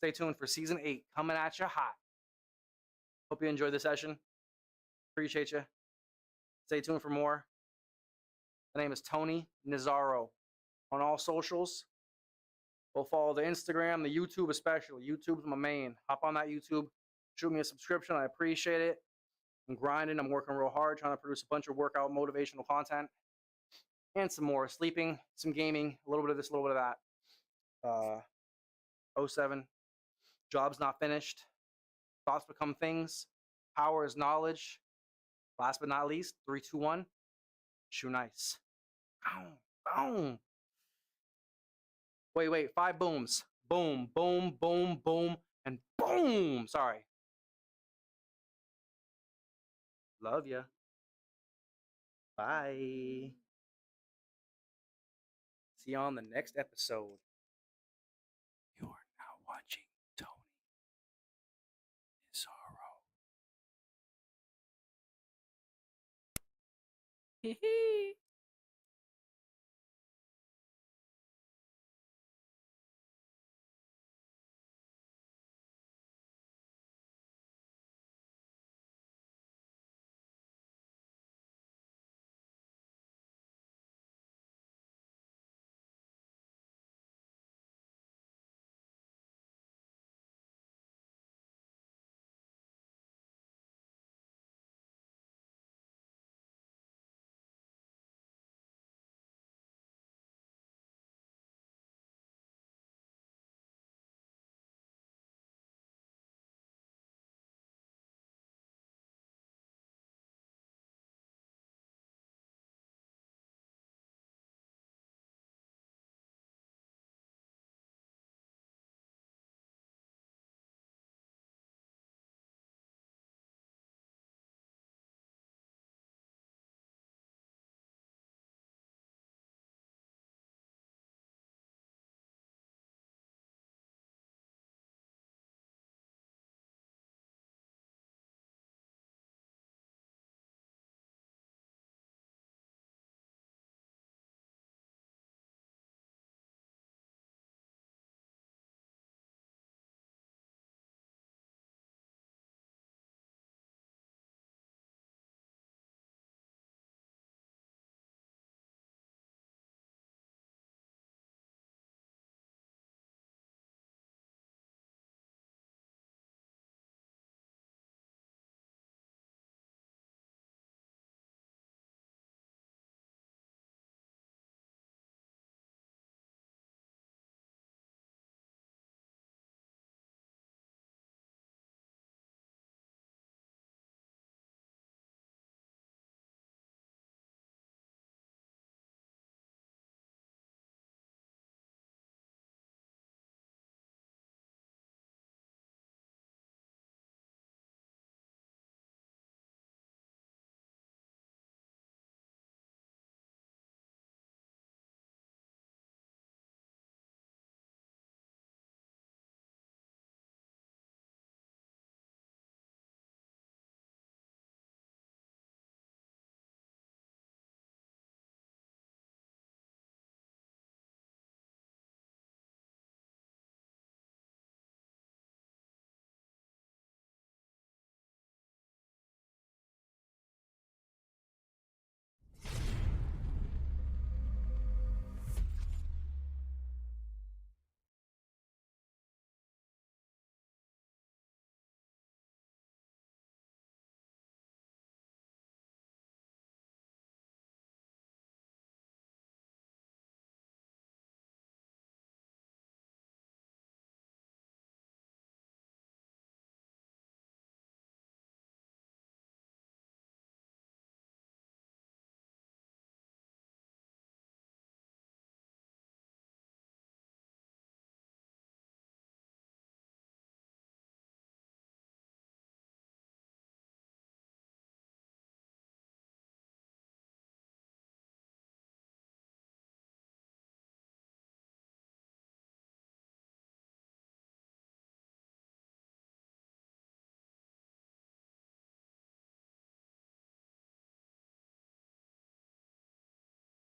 stay tuned for season 8 coming at you hot. Hope you enjoyed the session. Appreciate you. Stay tuned for more. My name is Tony Nazzaro on all socials. Go follow the Instagram, the YouTube especially. YouTube's my main. Hop on that YouTube. Shoot me a subscription. I appreciate it. I'm grinding. I'm working real hard trying to produce a bunch of workout motivational content. And some more. Sleeping, some gaming, a little bit of this, a little bit of that. 07. Job's not finished. Thoughts become things. Power is knowledge. Last but not least, 3, 2, 1. Shoe nice. Boom. Wait. 5 booms. Boom, boom, boom, boom, and boom. Sorry. Love ya. Bye. See you on the next episode. You are now watching Tony Nazzaro. Hee hee.